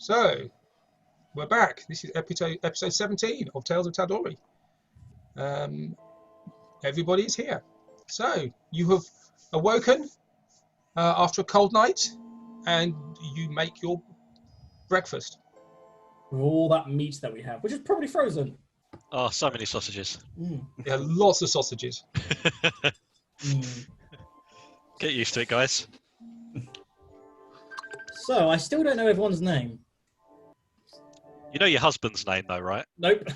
So we're back. This is episode 17 of Tales of Taldori. Everybody is here. So you have awoken after a cold night, and you make your breakfast. With all that meat that we have, which is probably frozen. Oh, so many sausages. There are lots of sausages. Get used to it, guys. So I still don't know everyone's name. You know your husband's name, though, right? Nope.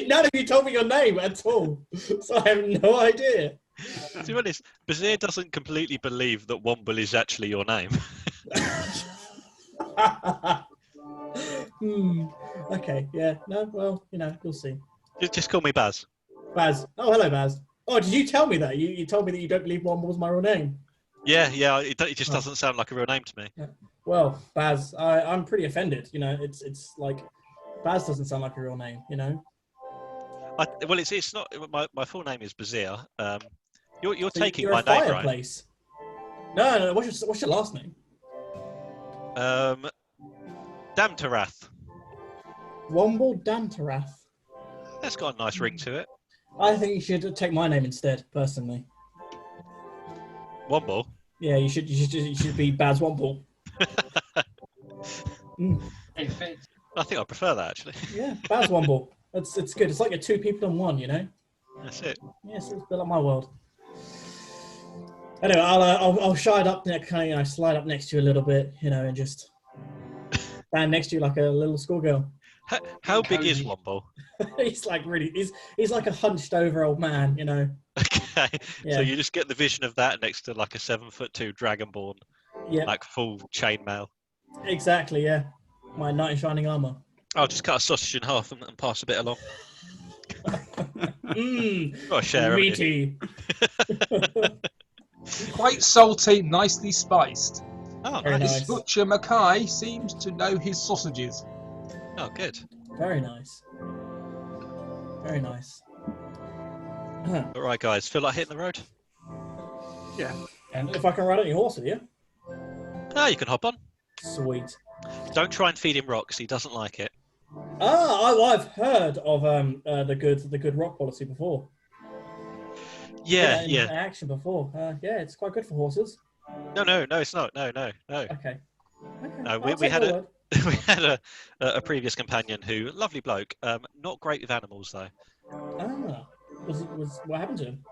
None of you told me your name at all, so I have no idea. To be honest, Bazir doesn't completely believe that Womble is actually your name. Okay, yeah. No, well, you'll see. Just call me Baz. Baz. Oh, hello, Baz. Oh, did you tell me that? You told me that you don't believe Womble was my real name. Yeah, it just doesn't sound like a real name to me. Yeah. Well, Baz, I'm pretty offended. It's like Baz doesn't sound like a real name. Well, it's not. My full name is Bazir. You're So taking you're my a name, right? fireplace. No. What's your last name? Damtarath. Womble Dantarath. That's got a nice ring to it. I think you should take my name instead, personally. Womble. Yeah, you should be Baz Womble. I think I prefer that actually. Yeah, Baz Womble. It's good. It's like you're two people in one. That's it. Yes, it's a bit like my world. Anyway, I'll slide up next, slide up next to you a little bit, and just stand next to you like a little schoolgirl. How big is Womble? He's like he's like a hunched over old man, Okay, Yeah. So you just get the vision of that next to like a 7'2" dragonborn, Yeah, like full chainmail. exactly. Yeah, my knight in shining armor. I'll just cut a sausage in half and pass a bit along. Got to share, haven't you? Meaty. Quite salty, nicely spiced. Oh, Very nice. nice. This butcher Mackay seems to know his sausages. Oh, good. Very nice. Very nice. All right, guys. Feel like hitting the road? Yeah. And if I can ride on your horse with you, Ah, you can hop on. sweet. Don't try and feed him rocks. He doesn't like it. I've heard of the good rock policy before. Yeah. In action before. Yeah, it's quite good for horses. No, it's not. No. Okay. No, I'll we take had your a word. we had a previous companion who, lovely bloke, not great with animals though. Was what happened to him?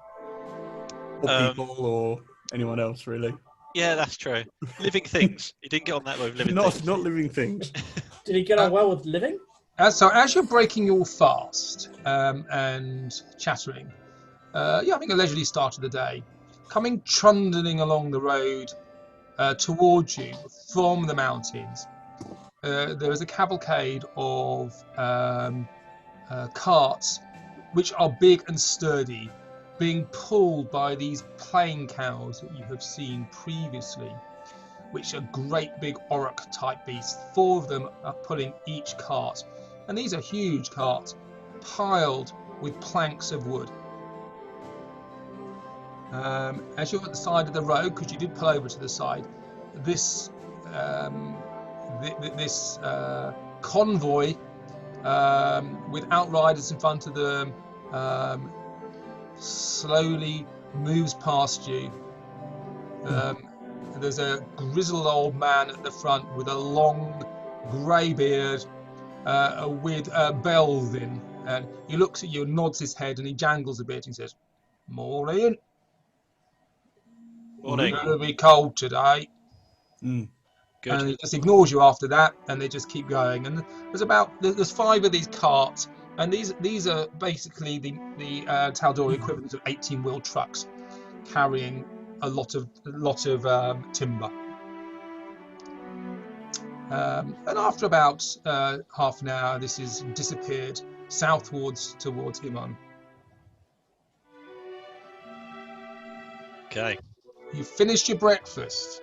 Or people or anyone else, really. Yeah, that's true. Living things. He didn't get on that with living things. Not living things. Did he get on well with living? So as you're breaking your fast and chattering, having a leisurely start of the day, coming trundling along the road towards you from the mountains, there is a cavalcade of carts, which are big and sturdy, being pulled by these plain cows that you have seen previously, which are great big auroch type beasts. 4 of them are pulling each cart, and these are huge carts piled with planks of wood. As you're at the side of the road, because you did pull over to the side, this convoy with outriders in front of them slowly moves past you. There's a grizzled old man at the front with a long grey beard with bells in, and he looks at you and nods his head and he jangles a bit and says, "Morning. Morning. It's going to be cold today." Good. And he just ignores you after that, and they just keep going. And there's 5 of these carts, and these are basically the Taldori equivalent of 18-wheel trucks, carrying a lot of timber. And after about half an hour, this is disappeared southwards towards Iman. Okay. You finished your breakfast.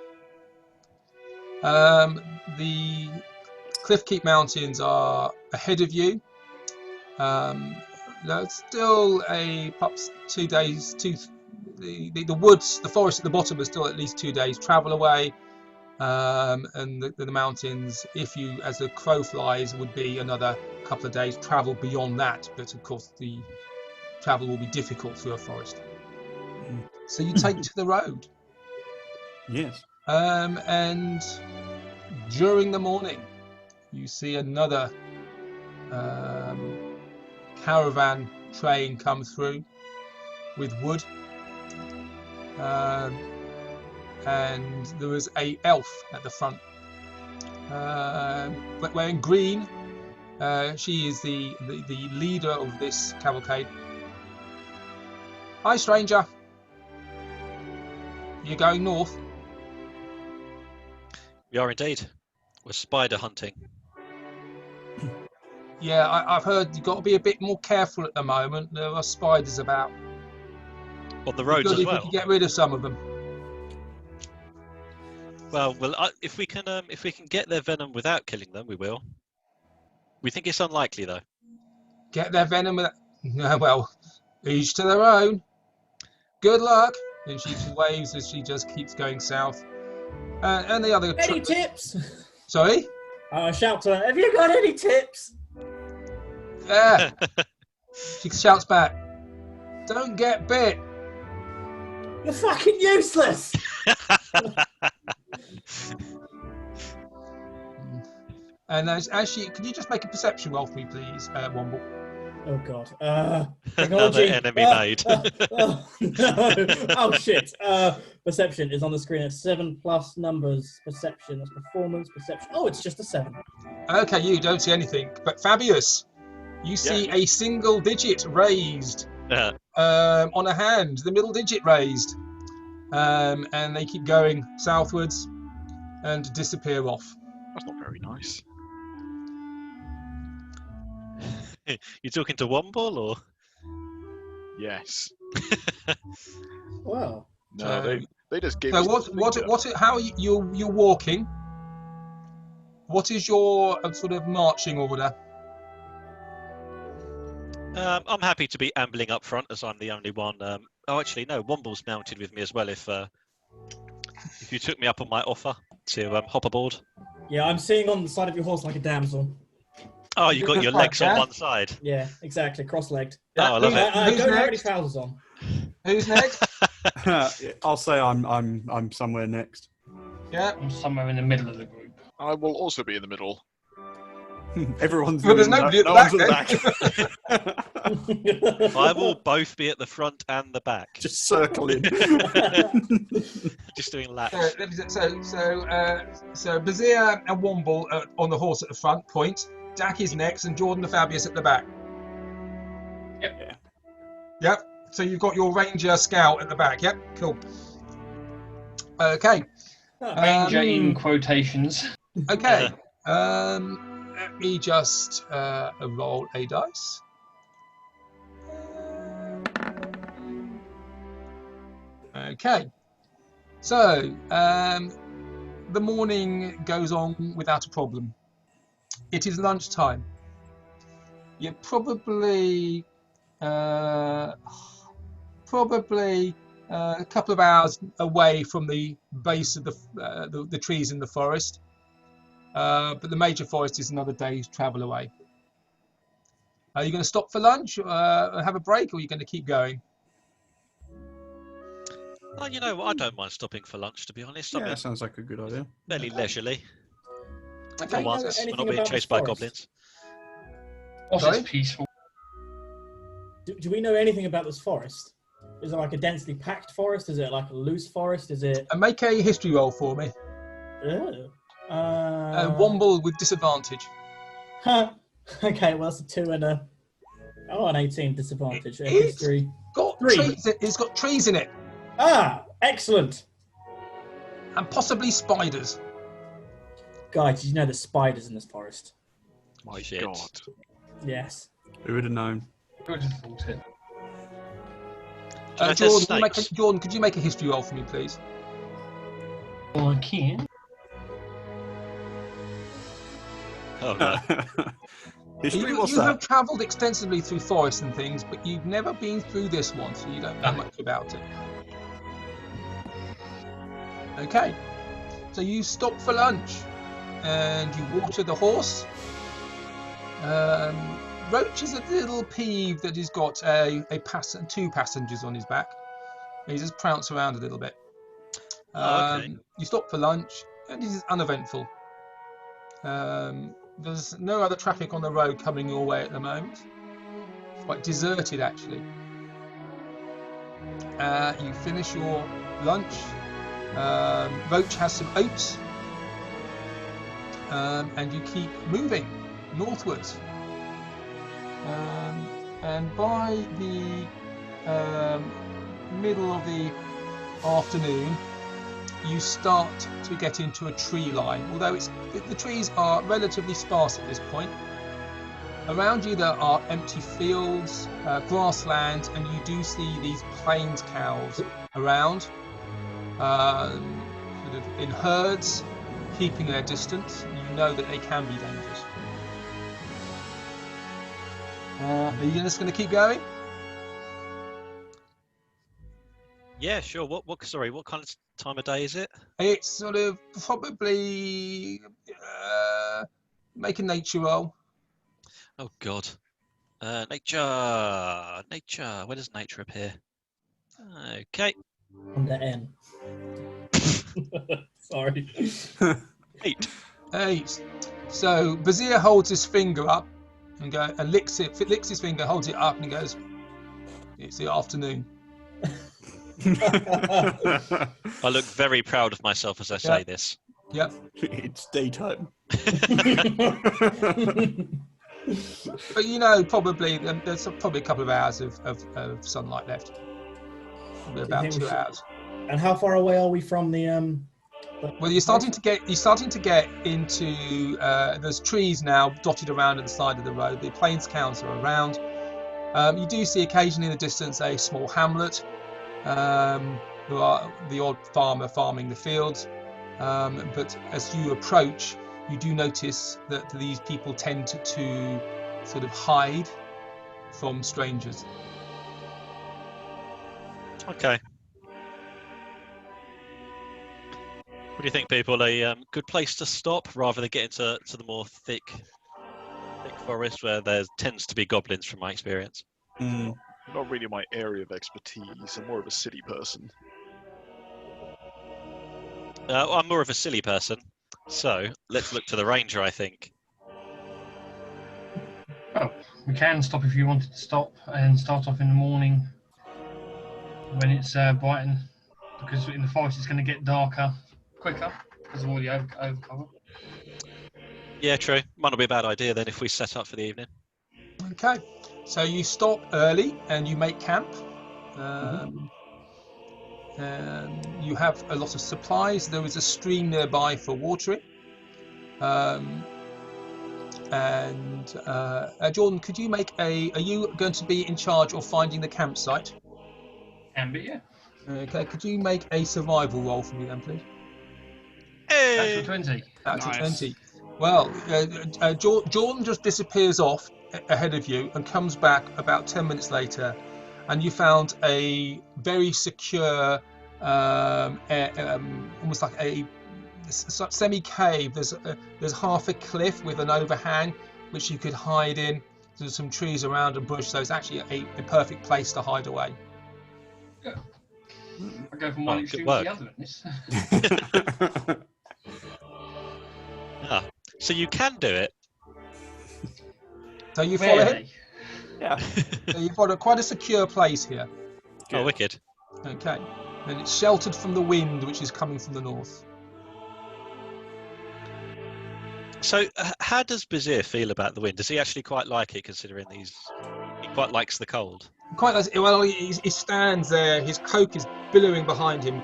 The Cliffkeep Mountains are ahead of you. It's still perhaps 2 days. The woods, the forest at the bottom is still at least 2 days travel away. and the mountains, if you, as the crow flies, would be another couple of days travel beyond that. But of course, the travel will be difficult through a forest. So you take to the road, Yes. and during the morning, you see another caravan train come through with wood, and there was a elf at the front, but wearing green. She is the leader of this cavalcade. Hi, stranger. You're going north? We are indeed. We're spider hunting. Yeah, I've heard you've got to be a bit more careful at the moment. There are spiders about. On the roads Good as if we well. could get rid of some of them. Well, if we can get their venom without killing them, we will. We think it's unlikely, though. Get their venom with. Well, each to their own. Good luck. And she waves as she just keeps going south. And the other. Any tips? Sorry. I shout to her. Have you got any tips? Yeah. She shouts back. Don't get bit. You're fucking useless. And as she, can you just make a perception roll for me, please, Womble? Oh god. Another Technology. enemy made. No. Oh shit. Perception is on the screen at 7 plus numbers. Perception. That's performance. Perception. Oh, it's just a 7. Okay, you don't see anything. But Fabius, you see a single digit raised on a hand, the middle digit raised. And they keep going southwards and disappear off. That's not very nice. You talking to Womble or? Yes. Wow. No, they just gave So us how are you're walking? What is your sort of marching order? I'm happy to be ambling up front as I'm the only one. Oh, actually, no. Womble's mounted with me as well. If you took me up on my offer to hop aboard. Yeah, I'm sitting on the side of your horse like a damsel. Oh, you got your legs on one side. Yeah, exactly. Cross-legged. Oh, I love it. I Who's don't have any next? trousers on. Who's next? I'll say I'm somewhere next. Yeah. I'm somewhere in the middle of the group. I will also be in the middle. Everyone's. Well, there's nobody at the back, back. I will both be at the front and the back. Just circling. Just doing laps. So Bazir and Womble are on the horse at the front, point. Dak is next, and Jordan and Fabius at the back. Yep. Yep. So you've got your Ranger Scout at the back. Yep. Cool. Okay. Ranger in quotations. Okay. Let me just roll a dice. Okay. So the morning goes on without a problem. It is lunchtime. You're probably a couple of hours away from the base of the trees in the forest. But the major forest is another day's travel away. Are you going to stop for lunch, have a break, or are you going to keep going? Oh, you know what? I don't mind stopping for lunch, to be honest. Yeah, I mean, that sounds like a good idea. fairly leisurely. Okay. For once, we're not being chased by goblins. Also, Sorry? it's peaceful. Do we know anything about this forest? Is it like a densely packed forest? Is it like a loose forest? Is it? And make a history roll for me. Oh. Womble with disadvantage. Okay, well that's a 2 and an 18 disadvantage. It's History. got 3. trees. It's got trees in it, Excellent. and possibly spiders. Guys, did you know there's spiders in this forest? My Shit. God. Yes. Who would have known? Who would have thought it? There's Jordan, could you make a history roll for me, please? Well, I can. Oh, no. History, what's You have that? travelled extensively through forests and things, but you've never been through this one, so you don't know much about it. Okay. So you stop for lunch, and you water the horse. Roach is a little peeved that he's got two passengers on his back. He just prounce around a little bit. Okay. You stop for lunch, and it is uneventful. There's no other traffic on the road coming your way at the moment. It's quite deserted, actually. You finish your lunch. Roach has some oats, and you keep moving northwards. And by the middle of the afternoon, you start to get into a tree line, although the trees are relatively sparse at this point. Around you there are empty fields, grassland, and you do see these plains cows around, sort of in herds, keeping their distance. You know that they can be dangerous. Are you just going to keep going? Yeah, sure. What kind of time of day is it? It's sort of probably make a nature roll. Oh God. Nature. Where does nature appear? Okay. Under N. Sorry. 8. So Bazir holds his finger up and licks his finger, holds it up, and goes, "It's the afternoon." I look very proud of myself as I say this. Yep. It's daytime. But you know, probably there's probably a couple of hours of sunlight left. Probably about 2 hours. And how far away are we from the? Well, you're starting to get into. There's trees now dotted around at the side of the road. The plains cows are around. You do see occasionally in the distance a small hamlet. Who are the odd farmer farming the fields. But as you approach, you do notice that these people tend to sort of hide from strangers. Okay. What do you think, people? A good place to stop rather than get into the more thick forest where there tends to be goblins, from my experience. Not really my area of expertise. I'm more of a city person. I'm more of a silly person, so let's look to the ranger, I think. Oh, we can stop if you wanted to stop and start off in the morning when it's bright, because in the forest it's going to get darker quicker because of all the overcover. Yeah, true. Might not be a bad idea then if we set up for the evening. Okay, so you stop early and you make camp. You have a lot of supplies. There is a stream nearby for watering. Jordan, could you make are you going to be in charge of finding the campsite? Can be, yeah. Okay, could you make a survival roll for me then, please? Hey! Natural 20. That's Nice. a 20. Well, Jordan just disappears off ahead of you and comes back about 10 minutes later, and you found a very secure, almost like a semi-cave. There's half a cliff with an overhang which you could hide in. There's some trees around and bush, so it's actually a perfect place to hide away. Good. I go from one good extreme work. to the other in this. So you can do it. So you follow him. Rarely. Yeah. So you've got quite a secure place here. Oh, wicked. Okay, and it's sheltered from the wind, which is coming from the north. So how does Bazir feel about the wind? Does he actually quite like it, considering he quite likes the cold? Well, he stands there. His cloak is billowing behind him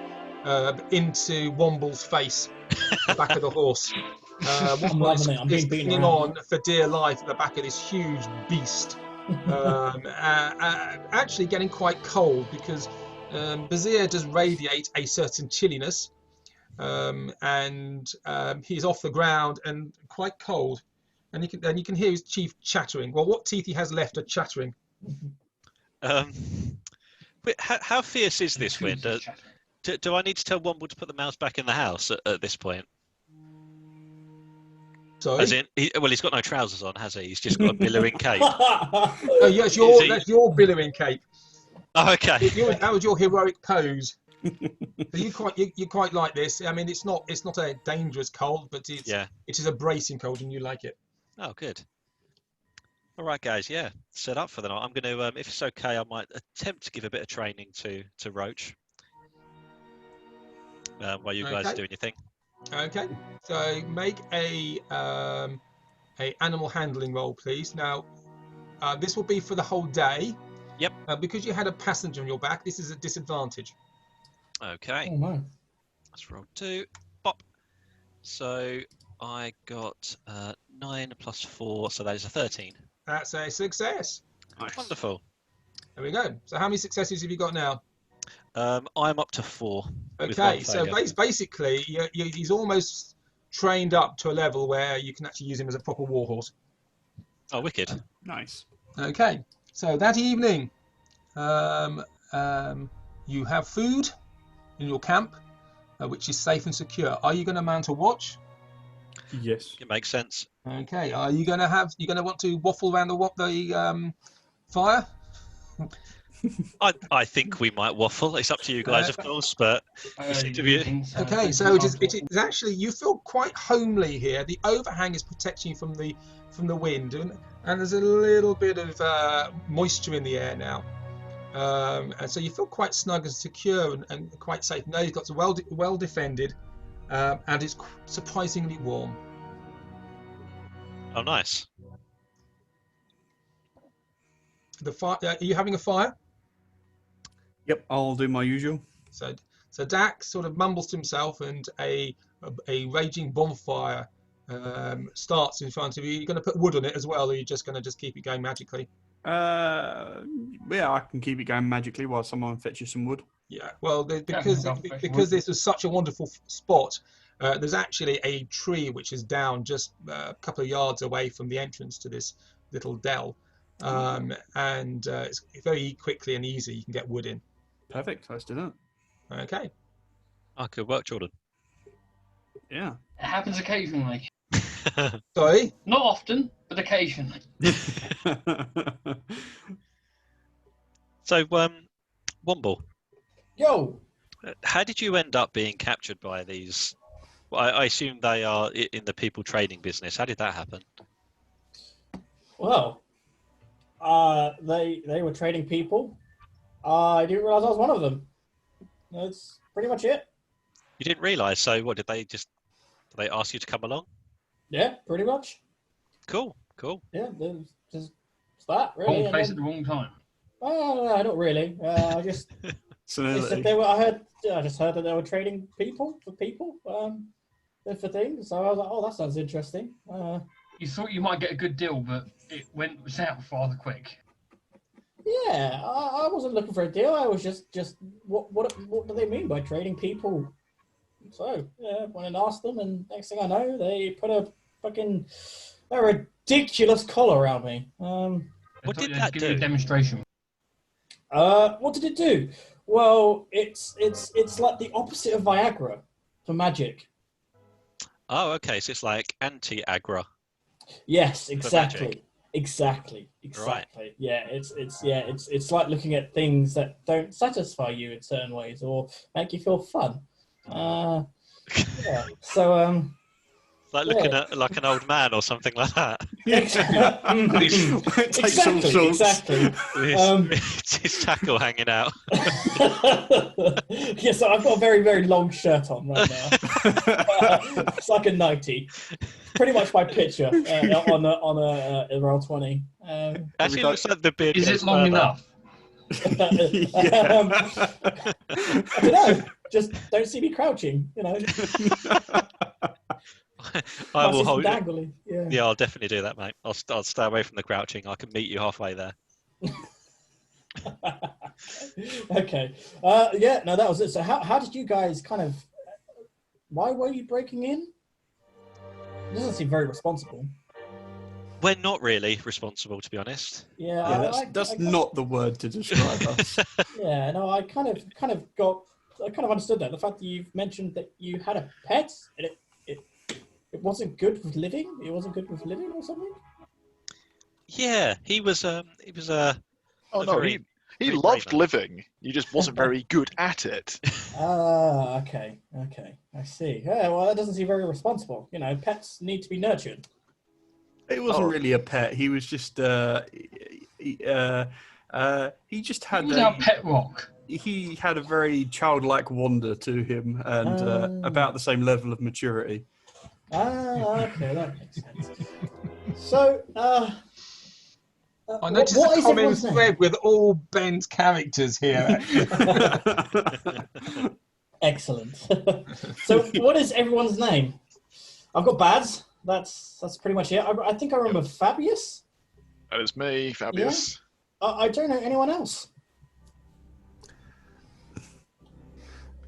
into Womble's face, the back of the horse. Womble is being beaten clinging around. on for dear life at the back of this huge beast. Actually getting quite cold because Bazir does radiate a certain chilliness, and he's off the ground and quite cold, and you can hear his teeth chattering. Well, what teeth he has left are chattering. Wait, how fierce is this wind? Do I need to tell Womble to put the mouse back in the house at this point? Sorry. As in, he's got no trousers on, has he? He's just got a billowing cape. Oh, yes, Is he- that's your billowing cape. Oh, okay. That was your heroic pose. So you quite like this. I mean, it's not a dangerous cold, but it is a bracing cold, and you like it. Oh, good. All right, guys. Yeah, set up for the night. I'm going to, if it's okay, I might attempt to give a bit of training to Roach while you guys are doing your thing. Okay. So make a animal handling roll, please. Now, this will be for the whole day. Yep. Because you had a passenger on your back, this is a disadvantage. Okay. Oh no. Let's roll 2. Pop. So I got 9 plus 4, so that is a 13. That's a success. Nice. Wonderful. There we go. So how many successes have you got now? I'm up to 4. with Okay, one so failure. basically, he's almost trained up to a level where you can actually use him as a proper warhorse. Oh, wicked. Nice. Okay, so that evening, you have food in your camp, which is safe and secure. Are you going to mount a watch? Yes. It makes sense. Okay. Are you going to want to waffle around the fire? I think we might waffle. It's up to you guys, of course, but you seem to be... Okay, so it is actually, you feel quite homely here. The overhang is protecting you from the wind, and there's a little bit of moisture in the air now, and so you feel quite snug and secure and quite safe. Now you've got well defended, and it's surprisingly warm. Oh, nice. The fire? Are you having a fire? Yep, I'll do my usual. So Dax sort of mumbles to himself, and a raging bonfire starts in front of you. You're going to put wood on it as well, or are you just going to keep it going magically? Yeah, I can keep it going magically while someone fetches some wood. Yeah, well, because this was such a wonderful spot, there's actually a tree which is down just a couple of yards away from the entrance to this little dell, and it's very quickly and easy. You can get wood in. Perfect. Let's do that. Okay. I could work, Jordan. Yeah. It happens occasionally. Sorry. Not often, but occasionally. So, Womble, Yo. how did you end up being captured by these? Well, I assume they are in the people trading business. How did that happen? Well, they were trading people. I didn't realize I was one of them. That's pretty much it. You didn't realise. So, what did they ask you to come along? Yeah, pretty much. Cool. Yeah, just that really. Wrong place at the wrong time. Oh, no, not really. I just they said Senility. they were. I just heard that they were trading people, for things. So I was like, oh, that sounds interesting. You thought you might get a good deal, but it went south rather quick. Yeah, I wasn't looking for a deal. I was just what do they mean by trading people? So yeah, went and asked them, and next thing I know, they put a ridiculous collar around me. What did They'd that give you a do? demonstration. What did it do? Well, it's like the opposite of Viagra for magic. Oh, okay. So it's like anti-agra. Yes, magic. exactly. Right. Yeah, it's like looking at things that don't satisfy you in certain ways or make you feel fun. Yeah. So Like looking at like an old man or something like that. exactly. His tackle hanging out. Yeah, so I've got a very, very long shirt on right now. It's like a 90. Pretty much my picture on a roll 20. Actually, it looks like the beard. Is goes it long further. enough? I don't know. Just don't see me crouching, you know. I will hold it. Dangly. Yeah. Yeah, I'll definitely do that, mate. I'll stay away from the crouching. I can meet you halfway there. Okay. Yeah. No, that was it. So, how did you guys why were you breaking in? It doesn't seem very responsible. We're not really responsible, to be honest. Yeah. That's not the word to describe us. Yeah. No, I kind of got kind of understood that. The fact that you've mentioned that you had a pet and it wasn't good with living. It wasn't good with living or something. Yeah, he was. He was Oh a no, very, he very loved brave man. living. He just wasn't very good at it. Ah, okay, I see. Yeah, well, that doesn't seem very responsible. You know, pets need to be nurtured. It wasn't Oh. really a pet. He was just he just He had was our pet rock. he had a very childlike wonder to him and about the same level of maturity. Ah, okay, that makes sense. So, I noticed what a is common everyone's name? thread with all Ben's characters here. Excellent. So, what is everyone's name? I've got Baz. That's pretty much it. I think I remember Fabius. That is me, Fabius. I don't know anyone else.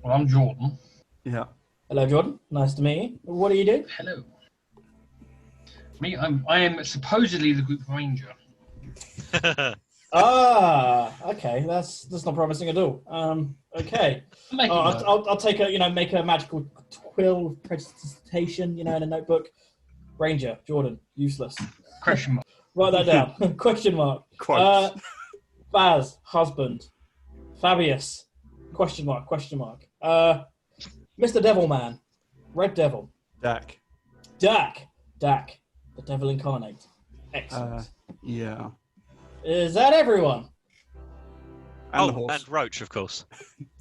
Well, I'm Jordan. Yeah. Hello, Jordan. Nice to meet you. What do you do? Hello. Me, I am supposedly the group ranger. Ah, okay. That's not promising at all. Okay. Make it work. I'll take make a magical quill presentation, in a notebook. Ranger, Jordan, useless. Question mark. Write that down. Question mark. Quotes. Baz, husband. Fabius, question mark. Mr. Devilman, Red Devil. Dak. Dak, the Devil Incarnate. Excellent. Yeah. Is that everyone? And the Oh, horse. and Roach, of course.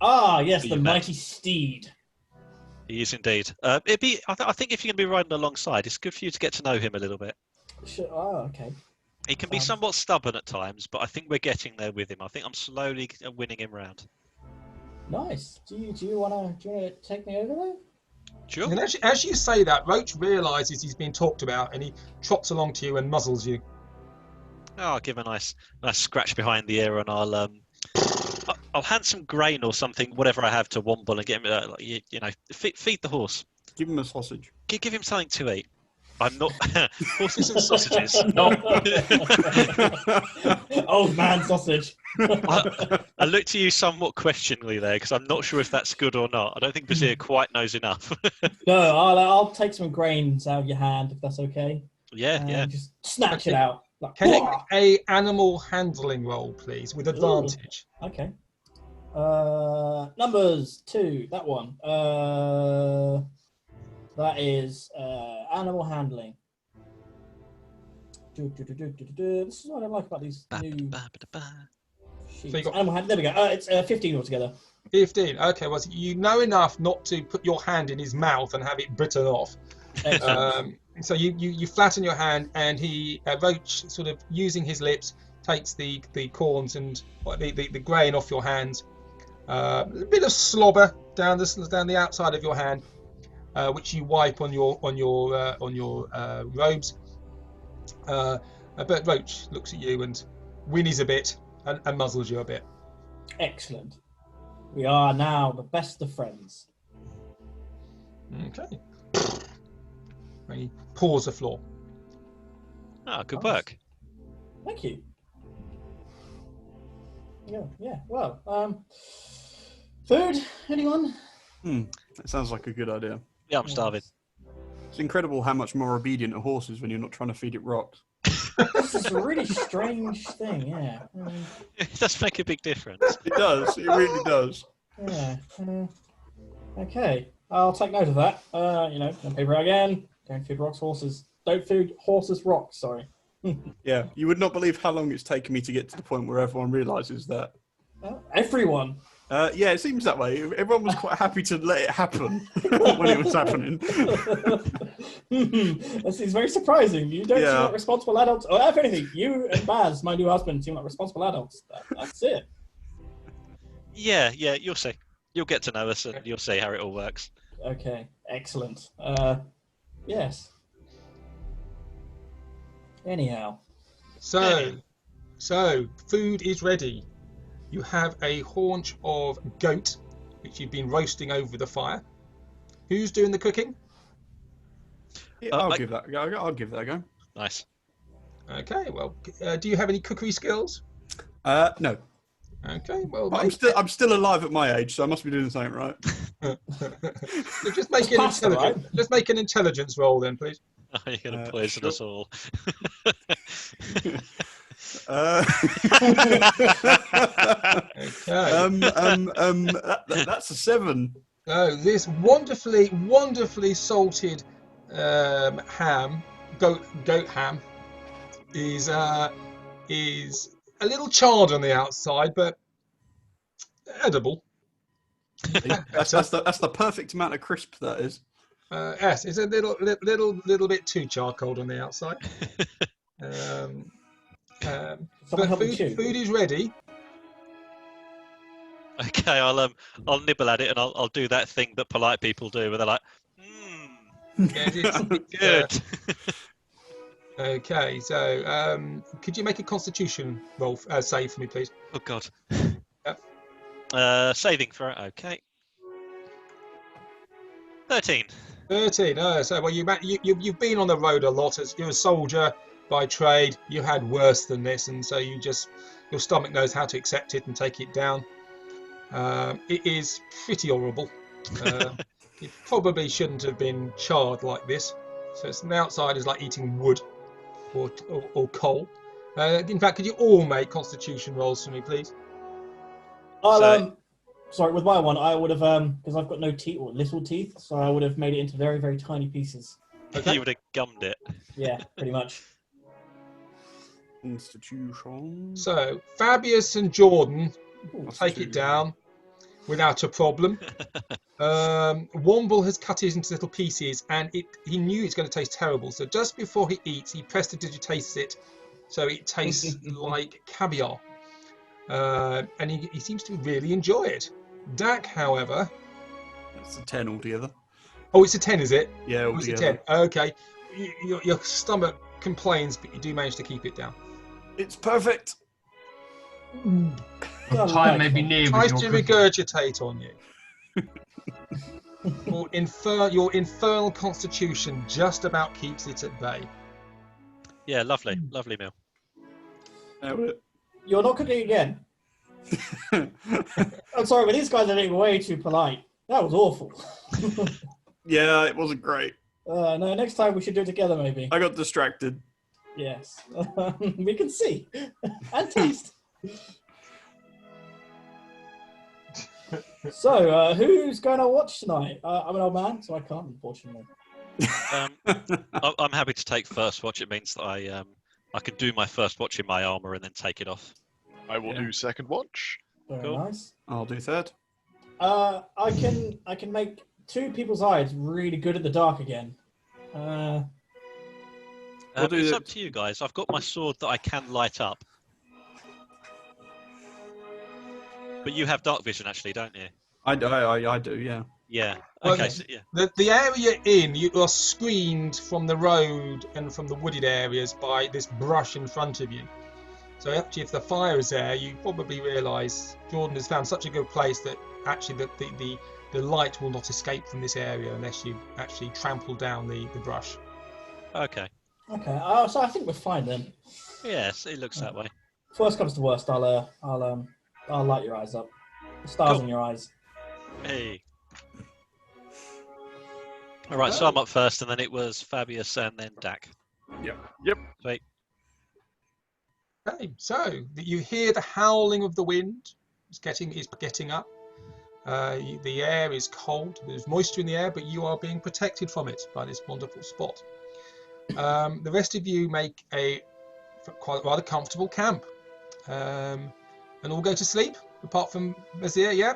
Ah, yes, the You bet. mighty steed. He is indeed. It'd be. I think if you're going to be riding alongside, it's good for you to get to know him a little bit. Sure. Oh, okay. He can be somewhat stubborn at times, but I think we're getting there with him. I think I'm slowly winning him round. Nice. Do you wanna take me over there? Sure. And as you say that, Roach realises he's been talked about, and he trots along to you and muzzles you. Oh, I'll give him a nice scratch behind the ear, and I'll hand some grain or something, whatever I have, to Womble and get him. Feed the horse. Give him a sausage. Give him something to eat. I'm not horses and sausages. Old man sausage. I look to you somewhat questioningly there because I'm not sure if that's good or not. I don't think Brazier quite knows enough. No, I'll take some grains out of your hand if that's okay. Yeah. Just snatch it out. Like, Can you "Wah!" make a animal handling roll, please, with advantage? Okay. Numbers 2. That one. That is animal handling. This is what I like about these new sheets. got- Animal hand. There we go. It's 15 altogether. 15. Okay, well, so you know enough not to put your hand in his mouth and have it bitten off. Excellent. So you flatten your hand, and Roach, sort of using his lips, takes the corns and the grain off your hands. A bit of slobber down the outside of your hand, which you wipe on your robes. But Roach looks at you and whinnies a bit and muzzles you a bit. Excellent. We are now the best of friends. Okay. And he paws the floor. Good Nice. work. Thank you. Yeah. Well, food? Anyone? That sounds like a good idea. Yeah, I'm starving. It's incredible how much more obedient a horse is when you're not trying to feed it rocks. This is a really strange thing. Yeah. It does make a big difference. It does. It really does. Yeah. Okay. I'll take note of that. No paper again. Don't feed rocks, horses. Don't feed horses, rocks. Sorry. Yeah, you would not believe how long it's taken me to get to the point where everyone realises that. Everyone. Yeah, it seems that way. Everyone was quite happy to let it happen when it was happening. That seems very surprising. You don't seem like responsible adults. Or if anything, you and Baz, my new husband, seem like responsible adults. That's it. Yeah, you'll see. You'll get to know us and you'll see how it all works. Okay, excellent. Yes. Anyhow. So food is ready. You have a haunch of goat, which you've been roasting over the fire. Who's doing the cooking? Yeah, I'll give that a go. Nice. Okay, well, do you have any cookery skills? No. Okay, well, But I'm still alive at my age, so I must be doing something right. So just make just make an intelligence roll then, please. You're going to poison sure. us all. Okay. That's a 7. So this wonderfully salted goat ham, is a little charred on the outside, but edible. That's the perfect amount of crisp that is. Yes, it's a little bit too charcoal on the outside. But food is ready. Okay, I'll nibble at it and I'll do that thing that polite people do, where they're like, Yes, it's good. Okay, so could you make a Constitution roll save for me, please? Oh God. Yep. Saving throw. Okay. 13. 13. So well, you've been on the road a lot. As you're a soldier by trade, you had worse than this, and so your stomach knows how to accept it and take it down. It is pretty horrible. It probably shouldn't have been charred like this. So it's, the outside is like eating wood or coal. In fact, could you all make Constitution rolls for me, please? Sorry, with my one, I would have because I've got no teeth or little teeth, so I would have made it into very, very tiny pieces. Okay. You would have gummed it. Yeah, pretty much. Constitution. So Fabius and Jordan take it down without a problem. Womble has cut it into little pieces, and he knew it's going to taste terrible. So just before he eats, he prestidigitates it, so it tastes like caviar. And he seems to really enjoy it. Dak, however, That's a 10 altogether. oh, it's a 10, is it? Yeah, Oh, it's a altogether. 10. Okay, your stomach complains, but you do manage to keep it down. It's perfect. Time may be near. Tries with to your cooking. regurgitate on you. Your infernal constitution just about keeps it at bay. Yeah, lovely meal. You're not cooking again. I'm sorry, but these guys are being way too polite. That was awful. Yeah, it wasn't great. No, next time we should do it together, maybe. I got distracted. Yes. We can see and taste. So, who's going to watch tonight? I'm an old man, so I can't, unfortunately. I'm happy to take first watch. It means that I can do my first watch in my armor and then take it off. I will do second watch. Very Cool. nice. I'll do third. I can make two people's eyes really good at the dark again. We'll do It's the- up to you guys. I've got my sword that I can light up. But you have dark vision, actually, don't you? I do, yeah. Yeah. Well, Okay. So, yeah. The area you are screened from the road and from the wooded areas by this brush in front of you. So actually, if the fire is there, you probably realise Jordan has found such a good place that actually the light will not escape from this area unless you actually trample down the brush. Okay. Okay, so I think we're fine then. Yes, it looks that way. Worst comes to worst, I'll light your eyes up. The stars Cool. in your eyes. Hey. All right, so I'm up first, and then it was Fabius and then Dak. Yep. Sweet. Okay, so you hear the howling of the wind. It's getting up. The air is cold. There's moisture in the air, but you are being protected from it by this wonderful spot. The rest of you make a quite rather comfortable camp, and all go to sleep apart from Bazir. Yeah,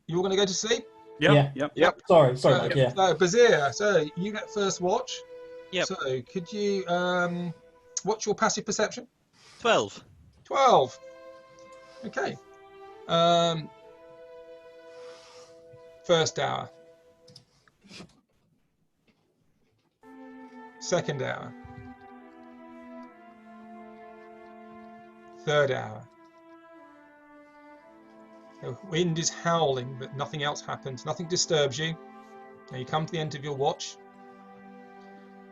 you all going to go to sleep? Yep. Sorry, Mike, yeah. So Bazir, so you get first watch. Yep. So could you what's your passive perception? 12. 12. Okay. First hour. Second hour. Third hour. The wind is howling, but nothing else happens. Nothing disturbs you. Now you come to the end of your watch.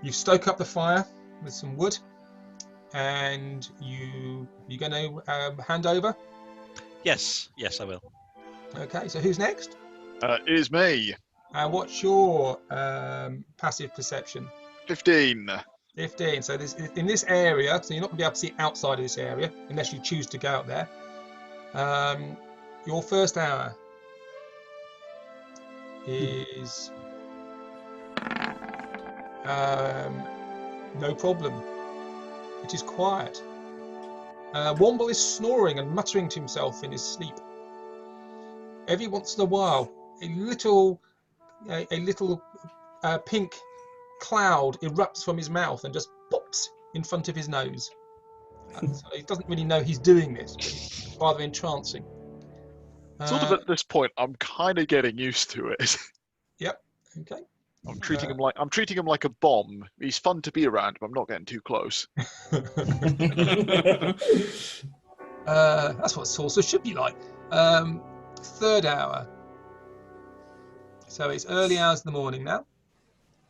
You stoke up the fire with some wood. and you're going to hand over. Yes, I will. Okay, so who's next? It is me. What's your passive perception? 15. 15. So in this area, so you're not going to be able to see outside of this area unless you choose to go out there. Your first hour is no problem. It is quiet. Womble is snoring and muttering to himself in his sleep. Every once in a while, a little pink cloud erupts from his mouth and just pops in front of his nose. So he doesn't really know he's doing this, but it's rather entrancing. Sort of at this point, I'm kind of getting used to it. Yep. Okay. I'm treating him like a bomb. He's fun to be around, but I'm not getting too close. That's what saucer should be like. Third hour. So it's early hours in the morning now.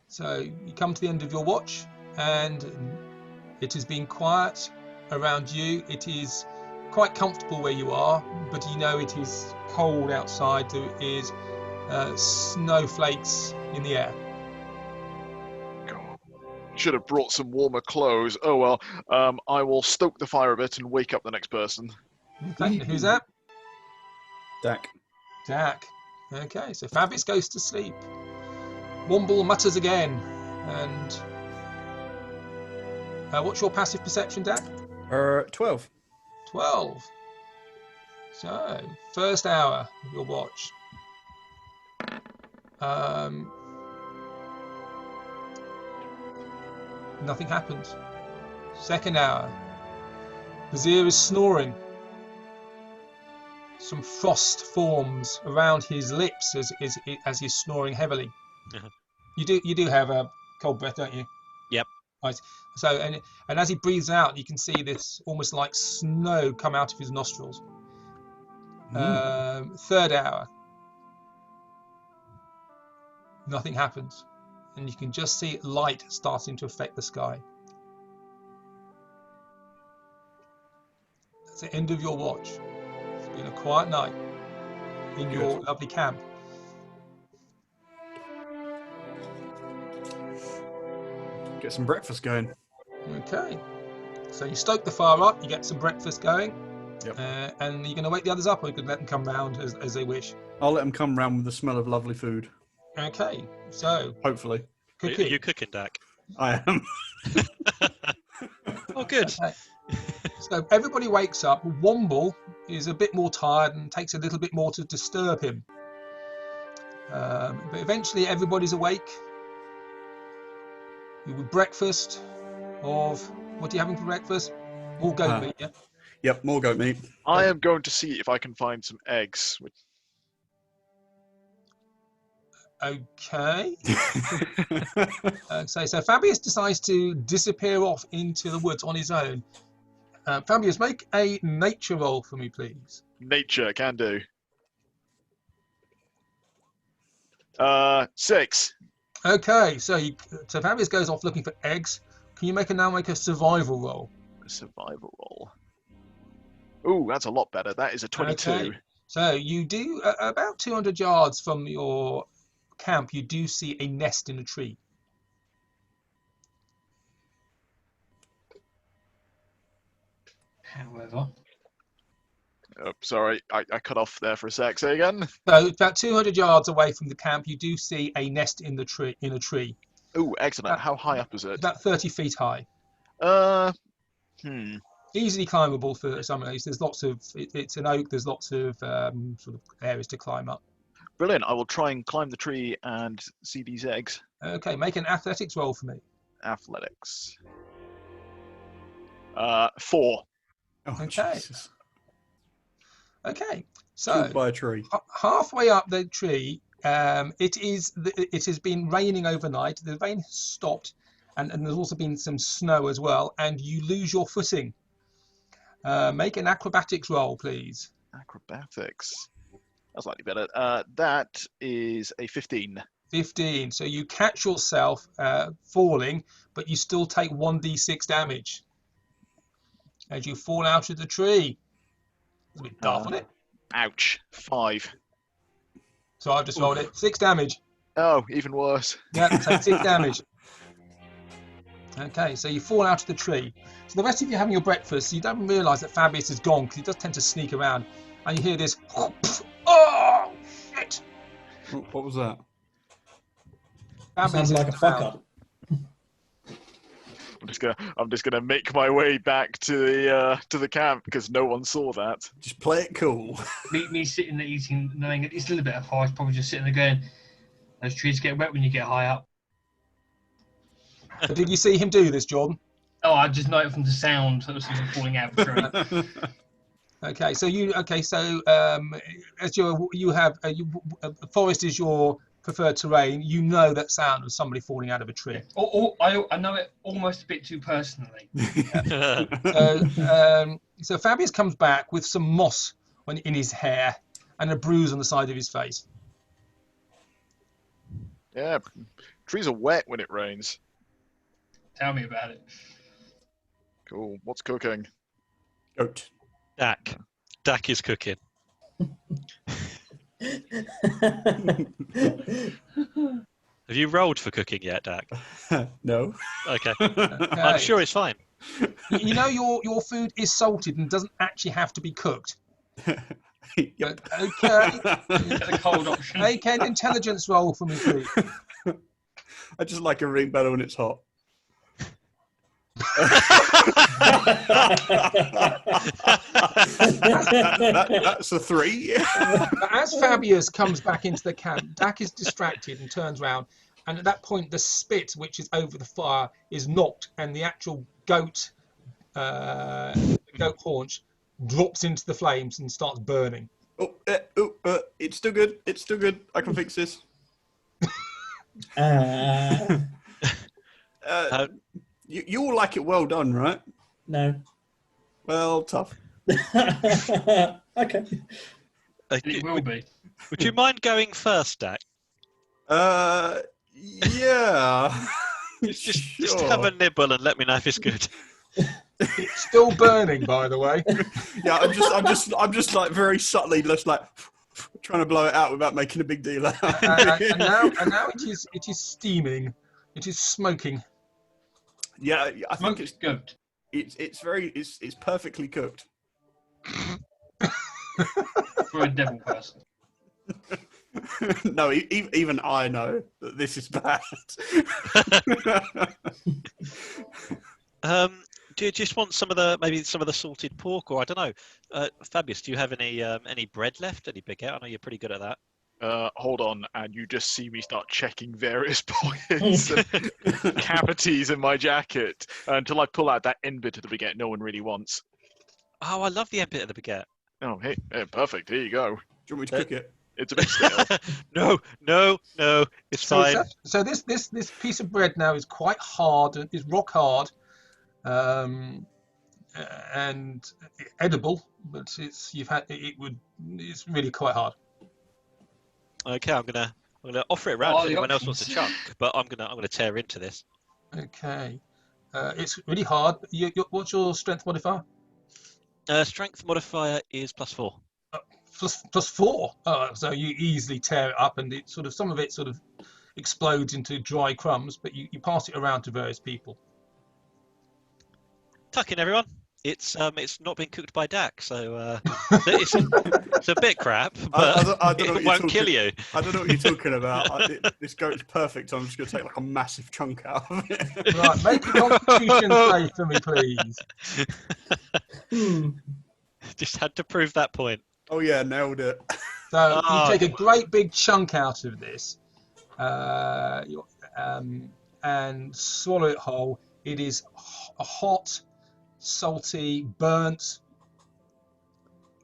So you come to the end of your watch, and it has been quiet around you. It is quite comfortable where you are, but you know it is cold outside. There is snowflakes in the air. God. Should have brought some warmer clothes. Oh well. I will stoke the fire a bit and wake up the next person. Okay, who's that? Dak. Dak. Okay, so Fabius goes to sleep. Womble mutters again. And what's your passive perception, Dak? 12. 12. So, first hour of your watch. Nothing happens. Second hour. Vizier is snoring. Some frost forms around his lips as he's snoring heavily. Uh-huh. You do have a cold breath, don't you? Yep. Right. So and as he breathes out, you can see this almost like snow come out of his nostrils. Third hour. Nothing happens, and you can just see light starting to affect the sky. That's the end of your watch. It's been a quiet night in your lovely camp. Get some breakfast going. Okay. So you stoke the fire up, you get some breakfast going. Yep. And you're going to wake the others up, or you could let them come round as they wish. I'll let them come round with the smell of lovely food. Okay. So Hopefully. Are you cooking, Dak? I am. Oh, good. Okay. So everybody wakes up. Womble is a bit more tired and takes a little bit more to disturb him. But eventually everybody's awake. You with breakfast of, what are you having for breakfast? All goat meat, yeah? Yep, more goat meat. I am going to see if I can find some eggs. Okay. So Fabius decides to disappear off into the woods on his own. Fabius, make a nature roll for me, please. Nature, can do. 6. Okay, so Fabius goes off looking for eggs. Can you make a survival roll? A survival roll. Ooh, that's a lot better. That is a 22. Okay. So you do about 200 yards from your camp. You do see a nest in a tree. However, Oh, sorry, I cut off there for a sec. Say again. So about 200 yards away from the camp, you do see a nest in the tree. Ooh, excellent. How high up is it? About 30 feet high. Easily climbable for some of these. There's lots of. It's an oak. There's lots of sort of areas to climb up. Brilliant. I will try and climb the tree and see these eggs. Okay, make an athletics roll for me. Athletics. 4. Oh, Okay. Jesus. Okay, so Killed by a tree. halfway up the tree, it has been raining overnight. The rain has stopped, and there's also been some snow as well. And you lose your footing. Make an acrobatics roll, please. Acrobatics. That's slightly better. That is a 15. 15. So you catch yourself falling, but you still take 1d6 damage. as you fall out of the tree. It's a bit daft, wasn't it? Ouch. 5. So I've just rolled it. 6 damage. Oh, even worse. Yeah, take 6 damage. Okay, so you fall out of the tree. So the rest of you having your breakfast, you don't realise that Fabius is gone because he does tend to sneak around. And you hear this, oh, shit! What was that? Fabius Sounds like a is around. fucker. I'm just gonna make my way back to the camp because no one saw that. Just play it cool. Me sitting there eating, knowing it's a little bit of ice, probably just sitting there going, those trees get wet when you get high up. So did you see him do this, Jordan? Oh, I just know it from the sound that was falling out of the tree. Okay, so as you have forest is your preferred terrain, you know that sound of somebody falling out of a tree. I know it almost a bit too personally. So Fabius comes back with some moss in his hair and a bruise on the side of his face. Yeah, trees are wet when it rains. Tell me about it. Cool. What's cooking? Goat. Dak. Dak is cooking. Have you rolled for cooking yet, Dak? No. Okay. I'm sure it's fine. You know your food is salted and doesn't actually have to be cooked. Yep. Okay. Get the cold option. Make an intelligence roll for me, please. I just like a ring better when it's hot. That's a 3. But as Fabius comes back into the camp, Dak is distracted and turns around, and at that point the spit which is over the fire is knocked, and the actual goat haunch drops into the flames and starts burning. It's still good. It's still good. I can fix this. You all like it well done, right? No. Well, tough. Okay. It will be. Would you mind going first, Dak? Yeah. Just have a nibble and let me know if it's good. It's still burning, by the way. Yeah, I'm just like very subtly just like trying to blow it out without making a big deal out of it. and now it is steaming. It is smoking. Yeah, I think It's good. it's perfectly cooked. For a devil person. No, even I know that this is bad. Do you just want some of the salted pork, or I don't know? Fabius, do you have any bread left? Any baguette? I know you're pretty good at that. Hold on, and you just see me start checking various pockets and cavities in my jacket until I pull out that end bit of the baguette no one really wants. Oh, I love the end bit of the baguette. Oh, hey, perfect. Here you go. Do you want me to cook it? It's a bit stale. No, it's fine. So this piece of bread now is quite hard. It's rock hard, and edible, but it's really quite hard. Okay, I'm gonna offer it around if anyone else wants a options. chunk, but I'm gonna tear into this. Okay, it's really hard. What's your strength modifier? Strength modifier is +4. Plus 4. Oh, so you easily tear it up, and some of it sort of explodes into dry crumbs. But you pass it around to various people. Tuck in, everyone. It's not been cooked by Dak, so it's a bit crap, but I don't know it won't kill you. I don't know what you're talking about. This goat's perfect, so I'm just going to take like a massive chunk out of it. Right, make a constitution save for me, please. Just had to prove that point. Oh yeah, nailed it. So you take a great big chunk out of this, and swallow it whole. It is a hot, salty, burnt.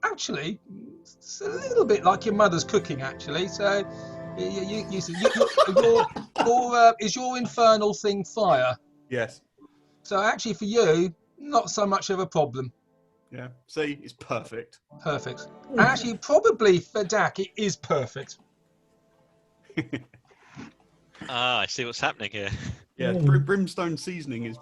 Actually, it's a little bit like your mother's cooking. Actually, so is your infernal thing fire? Yes. So actually, for you, not so much of a problem. Yeah. See, it's perfect. Perfect. And actually, probably for Dak, it is perfect. I see what's happening here. Yeah, brimstone seasoning is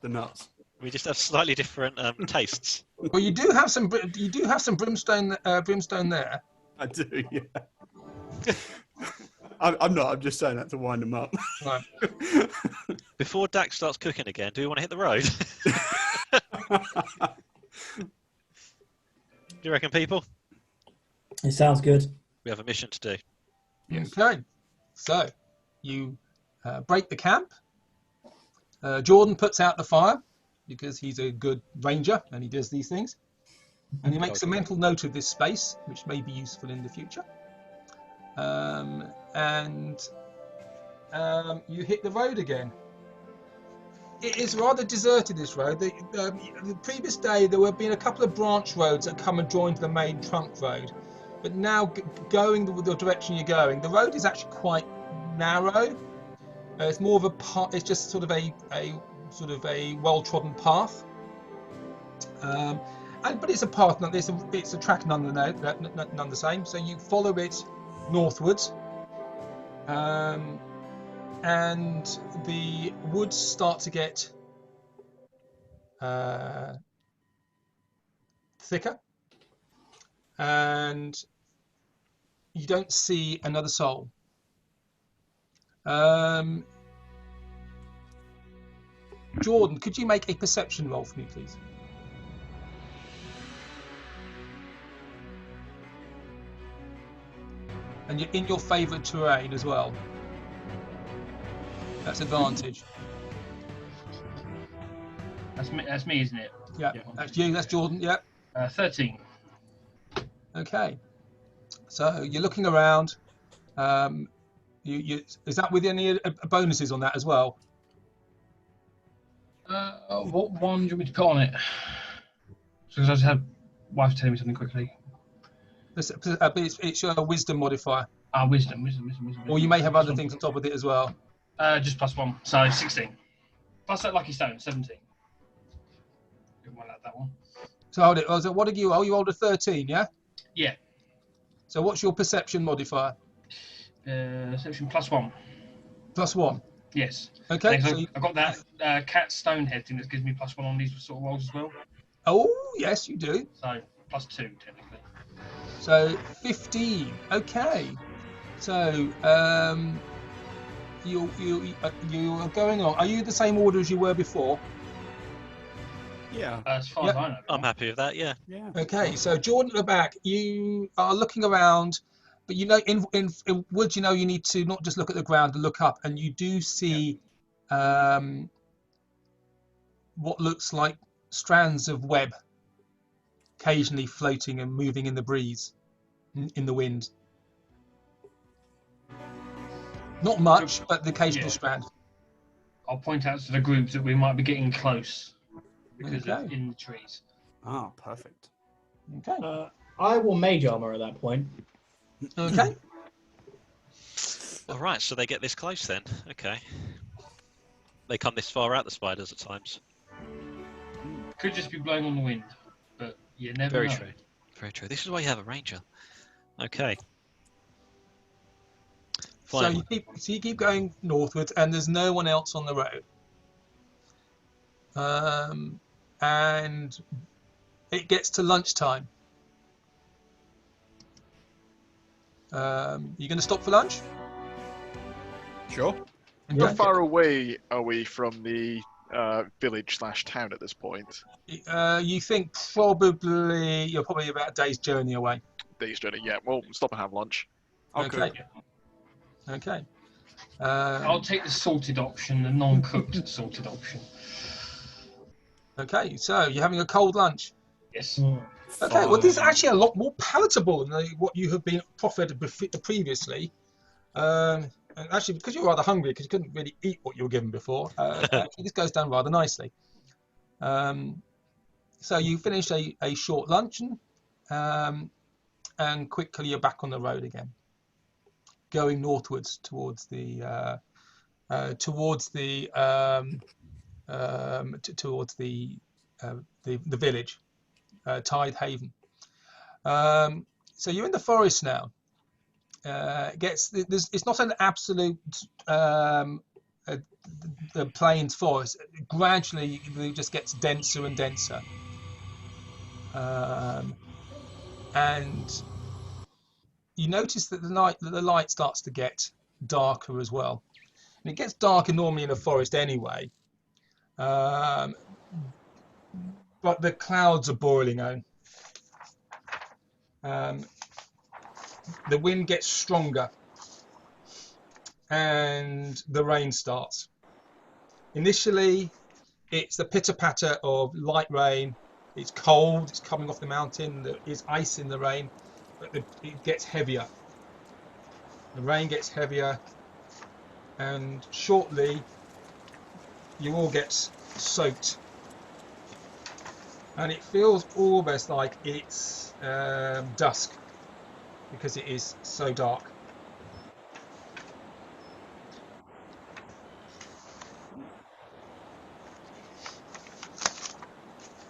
the nuts. We just have slightly different tastes. Well, you do have some brimstone there. I do, yeah. I'm not. I'm just saying that to wind them up. Right. Before Dax starts cooking again, do we want to hit the road? Do you reckon, people? It sounds good. We have a mission to do. Okay. So you break the camp. Jordan puts out the fire because he's a good ranger and he does these things. And he makes a mental note of this space, which may be useful in the future. You hit the road again. It is rather deserted, this road. The previous day, there have been a couple of branch roads that come and join the main trunk road. But now, going the direction you're going, the road is actually quite narrow. It's more of a path. It's just sort of a well-trodden path. But it's a path. It's a track none the same. So you follow it northwards, and the woods start to get thicker, and you don't see another soul. Jordan, could you make a perception roll for me, please? And you're in your favourite terrain as well. That's advantage. That's me, isn't it? Yeah, that's you. That's Jordan. Yeah. 13. Okay. So you're looking around. Is that with any bonuses on that as well? What one do you want me to put on it? Because I just had wife telling me something quickly. It's your wisdom modifier. Wisdom. Or you may have other things on top of it as well. Just +1, so 16. Plus that lucky stone, 17. Might like that one. So hold it. So what are you? Oh, you rolled a 13, yeah? Yeah. So what's your perception modifier? Perception +1. +1. Yes. Okay. So I've got that cat stone head thing that gives me +1 on these sort of rolls as well. Oh yes, you do. So +2 technically. So 15. Okay. So you are going on. Are you the same order as you were before? Yeah. As far as I know. I'm happy with that, yeah. Yeah. Okay, so Jordan at the back, you are looking around, but you know, in woods, you know, you need to not just look at the ground and look up, and you do see what looks like strands of web occasionally floating and moving in the breeze, in the wind. Not much, but the occasional strand. I'll point out to the group that we might be getting close because Okay. of in the trees. Ah, perfect. Okay. I will mage armor at that point. Okay. All right, so they get this close then. Okay. They come this far out, the spiders, at times. Could just be blowing on the wind, but you never Very know. true. Very true. This is why you have a ranger. Okay. So Fine. you keep going northwards, and there's no one else on the road. And it gets to lunchtime. You going to stop for lunch? Sure. How far away are we from the village/town at this point? You think probably you're probably about a day's journey away. Day's journey, yeah. Well, stop and have lunch. Okay. Okay. I'll take the salted option, the non-cooked salted option. Okay, so you're having a cold lunch. Yes. Okay, well, this is actually a lot more palatable than what you have been proffered previously. And actually, because you're rather hungry, because you couldn't really eat what you were given before, actually, this goes down rather nicely. So you finish a short luncheon, and quickly you're back on the road again, going northwards towards the village, Tide Haven. So you're in the forest now. It's not an absolute the plains forest, gradually it just gets denser and denser. And you notice that the light starts to get darker as well. And it gets darker normally in a forest anyway. But the clouds are boiling on. The wind gets stronger and the rain starts. Initially, it's the pitter-patter of light rain. It's cold, it's coming off the mountain, there is ice in the rain, but it gets heavier. The rain gets heavier, and shortly you all get soaked. And it feels almost like it's dusk, because it is so dark.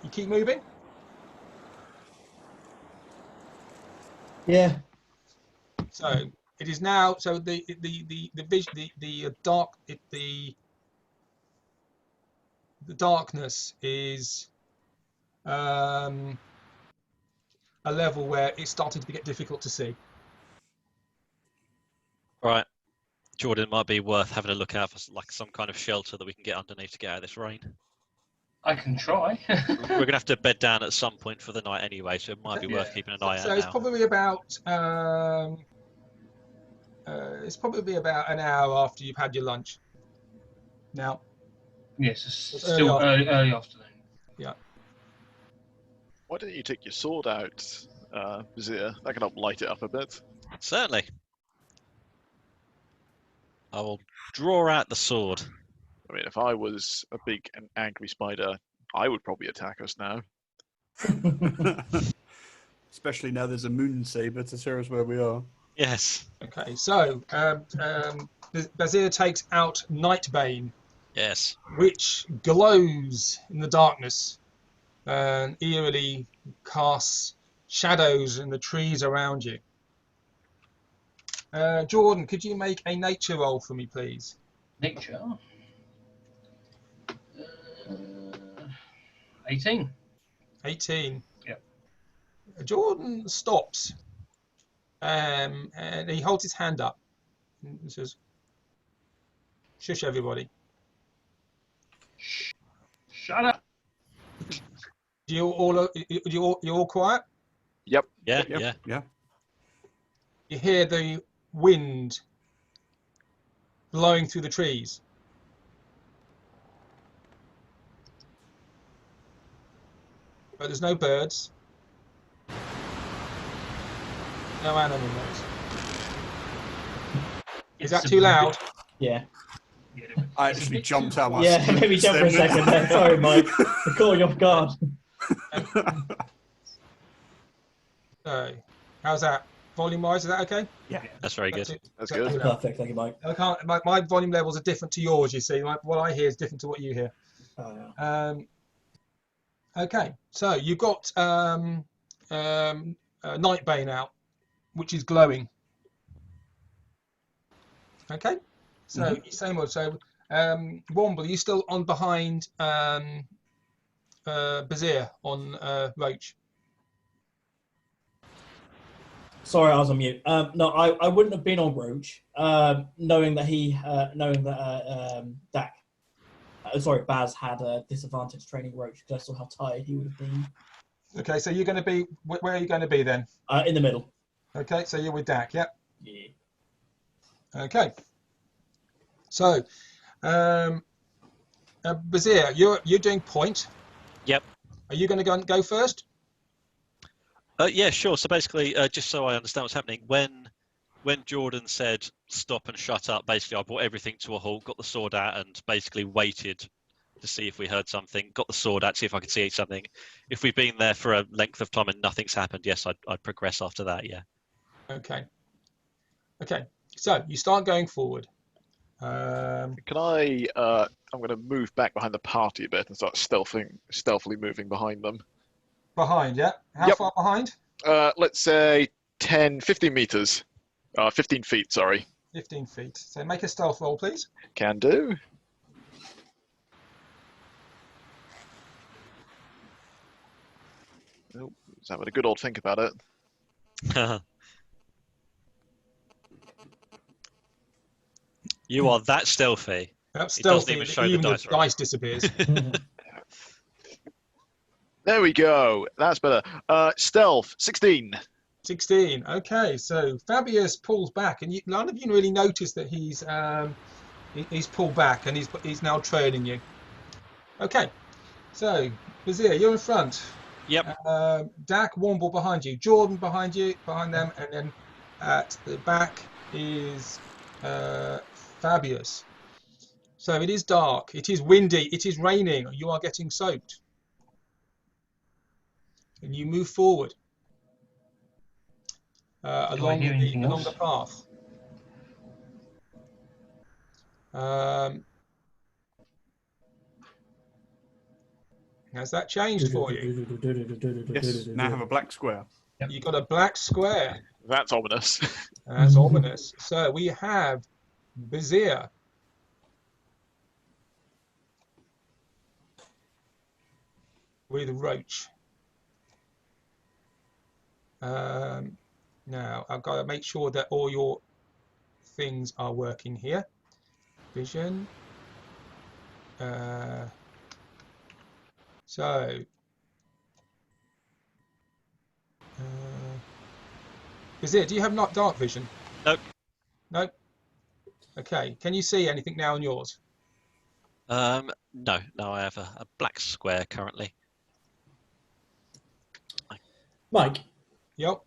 You keep moving? Yeah. So it is now. So the darkness is a level where it's starting to get difficult to see. Right. Jordan, it might be worth having a look out for like some kind of shelter that we can get underneath to get out of this rain. I can try. We're gonna have to bed down at some point for the night anyway, so it might be worth keeping an eye So out it's now. probably about an hour after you've had your lunch. Now. Yes, it's It's still early early afternoon. Yeah. Why don't you take your sword out, Vizier? That can help light it up a bit. Certainly. I will draw out the sword. I mean, if I was a big and angry spider, I would probably attack us now. Especially now there's a moon saber to show us where we are. Yes. Okay. So Bazir takes out Nightbane, Yes. which glows in the darkness and eerily casts shadows in the trees around you. Jordan, could you make a nature roll for me, please? Nature. 18. 18. Yep. Jordan stops and he holds his hand up and says, "Shush, everybody." Shut up. You're all quiet? Yep. Yeah. Yep. Yeah. Yeah. You hear the wind blowing through the trees. But there's no birds. No animal noise. Is that too loud? Yeah. I actually jumped out my Yeah, skin. maybe jump for a second there. Sorry, Mike. I caught you off guard. So, how's that? Volume wise, is that okay? Yeah. That's very good. That's Is that good. too loud? Perfect. Thank you, Mike. I can't. My volume levels are different to yours. You see, what I hear is different to what you hear. Oh, yeah. Okay, so you've got Nightbane out, which is glowing. Okay, so same one. So Womble, are you still on behind Bazir on Roach? Sorry, I was on mute. No, I wouldn't have been on Roach, knowing that Dak, Baz had a disadvantage training Roach because I saw how tired he would have been. Okay, so you're going to be, where are you going to be then? In the middle. Okay, so you're with Dak, yep. Yeah. Okay. So, Bazir, you're doing point. Yep. Are you going to go first? Yeah, sure. So basically, just so I understand what's happening, when Jordan said stop and shut up, basically I brought everything to a halt, got the sword out, and basically waited to see if we heard something. Got the sword out, see if I could see something. If we've been there for a length of time and nothing's happened, yes, I'd progress after that. Yeah. Okay. Okay. So you start going forward. Can I? I'm going to move back behind the party a bit and start stealthily moving behind them. Behind, yeah. How Yep. far behind? Let's say 10, 15 meters. 15 feet, sorry. 15 feet. So make a stealth roll, please. Can do. Oh, let's have a good old think about it. You are that stealthy. That's It doesn't stealthy. even that show the even the dice roll. dice disappears. There we go. That's better. Stealth, 16. 16. Okay, so Fabius pulls back, and none of you really notice that he's pulled back, and he's now trailing you. Okay, so Vizier, you're in front. Yep. Dak, Womble behind you, Jordan behind them, and then at the back is Fabius. So it is dark, it is windy, it is raining, you are getting soaked. And you move forward along the path. Has that changed for you? Yes, now have a black square. Yep. You got a black square. That's ominous. That's ominous. So we have Vizier. With Roach. Now I've got to make sure that all your things are working here. Vision. Vizier, do you have not dark vision? Nope. Nope. Okay. Can you see anything now on yours? No, I have a black square currently. Mike. Yep.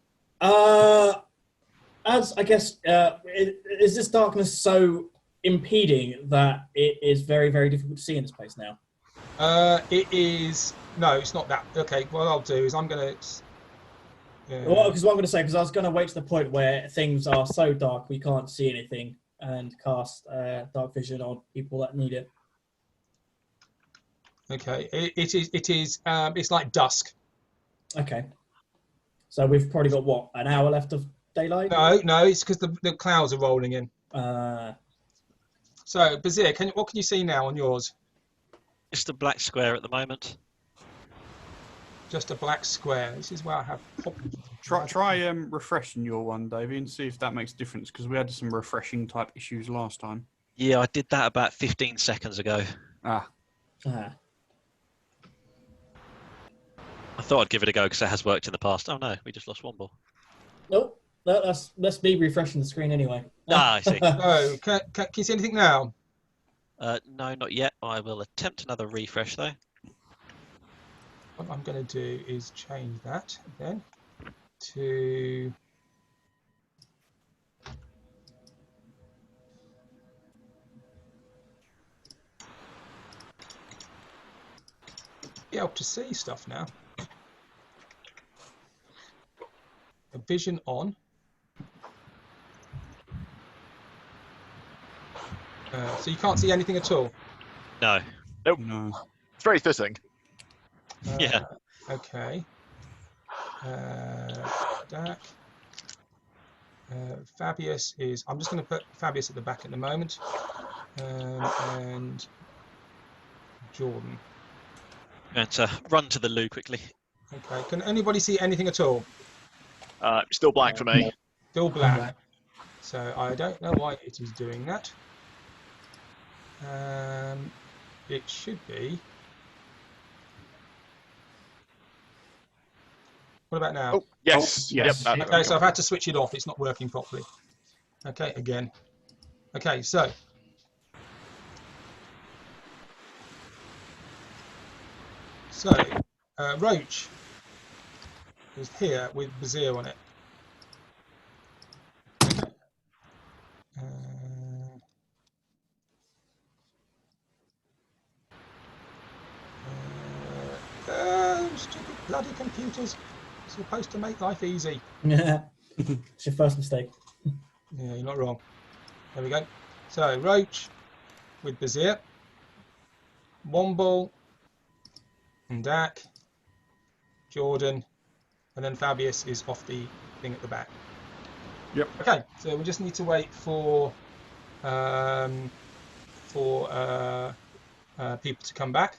As I guess, is this darkness so impeding that it is very, very difficult to see in this place now? It is. No, it's not that. Okay. What I'll do is I'm gonna. Because what I'm going to say, because I was going to wait to the point where things are so dark we can't see anything and cast dark vision on people that need it. Okay. It is. It's like dusk. Okay. So we've probably got what, an hour left of daylight? No. It's because the clouds are rolling in. So, Vizier, what can you see now on yours? Just a black square at the moment. Just a black square. This is where I have. Try refreshing your one, Davey, and see if that makes a difference, because we had some refreshing type issues last time. Yeah, I did that about 15 seconds ago. Ah. Ah. I thought I'd give it a go because it has worked in the past. Oh no, we just lost Womble. Nope. That's me refreshing the screen anyway. I see. Oh, can you see anything now? No, not yet. I will attempt another refresh though. What I'm going to do is change that then to be able to see stuff now. A vision on. So you can't see anything at all. No. Nope. No. It's very fitting. Yeah. Okay. Dak. Fabius is. I'm just going to put Fabius at the back at the moment, and Jordan. I'm going to run to the loo quickly. Okay. Can anybody see anything at all? Still black for me. Still black. So I don't know why it is doing that. It should be. What about now? Oh, yes. yes. Yep. Okay, so I've had to switch it off. It's not working properly. Okay, again. Okay, so. Roach is here with Vizier on it. Stupid bloody computers. Supposed to make life easy. Yeah. It's your first mistake. Yeah, you're not wrong. There we go. So, Roach with Vizier, Womble, and Dak, Jordan, and then Fabius is off the thing at the back. Yep. Okay, so we just need to wait for people to come back.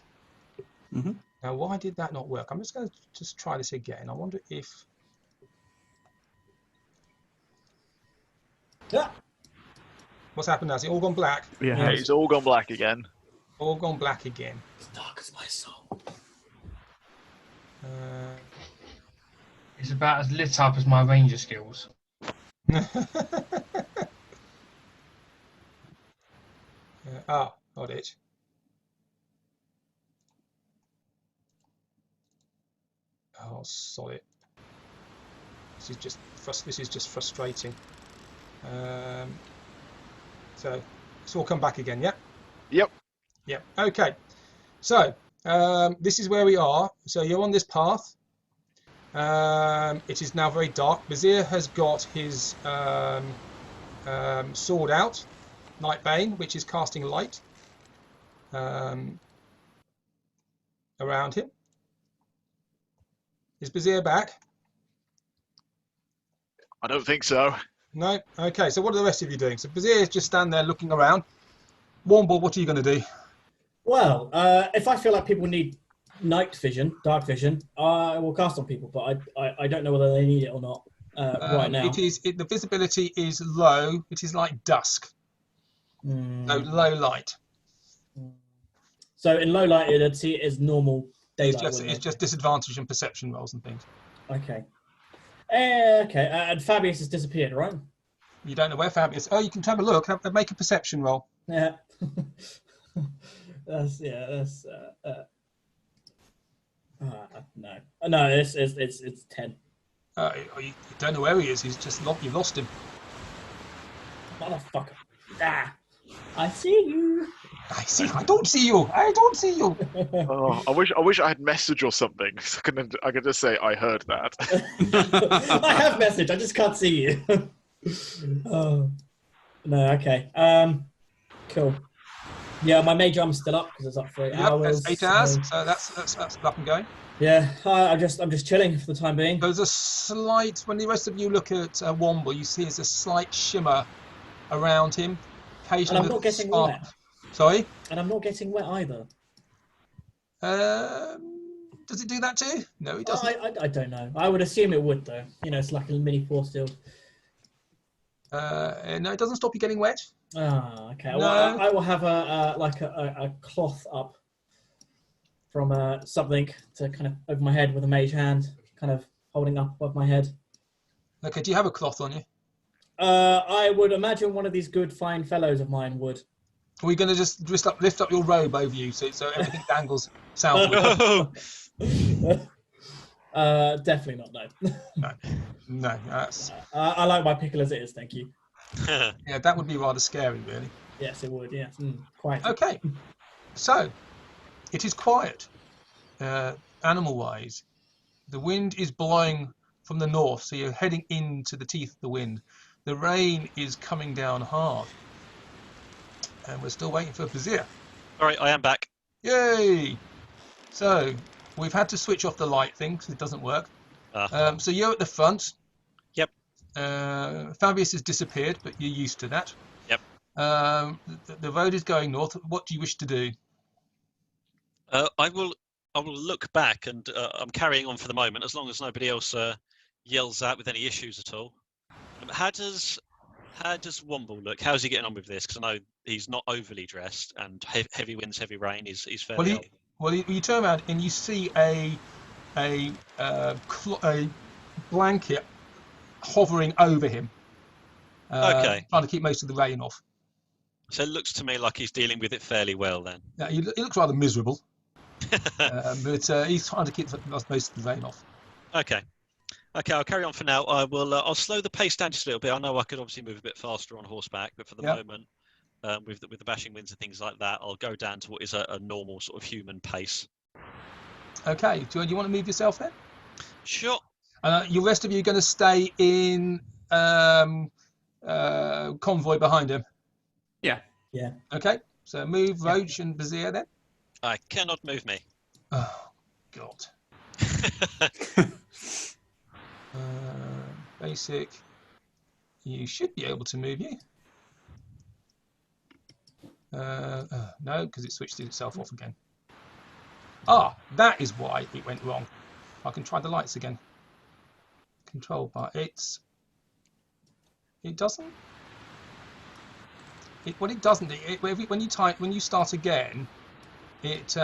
Mhm. Now, why did that not work? I'm just going to just try this again. I wonder if... Yeah. What's happened now? Has it all gone black? Yeah. Yeah. It's all gone black again. All gone black again. As dark as my soul. It's about as lit up as my ranger skills. Got it. Oh, solid. This is just frustrating. So it's all come back again, yeah? Yep. Yep. Okay. So this is where we are. So you're on this path. It is now very dark. Bazir has got his sword out, Nightbane, which is casting light around him. Is Bazir back? I don't think so. No? Okay, so what are the rest of you doing? So Bazir is just standing there looking around. Warmball, what are you going to do? Well, if I feel like people need night vision, dark vision, I will cast on people, but I don't know whether they need it or not right now. The visibility is low. It is like dusk. Low light. So in low light, it'd see it as normal daylight. It's just disadvantage and perception rolls and things. Okay. Okay. And Fabius has disappeared, right? You don't know where Fabius is. Oh, you can have a look. Make a perception roll. Yeah. No. No, it's 10. You don't know where he is. You've lost him. Motherfucker. Ah. I see you. I see. I don't see you. I don't see you. Oh, I wish I had message or something. So I could just say I heard that. I have message. I just can't see you. Oh. No. Okay. Cool. Yeah, my mage arm's still up because it's up for 8 hours. That's 8 hours. So that's up and going. Yeah, I'm just chilling for the time being. There's a slight. When the rest of you look at Womble, you see there's a slight shimmer around him. And I'm not getting wet. Sorry? And I'm not getting wet either. Does it do that too? No, it doesn't. I don't know. I would assume it would, though. You know, it's like a mini pore still. No, it doesn't stop you getting wet. Ah, okay. No. Well, I will have a cloth up from something to kind of over my head with a mage hand, kind of holding up above my head. Okay, do you have a cloth on you? I would imagine one of these good fine fellows of mine would. Are we going to just lift up your robe over you so everything dangles southward? Definitely not, no. No, that's... I like my pickle as it is, thank you. Yeah, that would be rather scary, really. Yes, it would, yes. Quite. Okay, so it is quiet, animal-wise. The wind is blowing from the north, so you're heading into the teeth of the wind. The rain is coming down hard. And we're still waiting for Bazir. All right, I am back. Yay! So, we've had to switch off the light thing because it doesn't work. So you're at the front. Yep. Fabius has disappeared, but you're used to that. Yep. The road is going north. What do you wish to do? I will look back, and I'm carrying on for the moment, as long as nobody else yells out with any issues at all. How does Womble look? How's he getting on with this? Because I know he's not overly dressed, and heavy winds, heavy rain. He's fairly old. Well, you turn around and you see a blanket hovering over him. Okay. Trying to keep most of the rain off. So it looks to me like he's dealing with it fairly well then. Yeah, he looks rather miserable, but he's trying to keep most of the rain off. Okay, I'll carry on for now. I'll slow the pace down just a little bit. I know I could obviously move a bit faster on horseback, but for the moment, with the bashing winds and things like that, I'll go down to what is a normal sort of human pace. Okay, do you want to move yourself then? Sure. The rest of you are going to stay in convoy behind him? Yeah. Okay, so move Roach and Bazir then. I cannot move me. Oh, God. Basic. You should be able to move you. No, because it switched itself off again. Ah, that is why it went wrong. I can try the lights again. Control bar. It doesn't. What it doesn't do. When you start again, it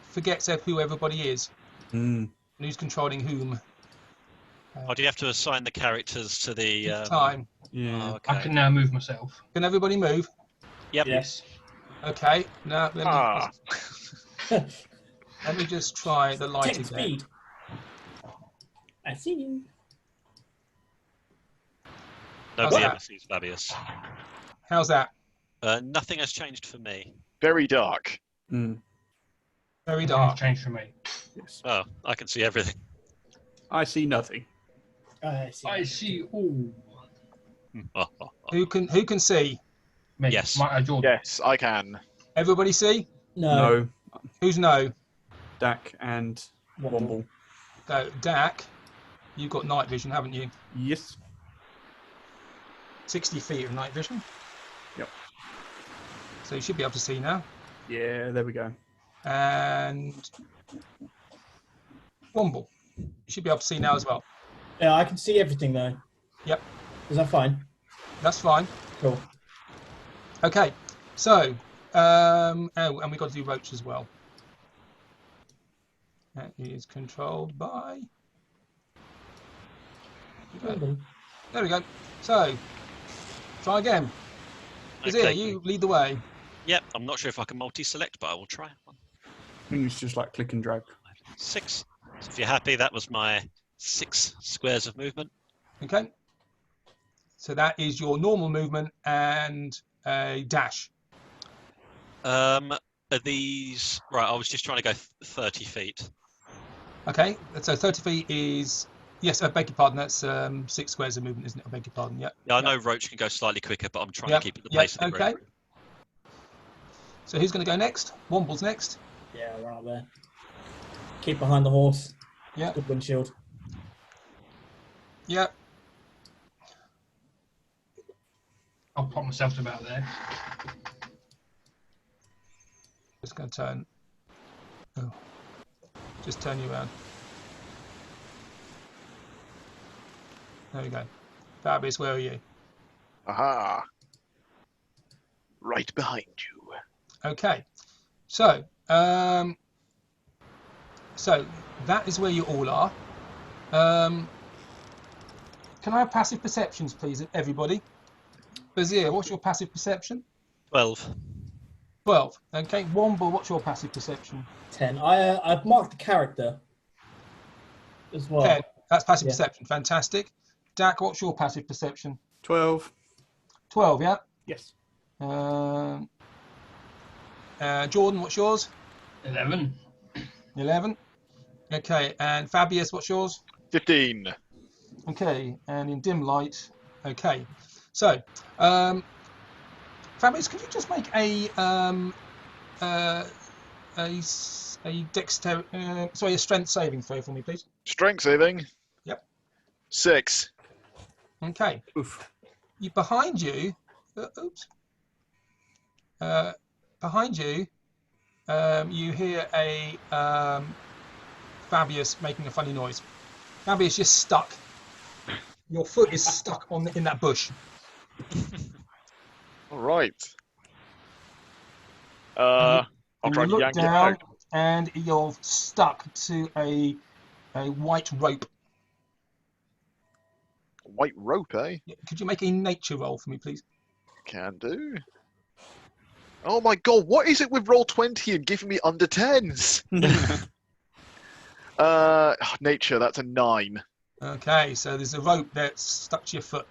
forgets who everybody is and who's controlling whom. Or do you have to assign the characters to the Each time. Yeah. Oh, okay. I can now move myself. Can everybody move? Yep. Yes. Okay. Now Ah. let me just try the light Take again. speed. I see you. Nobody that? ever sees Fabius. How's that? Nothing has changed for me. Very dark. Very Nothing's dark. changed for me. Yes. Oh, I can see everything. I see nothing. I see. I see all. Who can see? Me. Yes. Jordan. Yes, I can. Everybody see? No. Who's no? Dak and Womble. So Dak, you've got night vision, haven't you? Yes. 60 feet of night vision. Yep. So you should be able to see now. Yeah, there we go. And Womble, you should be able to see now as well. Yeah, I can see everything though. Yep. Is that fine? That's fine. Cool. Okay. So, and we've got to do Roach as well. That is controlled by. There we go. So, try again. Kazir, you lead the way. Yep, I'm not sure if I can multi-select, but I will try. I think it's just like click and drag. 6. So if you're happy, that was my 6 squares of movement. Okay. So that is your normal movement and a dash. Are these right? I was just trying to go 30 feet. Okay. So 30 feet is. Yes, I beg your pardon. That's 6 squares of movement, isn't it? I beg your pardon. Yeah. Yeah, I know Roach can go slightly quicker, but I'm trying Yep, to keep it the yep, pace of the okay. group. So who's going to go next? Womble's next. Yeah, right there. Keep behind the horse. Yeah. Good windshield. Yeah. I'll pop myself to about there. Just going to turn. Oh. Just turn you around. There we go. Fabius, where are you? Aha. Right behind you. Okay. So, so that is where you all are. Can I have passive perceptions, please, everybody? Bazir, what's your passive perception? 12. 12. Okay. Womble, what's your passive perception? 10. I've marked the character as well. 10. That's passive Yeah. perception. Fantastic. Dak, what's your passive perception? 12. 12, yeah? Yes. Jordan, what's yours? 11. 11. Okay, and Fabius, what's yours? 15. Okay, and in dim light. Okay, so Fabius, could you just make a strength saving throw for me, please? Strength saving. Yep. 6. Okay. Oof. Behind you. Oops. Behind you, you hear a Fabius making a funny noise. Fabius, you're stuck. Your foot is stuck in that bush. All right. I'll And try you to look yank it down, out. and you're stuck to a white rope. White rope, eh? Could you make a nature roll for me, please? Can do. Oh my god, what is it with roll 20 and giving me under 10s? Nature, that's a 9. Okay, so there's a rope that's stuck to your foot.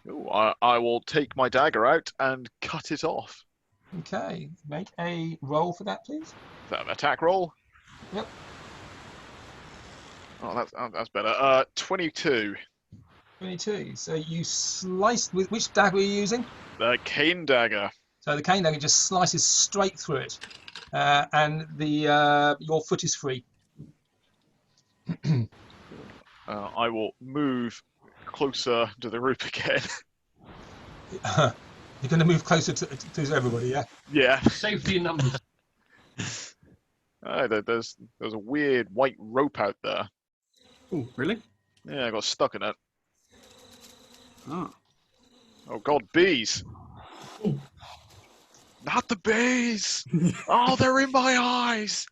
Ooh, I will take my dagger out and cut it off. Okay, make a roll for that, please. Is that an attack roll? Yep. Oh, that's better. 22. 22. So you slice with which dagger are you using? The cane dagger. So the cane dagger just slices straight through it, and your foot is free. I will move closer to the roof again. You're going to move closer to everybody, yeah? Yeah. Safety in numbers. Oh, there's a weird white rope out there. Oh, really? Yeah, I got stuck in it. Ah. Oh God, bees! Not the bees! Oh, they're in my eyes!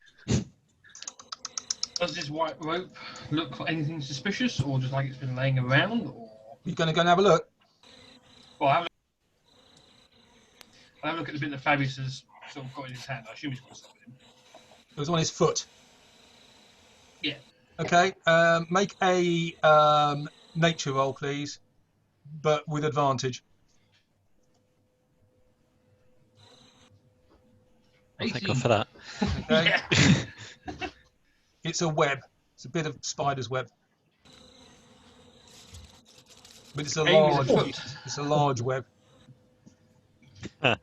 Does this white rope look like anything suspicious, or just like it's been laying around? Or You're going to go and have a look? well, I'll have a look at the bit that Fabius has sort of got in his hand. I assume he's got something with him. It was on his foot. Yeah. Okay, make a nature roll, please, but with advantage. Thank God for that. Okay, Yeah. it's a web. It's a bit of spider's web, but it's a Aim is large. afoot. It's a large web. Did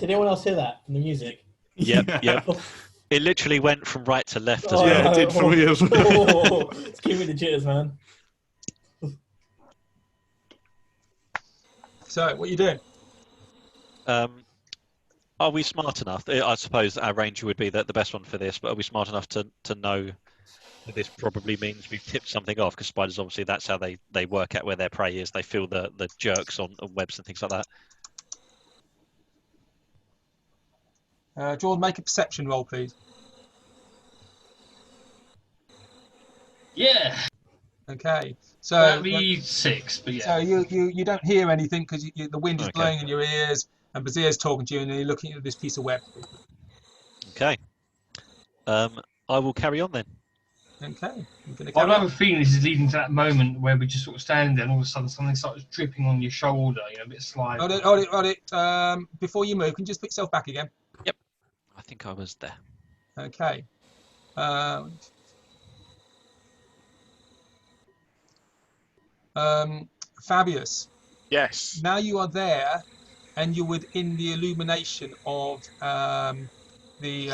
anyone else hear that from the music? Yep. It literally went from right to left as Oh, well. Yeah, it did for me as well. It's giving me the jitters, man. So, what are you doing? Are we smart enough? I suppose our ranger would be the best one for this, but are we smart enough to know that this probably means we've tipped something off? Because spiders, obviously, that's how they work out where their prey is. They feel the jerks on webs and things like that. Jordan, make a perception roll, please. Yeah. Okay, so That'd be 6, but yeah. so you don't hear anything because the wind is Okay. blowing in your ears, and Bazir's talking to you, and you're looking at this piece of web. Okay. I will carry on then. Okay, I'm going to I carry have on. a feeling this is leading to that moment where we just sort of stand there and all of a sudden something starts dripping on your shoulder, a bit slimy. Hold it. Before you move, can you just put yourself back again? I think I was there. Okay. Fabius, Yes. now you are there, and you're within the illumination of the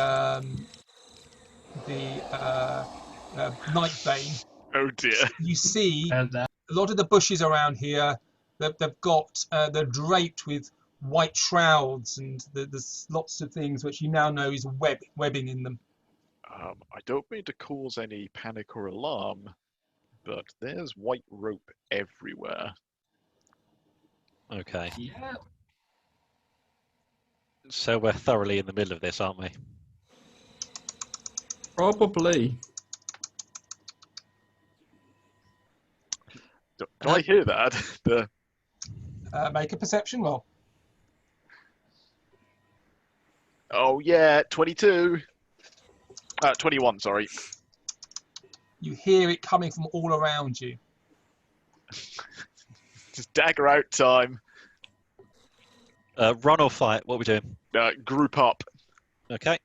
night bane. Oh dear. You see And a lot of the bushes around here. They're draped with white shrouds, and there's lots of things which you now know is webbing in them. I don't mean to cause any panic or alarm, but there's white rope everywhere. Okay. yeah, So we're thoroughly in the middle of this, aren't we? Probably. Do I hear that? Make a perception roll. Oh yeah, 22. 21, sorry. You hear it coming from all around you. Just dagger out time. Run or fight? What are we doing? Group up. Okay.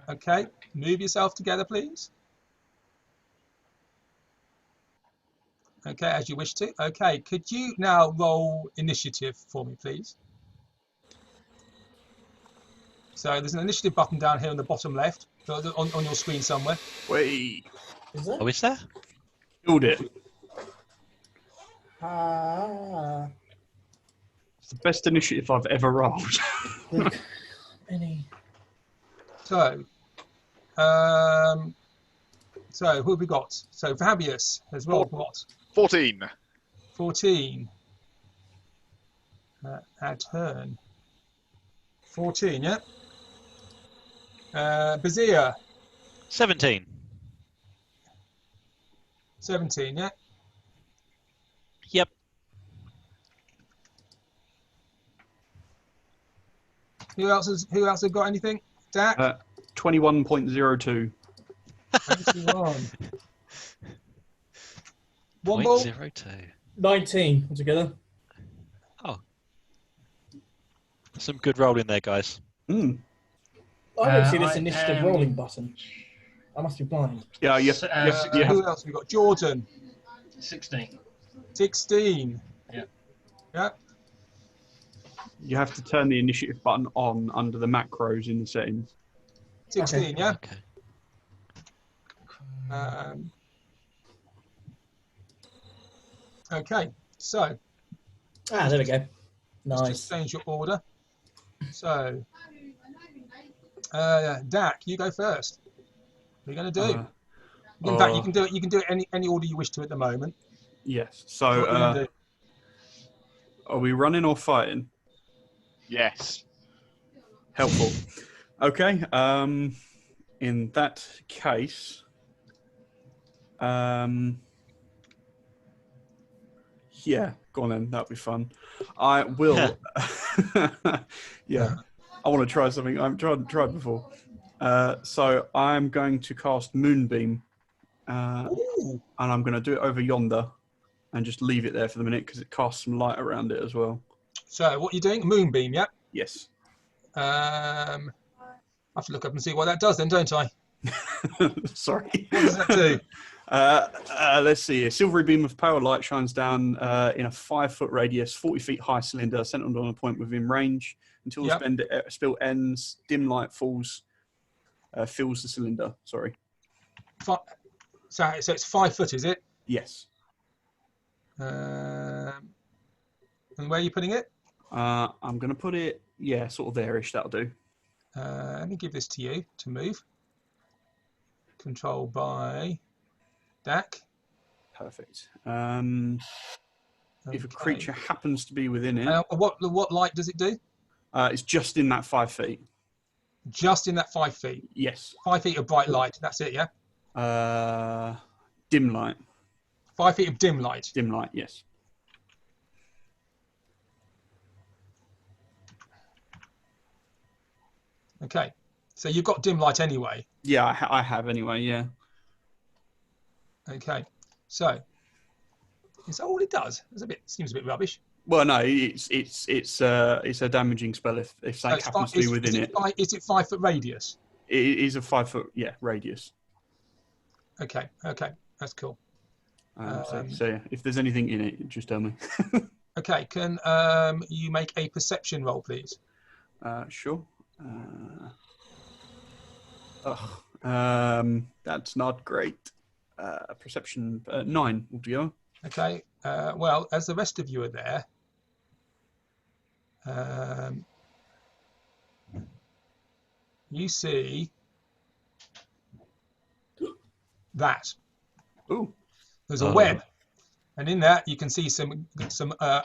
Okay, move yourself together, please. Okay, as you wish to. Okay, could you now roll initiative for me, please? So there's an initiative button down here on the bottom left, on your screen somewhere. Wait. Is it? Oh, is there? Killed it. It's the best initiative I've ever rolled. Look, any. So who have we got? So Fabius has rolled what? 14. 14. Our turn. 14, yeah? Bazir, 17. 17, yeah? Yep. Who else has got anything? Dak? 21.02. 21. Womble? 0.02. 19 altogether. Some good rolling there, guys. Mm. I don't see this I initiative am- rolling button. I must be blind. Yeah, you So, have, you Who have, else have we got? Jordan, 16. 16. Yeah. Yeah. you have to turn the initiative button on under the macros in the settings. 16, yeah? Okay. Okay, so There we go. let's Nice. just change your order. So, Dak, you go first. What are you going to do? In fact, you can do it. You can do it any order you wish to at the moment. Yes. So what are you going to do? Are we running or fighting? Yes. Helpful. Okay. In that case, yeah, go on then. That'll be fun. I will. Yeah, I want to try something I've tried before. So I'm going to cast Moonbeam, and Ooh. I'm going to do it over yonder, and just leave it there for the minute because it casts some light around it as well. So what are you doing? Moonbeam, yeah. Yes. I have to look up and see what that does then, don't I? Sorry. What does that do? Let's see. A silvery beam of power light shines down in a 5-foot radius, 40 feet high cylinder centered on a point within range. Until the spell ends, dim light fills the cylinder. Sorry. So it's 5 foot, is it? Yes. And where are you putting it? I'm going to put it, sort of there-ish. That'll do. Let me give this to you to move. Controlled by Dak. Perfect. If a creature happens to be within it, what light does it do? it's just in that 5 feet. Just in that 5 feet. Yes. 5 feet of bright light. That's it, yeah. Dim light. 5 feet of dim light. Dim light. Yes. Okay. So you've got dim light anyway. Yeah, I have anyway. Yeah. Okay. So is that all it does? Seems a bit rubbish. Well, no, it's a damaging spell if something happens to be within it. Is it 5 foot radius? It is a 5 foot radius. Okay, that's cool. So yeah, if there's anything in it, just tell me. Okay, can you make a perception roll, please? Sure. That's not great. Perception 9 altogether. Okay. Well, as the rest of you are there, you see that. Ooh. There's a web, and in that you can see some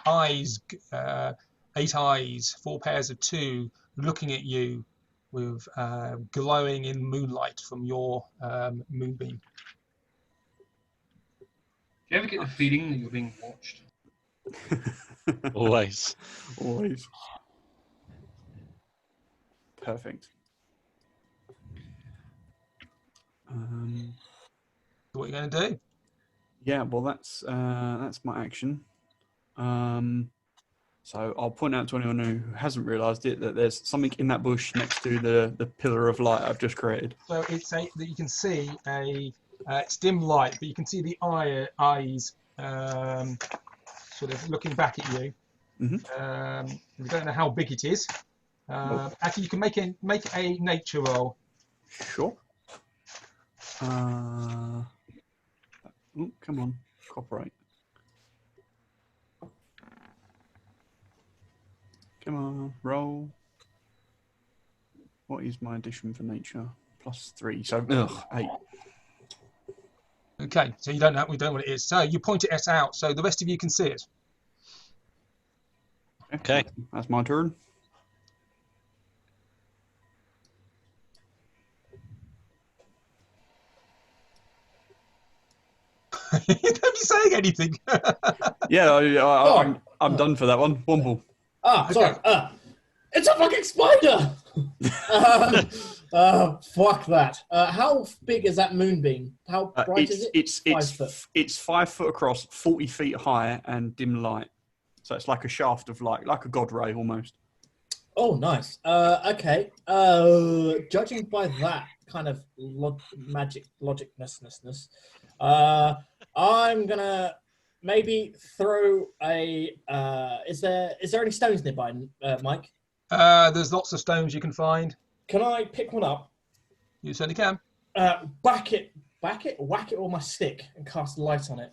eyes, 8 eyes, 4 pairs of 2, looking at you with glowing in moonlight from your moonbeam. Do you ever get the feeling that you're being watched? Always. Always. Perfect. What are you going to do? Yeah, well, that's my action. So I'll point out to anyone who hasn't realised it that there's something in that bush next to the pillar of light I've just created. So it's that you can see it's dim light, but you can see the eyes sort of looking back at you. Mm-hmm. We don't know how big it is. Actually, you can make a nature roll. Sure. Oh, come on, cooperate. Come on, roll. What is my addition for nature? +3, so 8. Okay, so we don't know what it is. So you point it out, so the rest of you can see it. Okay. That's my turn. Don't be saying anything. Yeah, I'm done for that one. Womble. Sorry. It's a fucking spider! Fuck that. How big is that moonbeam? How bright is it? It's 5 foot across, 40 feet high, and dim light. So it's like a shaft of light, like a god ray almost. Oh, nice. Okay. Judging by that kind of logicness, I'm gonna maybe throw a. Is there any stones nearby, Mike? There's lots of stones you can find. Can I pick one up? You certainly can. Whack it with my stick, and cast light on it.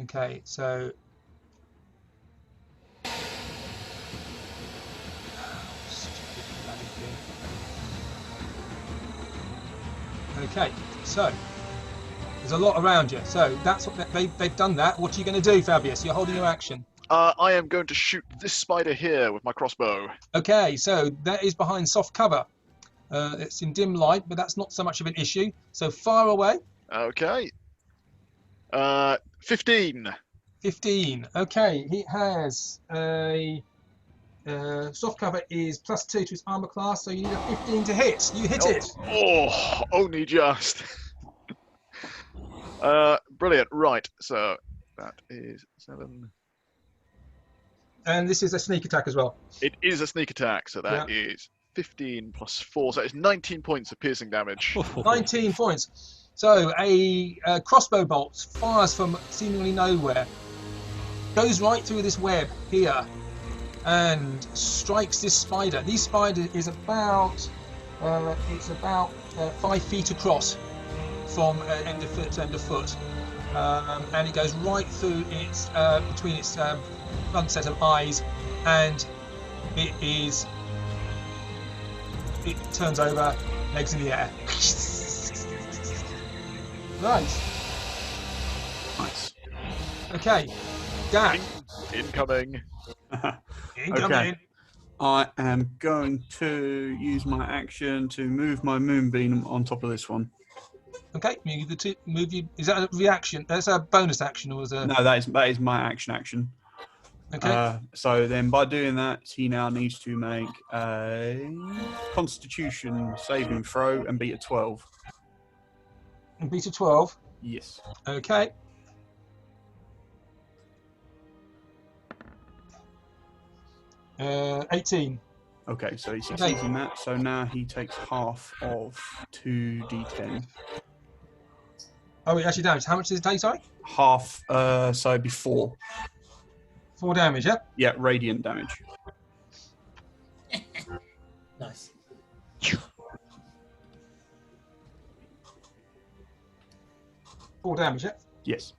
Okay, so stupid bloody thing. Okay, so there's a lot around you. So that's what they've done that. What are you going to do, Fabius? You're holding your action. I am going to shoot this spider here with my crossbow. Okay, so that is behind soft cover. It's in dim light, but that's not so much of an issue. So far away. Okay. 15. 15. Okay, he has a soft cover is +2 to his armor class, so you need a 15 to hit. You hit it. Oh, only just. Brilliant. Right, so that is 7. And this is a sneak attack as well. It is a sneak attack, so that is 15 plus 4, so it's 19 points of piercing damage. 19 points. So a crossbow bolt fires from seemingly nowhere, goes right through this web here, and strikes this spider. This spider is about 5 feet across from end of foot to end of foot, and it goes right through its between its front set of eyes, and it turns over, legs in the air. Nice. Okay, Dan. Incoming. Incoming. I am going to use my action to move my moonbeam on top of this one. Okay, is that a reaction? That's a bonus action, or is it? No, that is my action. Okay. So then by doing that, he now needs to make a Constitution saving throw and beat a 12. And beat a 12. Yes. Okay. Uh, 18. Okay, so he succeeds in that. So now he takes half of 2d10. Oh, it actually damage. How much does it take, sorry? Half, so it'd be 4. 4 damage, yeah? Yeah, radiant damage. Nice. 4 damage, yeah? Yes.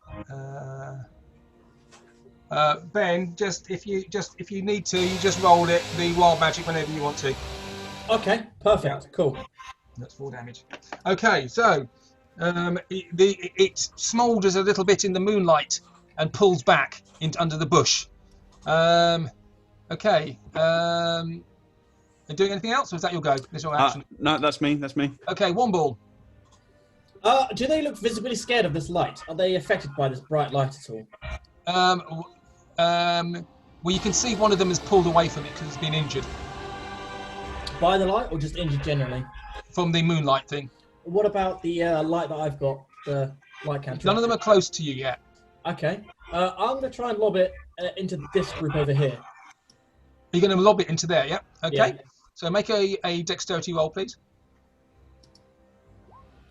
Ben, if you need to, you just roll the wild magic whenever you want to. Okay, perfect, cool. That's 4 damage. Okay, so it smoulders a little bit in the moonlight and pulls back under the bush. Okay. And doing anything else, or is that your go? Is your action? No, that's me. Okay, one ball. Do they look visibly scared of this light? Are they affected by this bright light at all? Well, you can see one of them has pulled away from it because it's been injured. By the light, or just injured generally? From the moonlight thing. What about the light that I've got, the light counter? None of them are close to you yet. Okay. I'm going to try and lob it into this group over here. You're going to lob it into there, yeah? Okay. Yeah. So make a dexterity roll, please.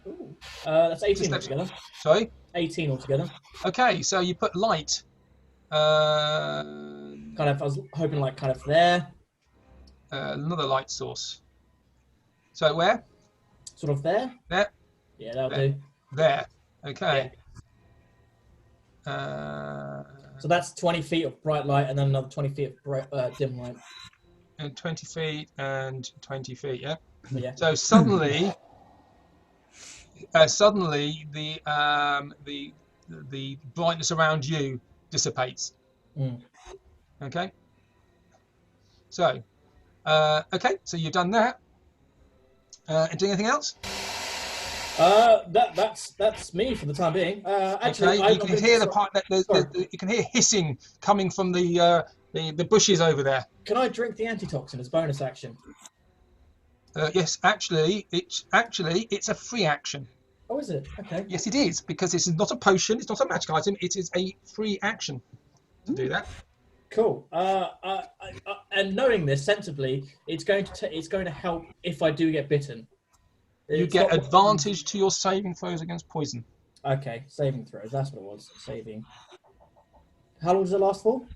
Ooh. That's 18 altogether. Sorry? 18 altogether. Okay, so you put light. Kind of, I was hoping like kind of there. Another light source. So where? Sort of there? There. Yeah, that'll There. do. There. Okay. So that's 20 feet of bright light and then another 20 feet of bright, dim light. And 20 feet and 20 feet, yeah? Yeah. So suddenly, the brightness around you dissipates. Mm. Okay. So, so you've done that. Doing anything else? That's me for the time being. Actually, okay. You can hear the part that you can hear hissing coming from the bushes over there. Can I drink the antitoxin as bonus action? Yes, actually, it's a free action. Oh, is it? Okay. Yes, it is, because this is not a potion. It's not a magic item. It is a free action to do that. Cool. And knowing this sensibly, it's going to help if I do get bitten. You get advantage to your saving throws against poison. Okay, saving throws. That's what it was. Saving. How long does it last for?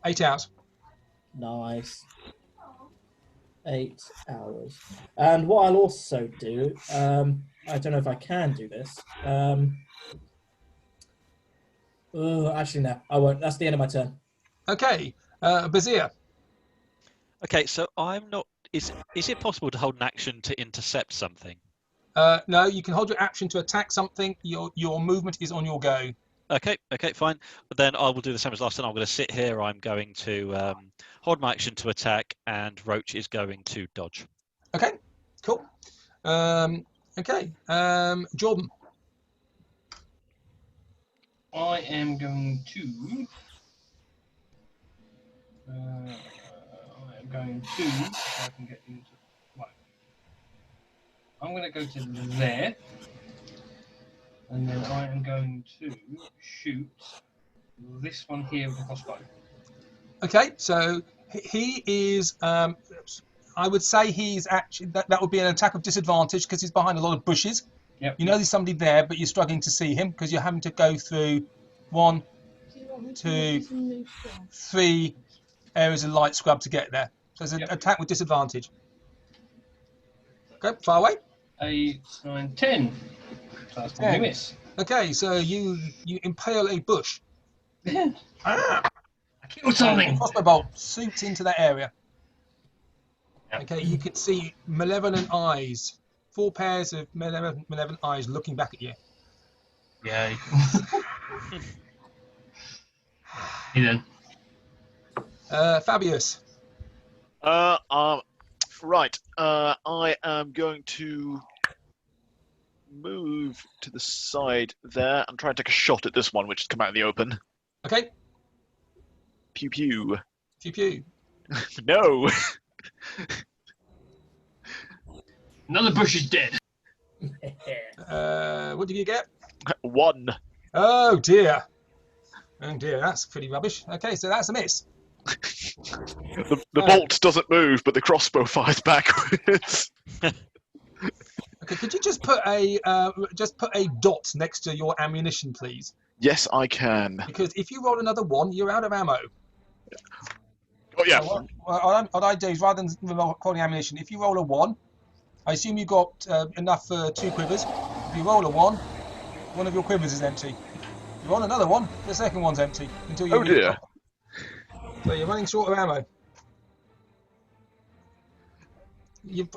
8 hours. Nice. 8 hours. And what I'll also do, I don't know if I can do this. Actually, no, I won't. That's the end of my turn. Okay, Bazir. Okay, so I'm not. Is it possible to hold an action to intercept something? No, you can hold your action to attack something. Your movement is on your go. Okay, fine. But then I will do the same as last time. I'm going to sit here. I'm going to hold my action to attack, and Roach is going to dodge. Okay, cool. Okay, Jordan. I am going to. I am going to. If I can get into. Right. I'm going to go to there. And then I am going to shoot this one here with the crossbow. Okay, so he is. I would say he's actually that would be an attack of disadvantage because he's behind a lot of bushes. Yep. You know there's somebody there, but you're struggling to see him because you're having to go through 1, 2, 3 areas of light scrub to get there. So it's an attack with disadvantage. Okay, far away. 8, 9, 10. So that's probably a miss. Okay, so you impale a bush. I killed something. Crossbow bolt suits into that area. Okay, you can see malevolent eyes. 4 pairs of malevolent eyes looking back at you. Yay. He then. Fabius. Right. I am going to move to the side there and try and take a shot at this one, which has come out in the open. Okay. Pew pew. Pew pew. No. Another bush is dead. What did you get? 1. Oh dear. Oh dear, that's pretty rubbish. Okay, so that's a miss. The bolt doesn't move, but the crossbow fires backwards. Okay, could you just put a dot next to your ammunition, please? Yes, I can. Because if you roll another 1, you're out of ammo. Oh yeah. So what I do is rather than calling ammunition, if you roll a 1, I assume you got enough for 2 quivers. If you roll a 1, one of your quivers is empty. If you roll another 1, the second one's empty until you. Oh dear. So you're running short of ammo. You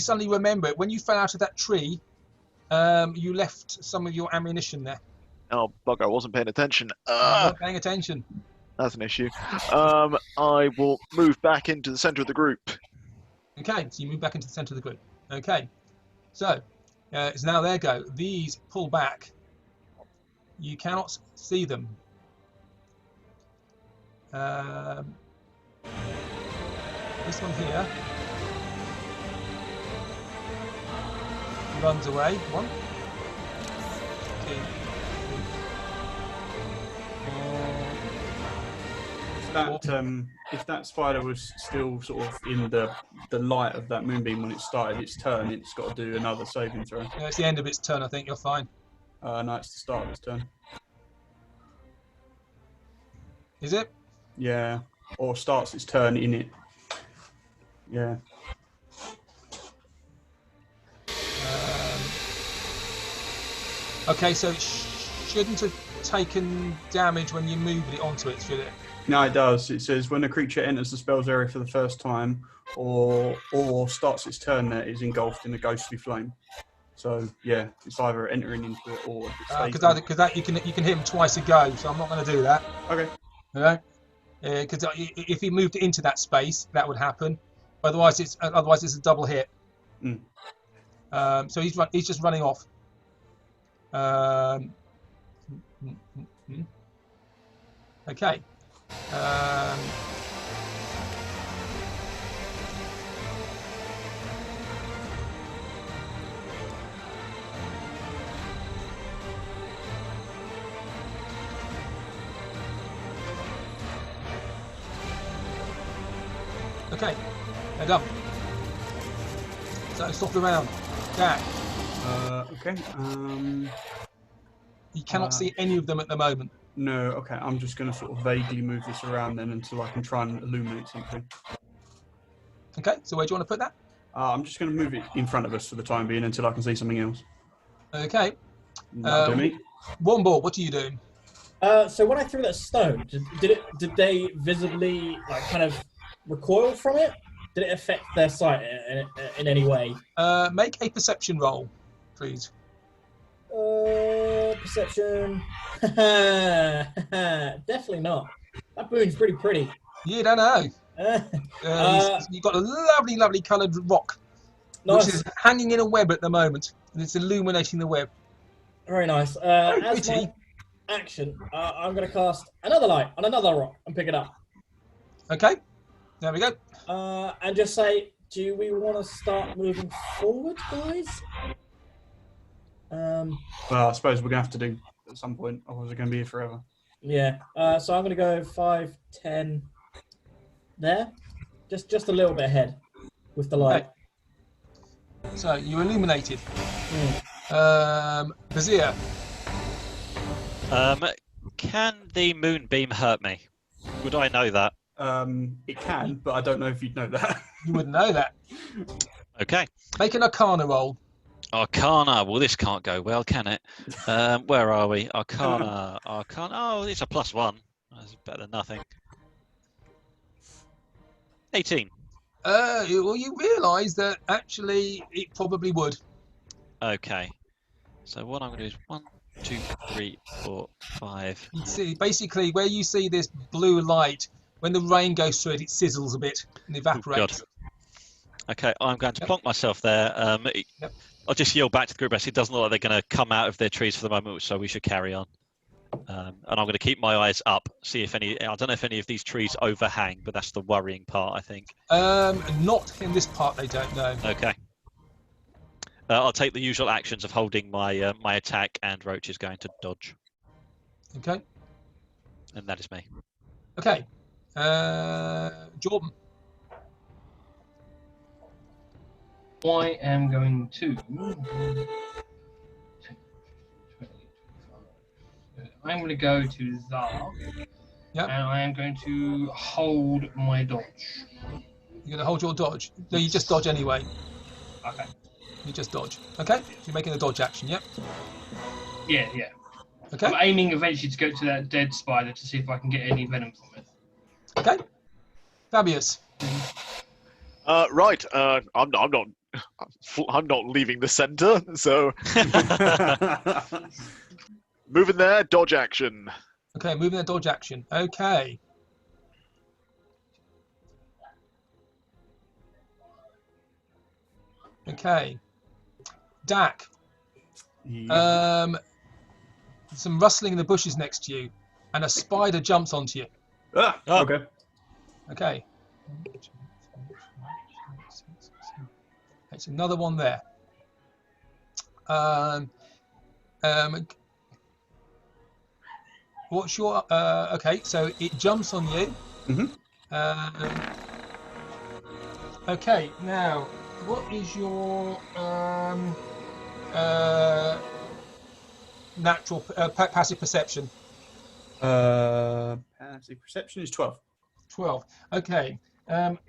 suddenly remember it when you fell out of that tree. You left some of your ammunition there. Oh bugger! I wasn't paying attention. You weren't paying attention. That's an issue. I will move back into the centre of the group. Okay, so you move back into the centre of the group. Okay, so it's now their go. These pull back. You cannot see them. This one here runs away. 1, 2, 3, 4. If that spider was still sort of in the light of that moonbeam when it started its turn, it's got to do another saving throw. Yeah, it's the end of its turn. I think you're fine. No, it's the start of its turn. Is it? Yeah, or starts its turn in it. Yeah. Okay, so it shouldn't have taken damage when you moved it onto it, should it? No, it does. It says when a creature enters the spell's area for the first time, or starts its turn there, is engulfed in a ghostly flame. So yeah, it's either entering into it or because that you can hit him twice a go. So I'm not going to do that. Okay. Okay. Because if he moved into that space, that would happen. Otherwise, it's a double hit. Mm. So he's just running off. Okay. Okay, they're done. So stop the round. Jack. Okay. You cannot see any of them at the moment. No. Okay. I'm just going to sort of vaguely move this around then until I can try and illuminate something. Okay. So where do you want to put that? I'm just going to move it in front of us for the time being until I can see something else. Okay. That'll do me. One ball. What are you doing? So when I threw that stone, did they visibly like kind of recoil from it? Did it affect their sight in any way? Make a perception roll, please. Perception. Definitely not. That boon's pretty pretty. You don't know. You've got a lovely, lovely coloured rock, Nice. which is hanging in a web at the moment, and it's illuminating the web. Very nice. Very As pretty. my action, I'm going to cast another light on another rock and pick it up. Okay, there we go. And just say, do we want to start moving forward, guys? Well, I suppose we're going to have to do at some point, otherwise we're going to be here forever. Yeah. So I'm going to go 5, 10 there. Just a little bit ahead with the light. Okay. So you illuminated. Vizier. Can the moonbeam hurt me? Would I know that? It can, but I don't know if you'd know that. You wouldn't know that. Okay. Make an Arcana roll. Arcana. Well, this can't go well, can it? Where are we? Arcana. Oh, it's a +1. That's better than nothing. 18. Well, you realise that actually it probably would. Okay. So what I'm going to do is 1, 2, 3, 4, 5. You see, basically, where you see this blue light, when the rain goes through it, it sizzles a bit and evaporates. Okay, I'm going to plonk myself there. Yep. I'll just yell back to the group. It doesn't look like they're going to come out of their trees for the moment, so we should carry on. And I'm going to keep my eyes up, see if any. I don't know if any of these trees overhang, but that's the worrying part, I think. Not in this part, they don't know. Okay. I'll take the usual actions of holding my my attack, and Roach is going to dodge. Okay. And that is me. Okay. Jordan. I am going to. I'm going to go to Zar. Yep. And I am going to hold my dodge. You're going to hold your dodge. No, you just dodge anyway. Okay. You just dodge. Okay. So you're making a dodge action. Yep. Yeah. Okay. I'm aiming eventually to go to that dead spider to see if I can get any venom from it. Okay. Fabius. Right. I'm not leaving the center, so moving there. Dodge action. Okay, moving the dodge action. Okay. Okay. Dak. Yeah. Some rustling in the bushes next to you, and a spider jumps onto you. Okay. Okay. It's another one there. What's your okay? So it jumps on you. Okay. Now, what is your natural passive perception? Passive perception is 12. 12. Okay.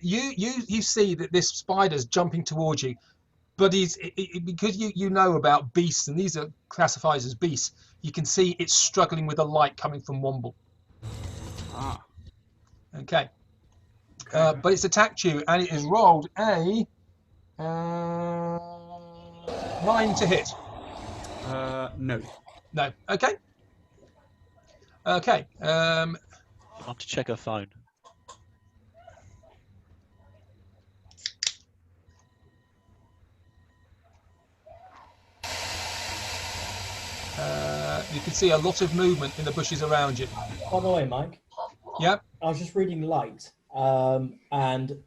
You see that this spider's jumping towards you, but because you know about beasts, and these are classified as beasts, you can see it's struggling with the light coming from Womble. Ah. Okay. But it's attacked you, and it has rolled a 9 to hit. No. No. Okay. Okay. I have to check her phone. You can see a lot of movement in the bushes around you. By the way, Mike. Yep. I was just reading light, and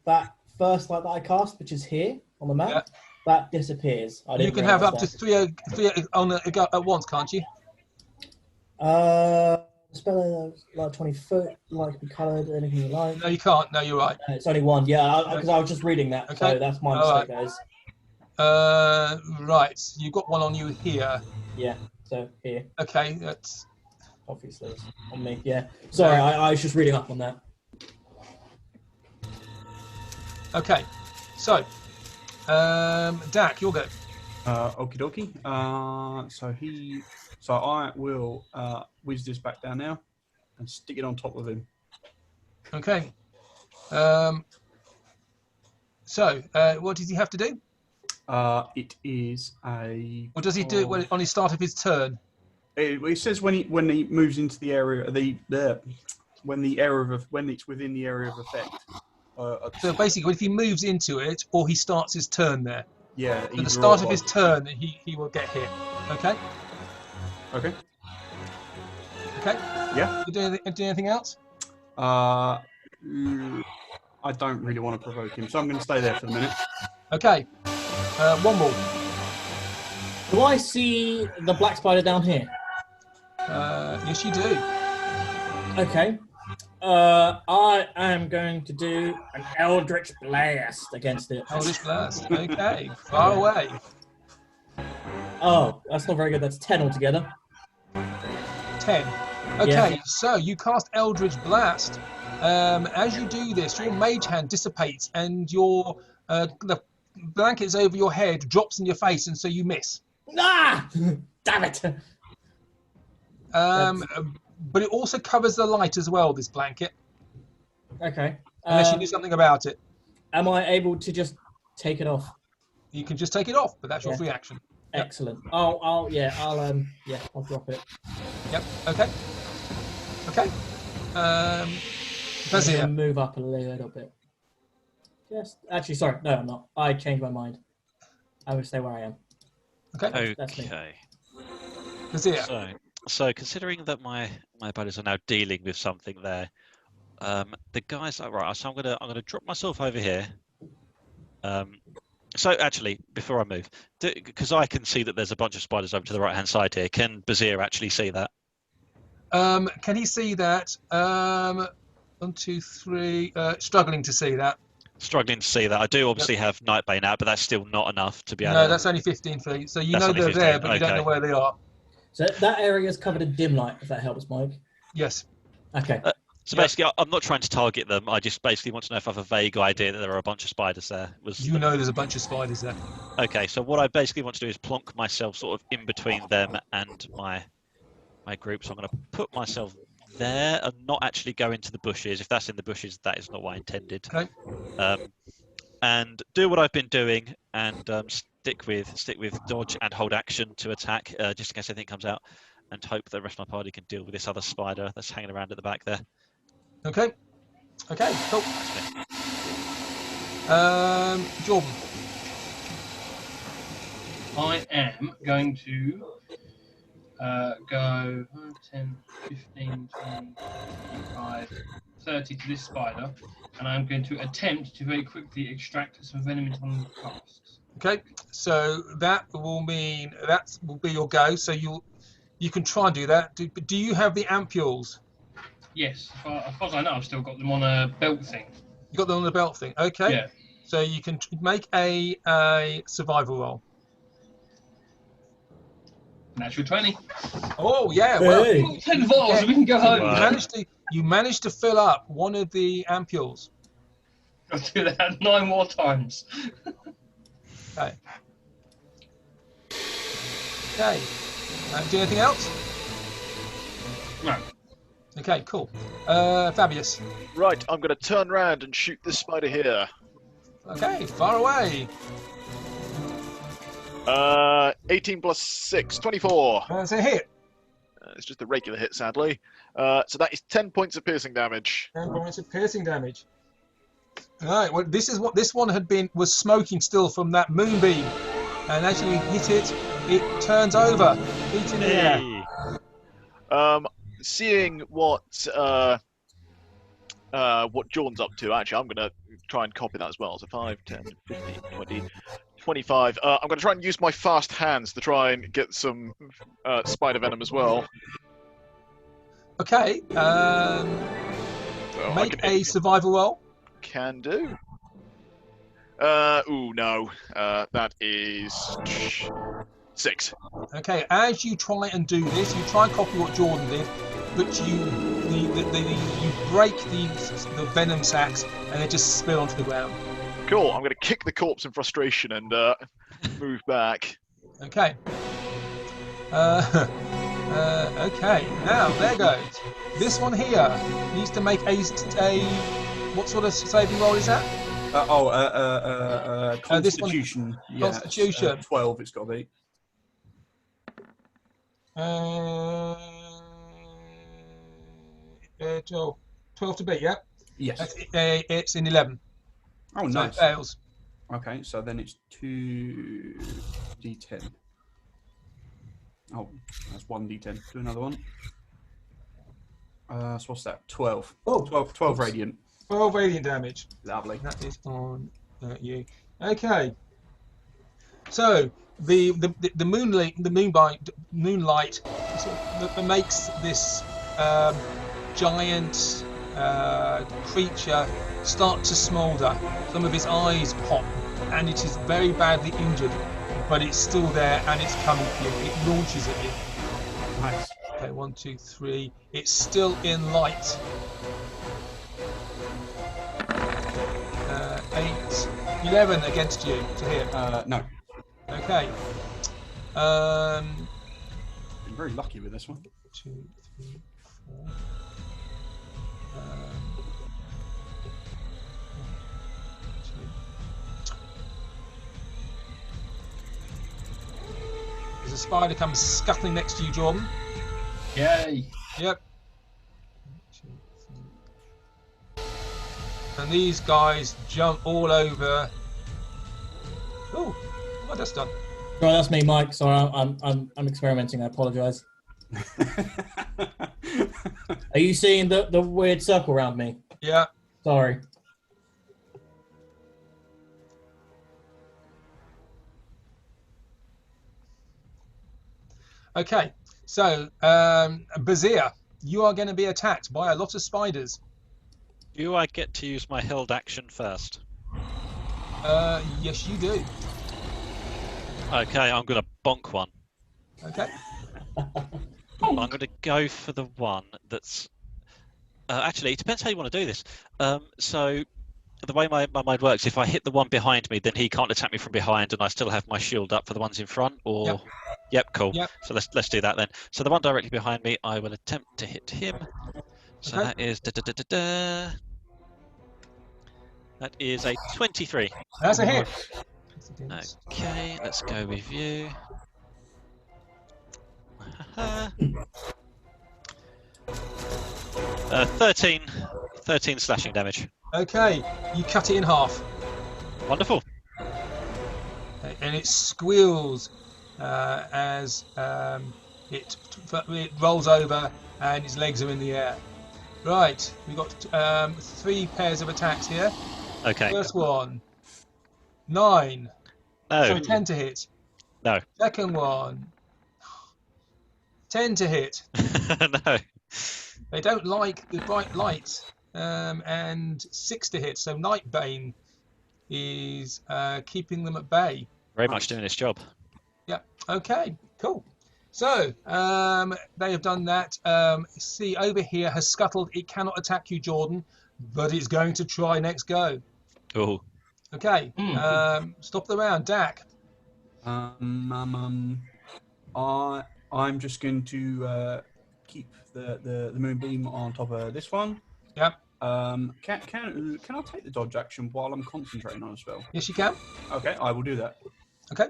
that first light that I cast, which is here on the map, Yeah. that disappears. You can have up to three on at once, can't you? Spell like 20 foot, light can be coloured, anything you like. No, you can't. No, you're right. It's only one, yeah, because I was just reading that, Okay. so that's my All mistake, guys. Right. You've got one on you here. Yeah, so here, Okay, that's obviously, it's on me, yeah. Sorry, I was just reading up on that. okay. So, Dak, you'll go. Okie dokie. So he So I will whiz this back down now and stick it on top of him. Okay. So, what does he have to do? It is a. Or does he do it on the start of his turn? It says when he moves into the area when it's within the area of effect. So basically, if he moves into it, or he starts his turn there. Yeah. At the start of his turn, he will get hit. Okay. Okay. Okay. Yeah. You do anything else? I don't really want to provoke him, so I'm going to stay there for the minute. Okay. One more. Do I see the black spider down here? Yes, you do. Okay. I am going to do an Eldritch Blast against it. Eldritch Blast. Okay. Far away. Oh, that's not very good. That's 10 altogether. 10. Okay, Yeah. so you cast Eldritch Blast. As you do this, your mage hand dissipates and your the blankets over your head drops in your face, and so you miss. Ah! Damn it! But it also covers the light as well, this blanket, Okay. unless you do something about it. Am I able to just take it off? You can just take it off, but that's your free action. Yep. Excellent. I'll drop it. Yep. Okay. Okay. I'm Vazir. gonna move up a little bit. Just actually, sorry, no, I'm not. I changed my mind. I will stay where I am. Okay. That's me. Okay. Vazir. So considering that my buddies are now dealing with something there, the guys are right. So I'm gonna drop myself over here. So actually, before I move, because I can see that there's a bunch of spiders over to the right hand side here. Can Bazir actually see that? Can he see that? 1, 2, 3. Struggling to see that. Struggling to see that. I do obviously have Nightbane out, but that's still not enough to be able. No, that's only 15 feet. So you That's know only they're 15, there, but you don't okay. know where they are. So that area is covered in dim light. If that helps, Mike. Yes. Okay. So basically, I'm not trying to target them. I just basically want to know if I have a vague idea that there are a bunch of spiders there. You know there's a bunch of spiders there. Okay, so what I basically want to do is plonk myself sort of in between them and my group. So I'm going to put myself there and not actually go into the bushes. If that's in the bushes, that is not what I intended. Okay. And do what I've been doing and stick with dodge and hold action to attack, just in case anything comes out, and hope that the rest of my party can deal with this other spider that's hanging around at the back there. Okay. Okay, cool. Jordan. I am going to go 10, 15, 20, 25, 30 to this spider, and I'm going to attempt to very quickly extract some venom into one of the casks. Okay, so that will mean that will be your go. So you can try and do that. Do you have the ampules? Yes, as far as I know, I've still got them on a belt thing. You got them on the belt thing. Okay. Yeah. So you can make a survival roll. Natural 20. Oh yeah. Well, Hey. 10 vials, we can go home. you managed to fill up one of the ampules. I'll do that 9 more times. Okay. Okay. Do anything else? No. Okay, cool. Fabius. Right, I'm going to turn around and shoot this spider here. Okay, far away. 18 plus 6, 24. That's a hit. It's just a regular hit, sadly. So that is 10 points of piercing damage. 10 points of piercing damage. All right. Well, this is what this one was smoking still from that moonbeam, and as you hit it, it turns over, feet in the air. Seeing what Jordan's up to, actually, I'm going to try and copy that as well. So 5, 10, 15, 20, 25. I'm going to try and use my fast hands to try and get some spider venom as well. Okay. So Make a survival roll. Can do. Ooh, no. That is 6. Okay. As you try and do this, you try and copy what Jordan did, but you break the venom sacs and they just spill onto the ground. Cool. I'm going to kick the corpse in frustration and move back. Okay. Okay, now there goes. This one here needs to make a what sort of saving roll is that? Constitution. This one, Constitution. 12. It's got to be. 12 to beat, yeah. Yes. It's in 11. Oh, So nice. it fails. Okay, so then it's 2d10. Oh, that's 1d10. Do another one. So what's that? 12. Oh. 12 radiant. 12 radiant damage. Lovely. That is on you. Okay. So the moonlight that makes this giant creature start to smoulder. Some of his eyes pop, and it is very badly injured, but it's still there and it's coming for you. It launches at you. Nice. Okay, 1, 2, 3. It's still in light. 8, 11 against you to hit. No. Okay. Been very lucky with this one. 2, 3, 4. As a spider comes scuttling next to you, Jordan. Yay! Yep. And these guys jump all over. Oh, what that's done. Right, that's me, Mike. Sorry, I'm experimenting. I apologise. Are you seeing the weird circle around me? Yeah. Sorry. Okay. So, Bazir, you are going to be attacked by a lot of spiders. Do I get to use my held action first? Yes, you do. Okay, I'm going to bonk one. Okay. I'm going to go for the one that's... actually, it depends how you want to do this. So, the way my mind works, if I hit the one behind me, then he can't attack me from behind, and I still have my shield up for the ones in front, or... Yep. Yep, cool. Yep. So let's do that then. So the one directly behind me, I will attempt to hit him. So Okay. that is... That is a 23. That's a hit. Okay, let's go with you. 13 slashing damage. Okay, you cut it in half. Wonderful. And it squeals as it rolls over and its legs are in the air. Right, we've got 3 pairs of attacks here. Okay. First one, 9. No. Sorry, 10 to hit. No. Second one, 10 to hit. No. They don't like the bright light. And 6 to hit. So Nightbane is keeping them at bay. Very much doing its job. Yeah. Okay. Cool. So they have done that. See, over here has scuttled. It cannot attack you, Jordan, but it's going to try next go. Oh. Okay. Stop the round, Dak. I'm just going to keep the moonbeam on top of this one. Yep. Can I take the dodge action while I'm concentrating on a spell? Yes, you can. Okay, I will do that. Okay.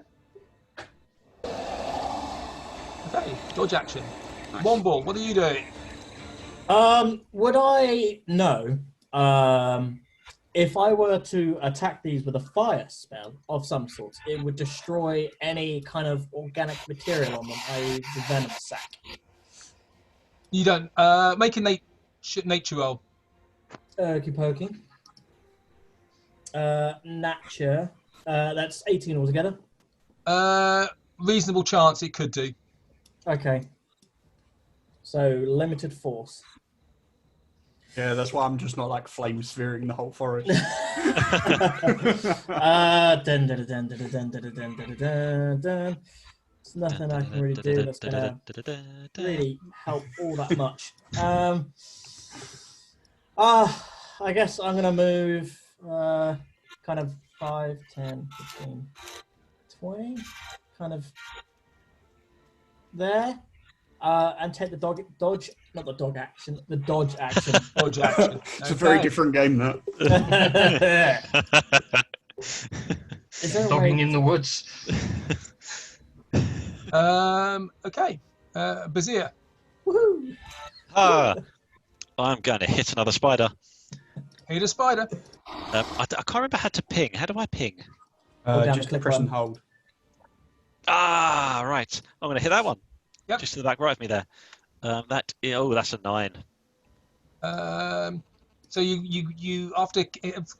Okay. Dodge action. Nice. Womble, what are you doing? Would I know if I were to attack these with a fire spell of some sort, it would destroy any kind of organic material on them, i.e. the venom sac? You don't. Make a nature roll. Okie pokey. Nature. That's 18 altogether. Reasonable chance it could do. Okay. So limited force. Yeah, that's why I'm just not like flame sphering the whole forest. Dun, dun, dun, dun, dun, dun, dun, dun, dun, dun, dun. There's nothing I can really do that's gonna really help all that much. I guess I'm gonna move kind of 5, 10, 15, 20, kind of there. and take the dodge, not the dog action, the dodge action. Dodge action. It's a very different game, that. Is there a Dogging way? in the woods. Okay. Bazir. Woohoo! I'm going to hit another spider. Hit a spider. I can't remember how to ping. How do I ping? Hold down Just the click press and button. hold. Ah, right. I'm going to hit that one. Yep. Just to the back right of me there. That's a 9. So you after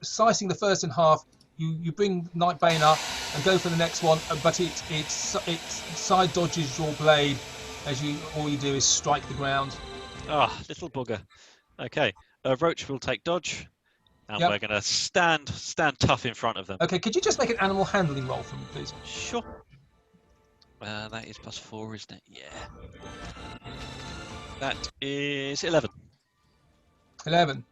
slicing the first in half, you bring Nightbane up and go for the next one, but it side dodges your blade as all you do is strike the ground. Ah, little bugger. Okay. Roach will take dodge, and Yep. we're going to stand tough in front of them. Okay, could you just make an animal handling roll for me, please? Sure. That is +4, isn't it? Yeah. That is 11. 11.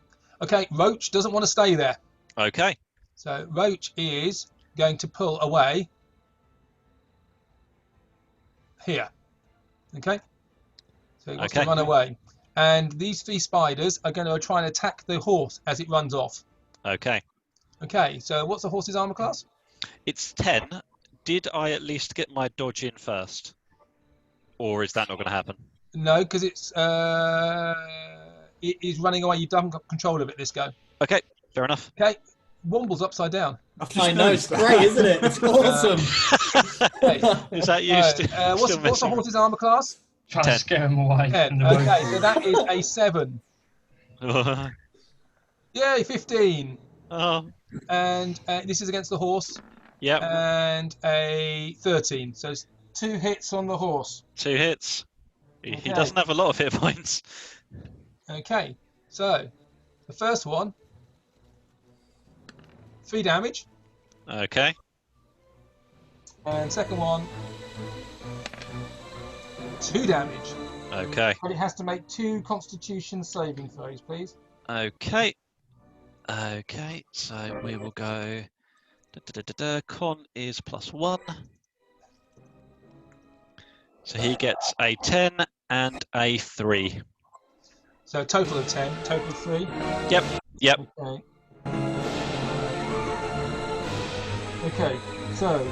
Okay, Roach doesn't want to stay there. Okay. So Roach is going to pull away here. Okay? So he wants to Okay. run away. And these 3 spiders are going to try and attack the horse as it runs off. Okay. Okay, so what's the horse's armor class? It's 10. Did I at least get my dodge in first? Or is that not going to happen? No, because it is running away. You haven't got control of it this go. Okay, fair enough. Okay, Womble's upside down. I know, it's great, isn't it? It's awesome. Okay. Is that you still What's the messing? horse's armor class? Try 10. to scare him away. 10. from the road. Okay, so that is a 7. Yay, 15. Oh, And this is against the horse. yep. And a 13. So it's 2 hits on the horse. 2 hits. He Okay. doesn't have a lot of hit points. Okay, so the first one, 3 damage. Okay. And second one, 2 damage. Okay. But it has to make 2 Constitution saving throws, please. Okay. Okay. So we will go. Con is +1. So he gets a 10 and a 3. So a total of 10, total of 3. Yep. Yep. Okay. Okay, so.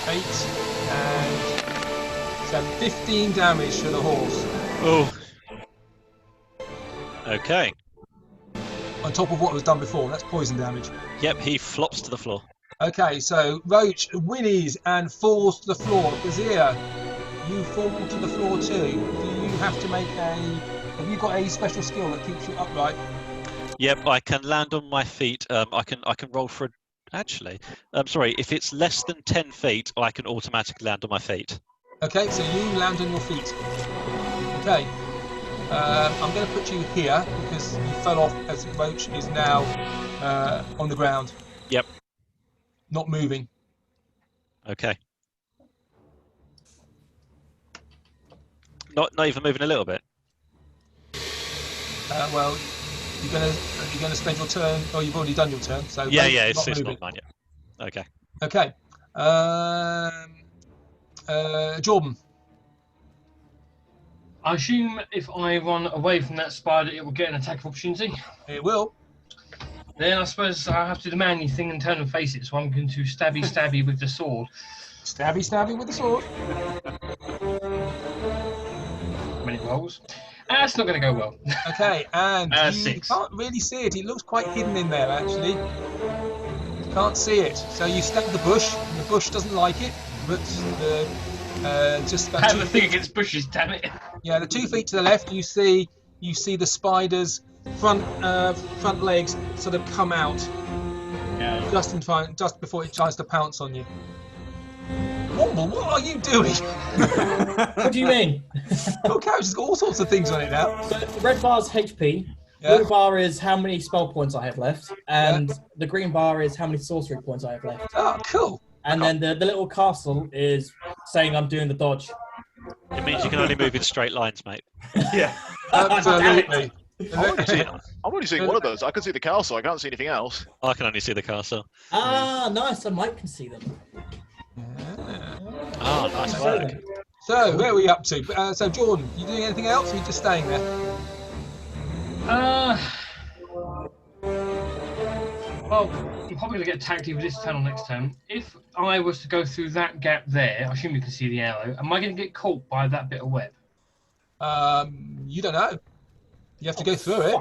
8 and so 15 damage to the horse. Oh. Okay. On top of what was done before, that's poison damage. Yep, he flops to the floor. Okay, so Roach whinnies and falls to the floor. Bazir, you fall to the floor too. Do you have to make a... Have you got a special skill that keeps you upright? Yep, I can land on my feet. I can roll for. Actually, sorry. If it's less than 10 feet, I can automatically land on my feet. Okay, so you land on your feet. Okay. I'm going to put you here because you fell off as Roach is now on the ground. Yep. Not moving. Okay. Not even moving a little bit. Well, you're gonna spend your turn, or you've already done your turn. So Yeah, Roach yeah. is It's moving. not mine yet. Okay. Okay. Jordan. I assume if I run away from that spider, it will get an attack of opportunity. It will. Then I suppose I have to do the manly thing and turn and face it. So I'm going to stabby with the sword. Stabby with the sword. When it rolls. That's not going to go well. Okay, and you 6. can't really see it. It looks quite hidden in there, actually. You can't see it. So you stab the bush, and the bush doesn't like it. But just I about have 2 a thing feet. against bushes, damn it. Yeah, the 2 feet to the left, you see the spider's front legs sort of come out Yeah. just before it tries to pounce on you. Womble, what are you doing? What do you mean? Your character's got all sorts of things on it now. So the red bar's HP, Yeah. blue bar is how many spell points I have left, and the green bar is how many sorcery points I have left. Oh, cool. And then the little castle is saying I'm doing the dodge. It means you can only move in straight lines, mate. Yeah. Absolutely. I'm only seeing one of those. I can see the castle. I can't see anything else. I can only see the castle. Ah, nice. I might can see them. Oh, nice work. So, where are we up to? So, Jordan, you doing anything else, or are you just staying there? Well, I'm probably going to get attacked either this turn or next turn. If I was to go through that gap there, I assume you can see the arrow. Am I going to get caught by that bit of web? You don't know. You have to go through it.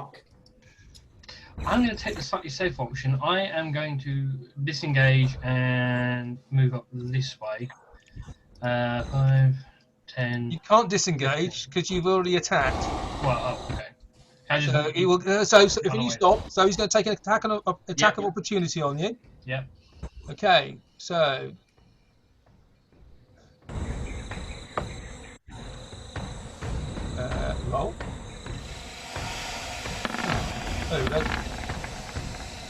I'm going to take the slightly safe option. I am going to disengage and move up this way. 5, 10. You can't disengage because you've already attacked. Well, oh, okay. So he will. So if you stop, so he's going to take an attack of opportunity on you. Yep. Okay. So. Roll. There we go.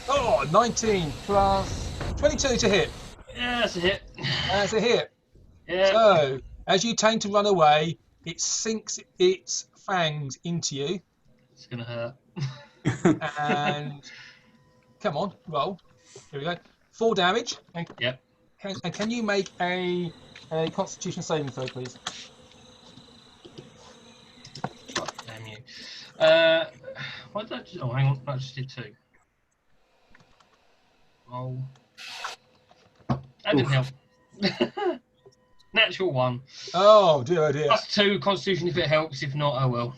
Oh, 19 plus 22 to hit. Yeah, that's a hit. That's a hit. Yeah. So, as you tend to run away, it sinks its fangs into you. It's going to hurt. And come on, roll. Here we go. 4 damage. And, yep. And can you make a Constitution saving throw, please? God damn you. What did I just... Oh, hang on. I just did 2. Oh. That didn't help. Natural 1. Oh dear, oh dear. +2 Constitution if it helps. If not, oh well.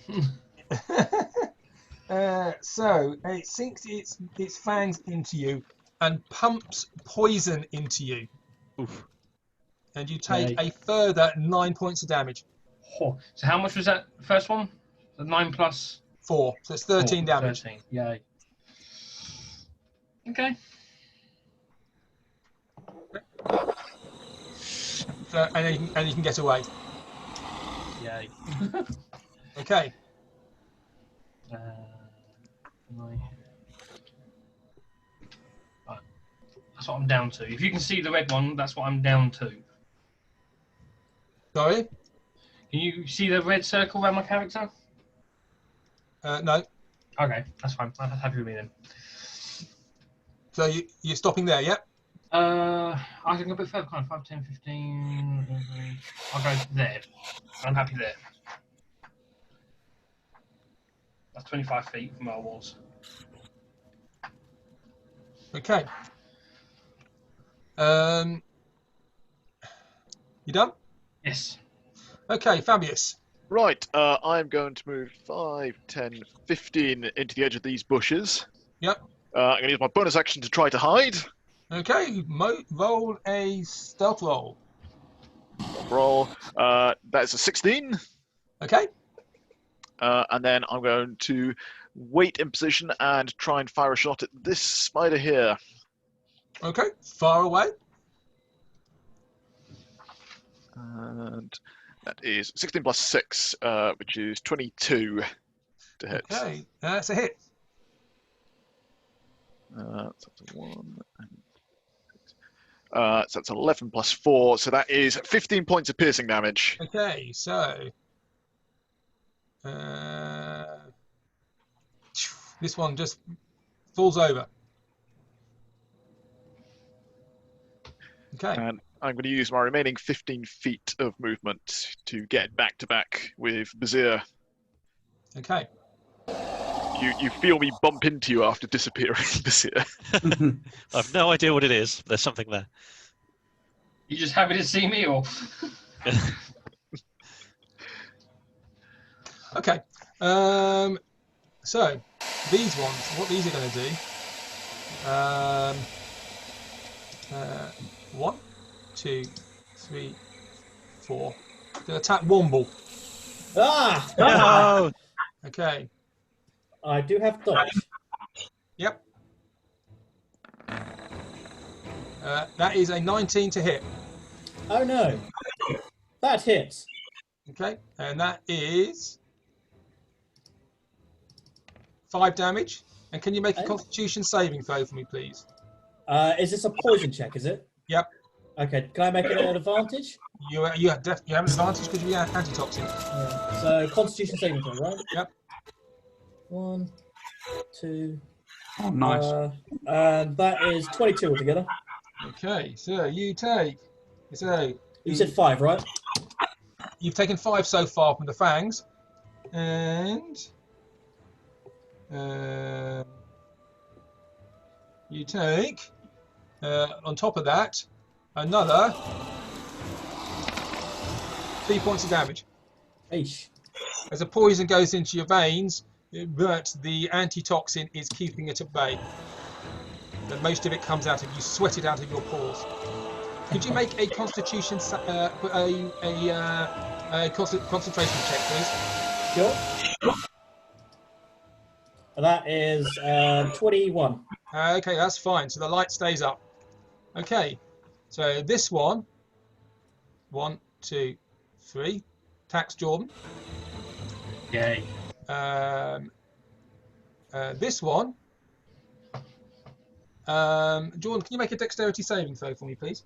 So it sinks its fangs into you and pumps poison into you. Oof. And you take a further 9 points of damage. Oh. So how much was that first one? The 9 plus 4. So it's 13 damage. 13. Yay. Okay. So, and you can get away. Yay. Okay. Right. That's what I'm down to. If you can see the red one, that's what I'm down to. Sorry? Can you see the red circle around my character? No. Okay, that's fine. That's happy with me then. So you're stopping there, yeah? I can go a bit further, kind of 5, 10, 15. I'll go there. I'm happy there. That's 25 feet from where I was. Okay. You done? Yes. Okay, Fabius. Right, I'm going to move 5, 10, 15 into the edge of these bushes. Yep. I'm going to use my bonus action to try to hide. Okay, roll a stealth roll. Roll. That's a 16. Okay. And then I'm going to wait in position and try and fire a shot at this spider here. Okay, far away. And that is 16 plus 6, which is 22 to hit. Okay, that's a hit. So that's a 1. So that's 11 plus 4, so that is 15 points of piercing damage. Okay, so this one just falls over. Okay. And I'm going to use my remaining 15 feet of movement to get back to back with Bazir. Okay. You feel me bump into you after disappearing, Bazir. I've no idea what it is. There's something there. You just happy to see me, or? Okay. So these ones, what these are going to do? 1, 2, 3, 4. They'll attack Womble. Ah! No! Okay. I do have dodge. Yep. That is a 19 to hit. Oh no. That hits. Okay, and that is 5 damage. And can you make a Constitution saving throw for me, please? Is this a poison check, is it? Yep. Okay, can I make it an advantage? You have an advantage because you have antitoxin. So, Constitution saving throw, right? Yep. 1, 2. Oh, nice. And that is 22 altogether. Okay, so you take. So You said 5, right? you've taken 5 so far from the fangs, and you take on top of that another 3 points of damage. Eesh. As the poison goes into your veins, but the antitoxin is keeping it at bay. But most of it comes out of you, sweat it out of your pores. Could you make a Constitution, concentration check, please? Sure. That is 21. Okay, that's fine. So the light stays up. Okay, so this one, 1, 2, 3, attacks Jordan. Yay. This one, Jordan, can you make a dexterity saving throw for me, please?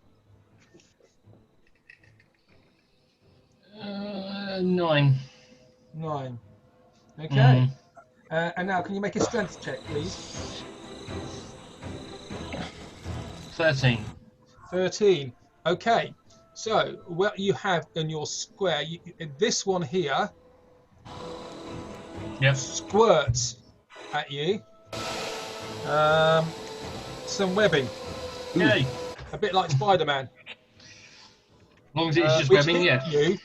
9. 9. Okay. And now, can you make a strength check, please? 13. 13. Okay. So, what you have in your square, this one here Yep. squirts at you. Some webbing, Yay. a bit like Spider-Man. As long as it's just Which webbing, hit yeah. you,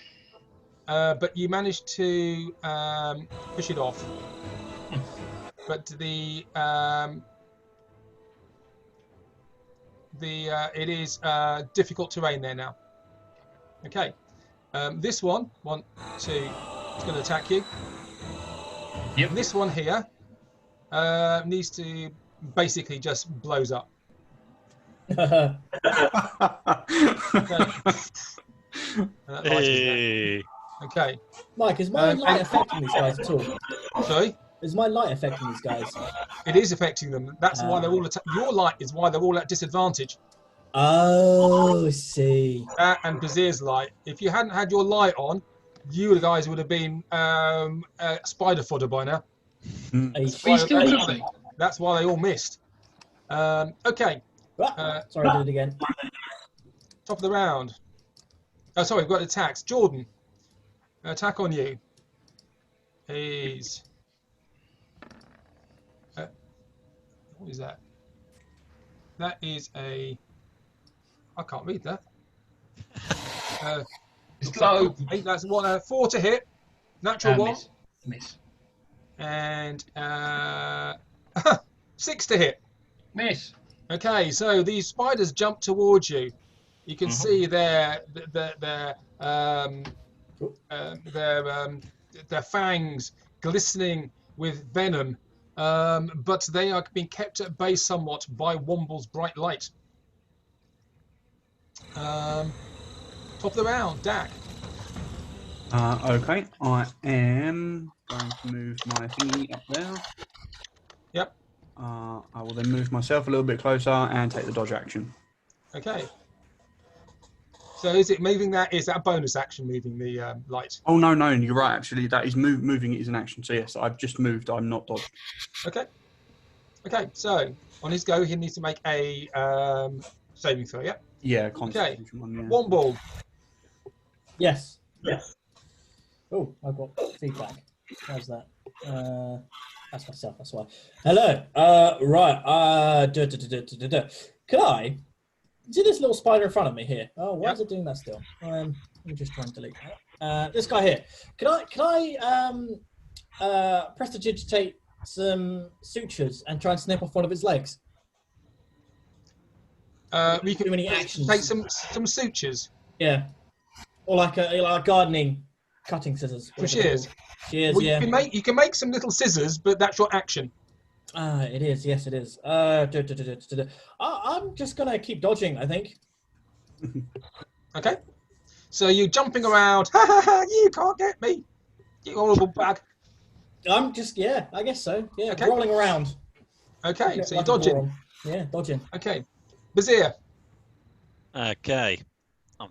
but you managed to push it off. But it is difficult terrain there now. Okay, this one, 1, 2, is going to attack you. Yep. And this one here needs to basically just blows up. Okay. And that light is there. Hey. Okay. Mike, is my light affecting these guys at all? Sorry. Is my light affecting these guys? It is affecting them. That's why they're all. Your light is why they're all at disadvantage. Oh, I see. That and Bazir's light. If you hadn't had your light on, you guys would have been spider fodder by now. Eesh. We still could be. That's why they all missed. Okay. Sorry, I did it again. Top of the round. Oh, sorry, we've got attacks. Jordan, attack on you is. What is that? That is a. I can't read that. It's low. That's 4 to hit. Natural 1. Miss. And 6 to hit. Miss. Okay, so these spiders jump towards you. You can see their fangs glistening with venom, but they are being kept at bay somewhat by Womble's bright light. Top of the round, Dak. Okay, I am going to move my thingy up there. Yep. I will then move myself a little bit closer and take the dodge action. Okay. So is it moving that? Is that a bonus action, moving the light? Oh, no, you're right, actually. That is moving it is an action. So, yes, I've just moved. I'm not dodged. Okay. Okay, so on his go, he needs to make a saving throw, yeah? Yeah, Constitution one, yeah. Womble. Yes. Oh, I've got feedback. How's that? That's myself, that's why. Hello. Right. Could I see this little spider in front of me here? Oh, why is it doing that still? Let me just try and delete that. This guy here. Can I prestidigitate some sutures and try and snip off one of its legs? We can do any actions. take some sutures. Yeah. Or like a gardening cutting scissors. For shears. Shears, Well, yeah. you can make some little scissors, but that's your action. It is. Yes, it is. I'm just gonna keep dodging, I think. Okay. So you're jumping around. Ha ha ha! You can't get me. You horrible bag. I'm just, yeah, I guess so. Yeah, Okay. rolling around. Okay, so you're Like a dodging. moron. Yeah, dodging. Okay. Bazir. Okay. I'm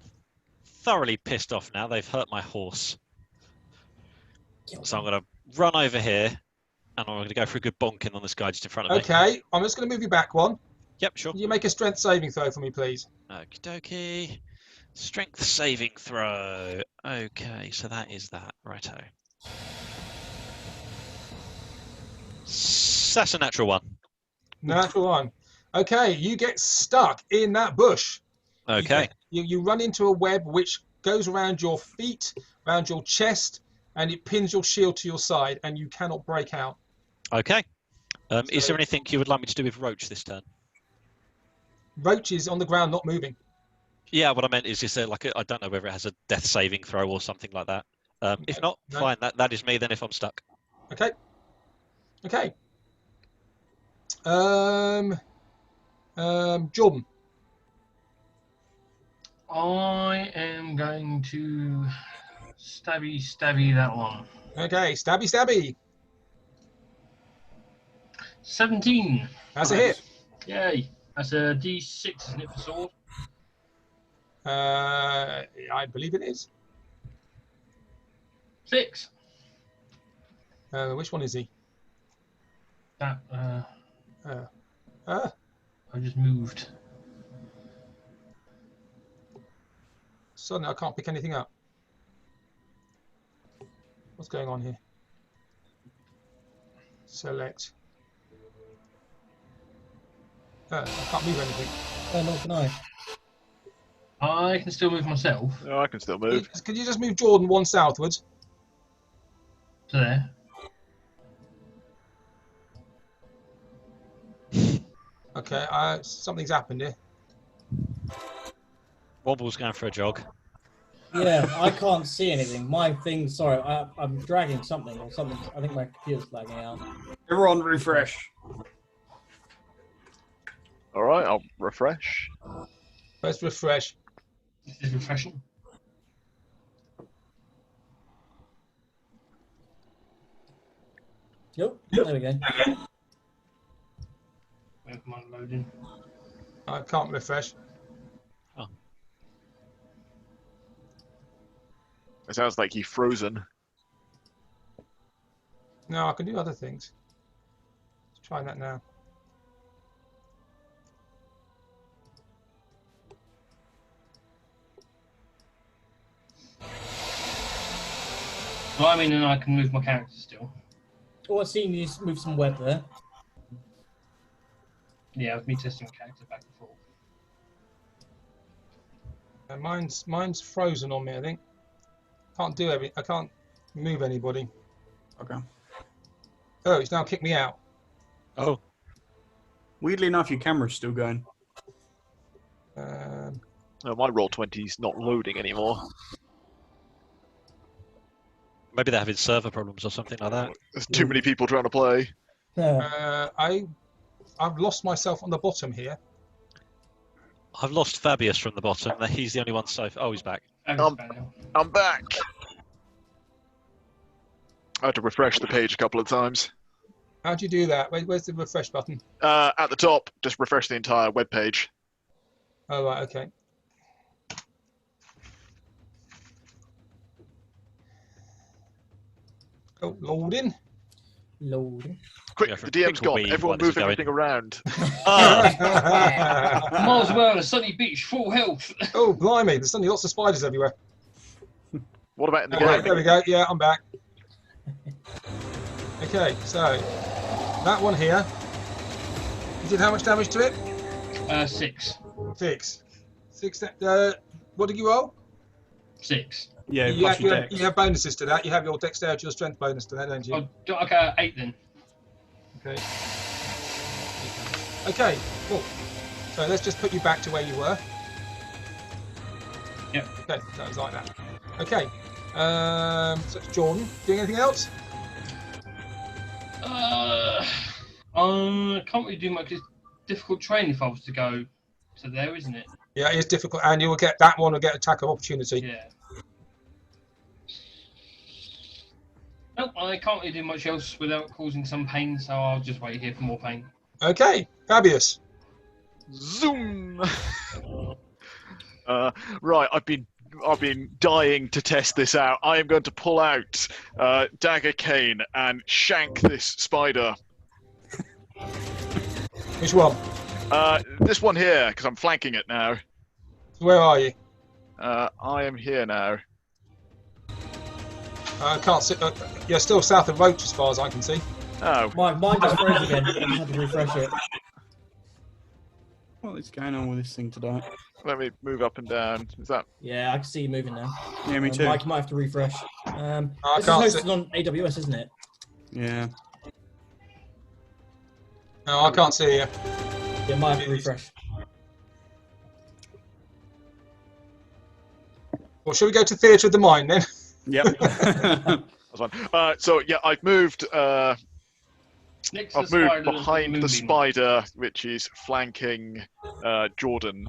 thoroughly pissed off now. They've hurt my horse. So I'm going to run over here And I'm going to go for a good bonking on this guy just in front of me. Okay, I'm just going to move you back one. Yep, sure. Can you make a strength saving throw for me, please? Okie dokie. Strength saving throw. Okay, so that is that. Righto. That's a natural one. Natural one. Okay, you get stuck in that bush. Okay. You run into a web which goes around your feet, around your chest, and it pins your shield to your side, and you cannot break out. Okay. Is So- there anything you would like me to do with Roach this turn? Roach is on the ground, not moving. Yeah, what I meant is there like I don't know whether it has a death saving throw or something like that. If not, No. fine. That is me then if I'm stuck. Okay. Okay. Jordan. I am going to stabby that one. Okay, stabby, stabby. 17. That's a hit. Yay. That's a D6, isn't it, for sword? I believe it is. 6. Which one is he? That, I just moved. Suddenly I can't pick anything up. What's going on here? Select. I can't move anything. Nor can I. I can still move myself Oh, I can still move. Could you just move Jordan one southwards? to there. Okay, something's happened here. Wobble's going for a jog. Yeah, I can't see anything. My thing, sorry, I'm dragging something or something. I think my computer's lagging out. Everyone refresh. All right, I'll refresh. Let's refresh. This is refreshing. Yep, there we go. Wait for my loading. I can't refresh. It sounds like you've frozen. No, I can do other things. Let's try that now. Well, I mean, and I can move my character still. Oh, I've seen you move some web there. Yeah, with me testing my character back and forth. Mine's frozen on me, I think. Can't do everything. I can't move anybody. Okay. Oh, it's now kicked me out. Oh. Weirdly enough, your camera's still going. Oh, my Roll20's not loading anymore. Maybe they're having server problems or something like that. There's too many people trying to play. I've lost myself on the bottom here. I've lost Fabius from the bottom. He's the only one safe. Oh, he's back. I'm back. I had to refresh the page a couple of times. How do you do that? Where's the refresh button? At the top, just refresh the entire web page. Oh, right, okay. Oh, loading. Loading. Quick, Yeah, for the DM's gone. Picklebee, Everyone what is move going? everything around. Miles away on a sunny beach, full health. Oh, blimey, there's suddenly lots of spiders everywhere. What about in the Right, game? there we go. Yeah, I'm back. Okay, so that one here. You did how much damage to it? 6. 6. 6. What did you roll? 6. Yeah, You plus have, your dex. you have bonuses to that. You have your dexterity, your strength bonus to that, don't you? Oh, okay, 8 then. Okay. Okay, cool. So let's just put you back to where you were. Yep. Okay, so it's like that. Okay. So it's Jordan. Doing anything else? I can't really do much. It's difficult terrain if I was to go to there, isn't it? Yeah, it is difficult, and you will get that one will get attack of opportunity. Yeah. Nope, I can't really do much else without causing some pain, so I'll just wait here for more pain. Okay, Fabius. Zoom! Right, I've been I've been dying to test this out. I am going to pull out Dagger Cane and shank this spider. Which one? This one here, because I'm flanking it now. Where are you? I am here now. I can't see. You're still south of Roach as far as I can see. Oh. Mine just froze again. I had to refresh it. What is going on with this thing today? Let me move up and down. Is that? Yeah, I can see you moving now. Yeah, me too. Mike might have to refresh. I This is can't hosted see. on AWS, isn't it? Yeah. No, I can't see you. Yeah, might have to refresh. Well, shall we go to Theatre of the Mind then? Yep. That's fine. So yeah, I've moved. Next to I've the moved spider, behind the moving. spider, which is flanking Jordan.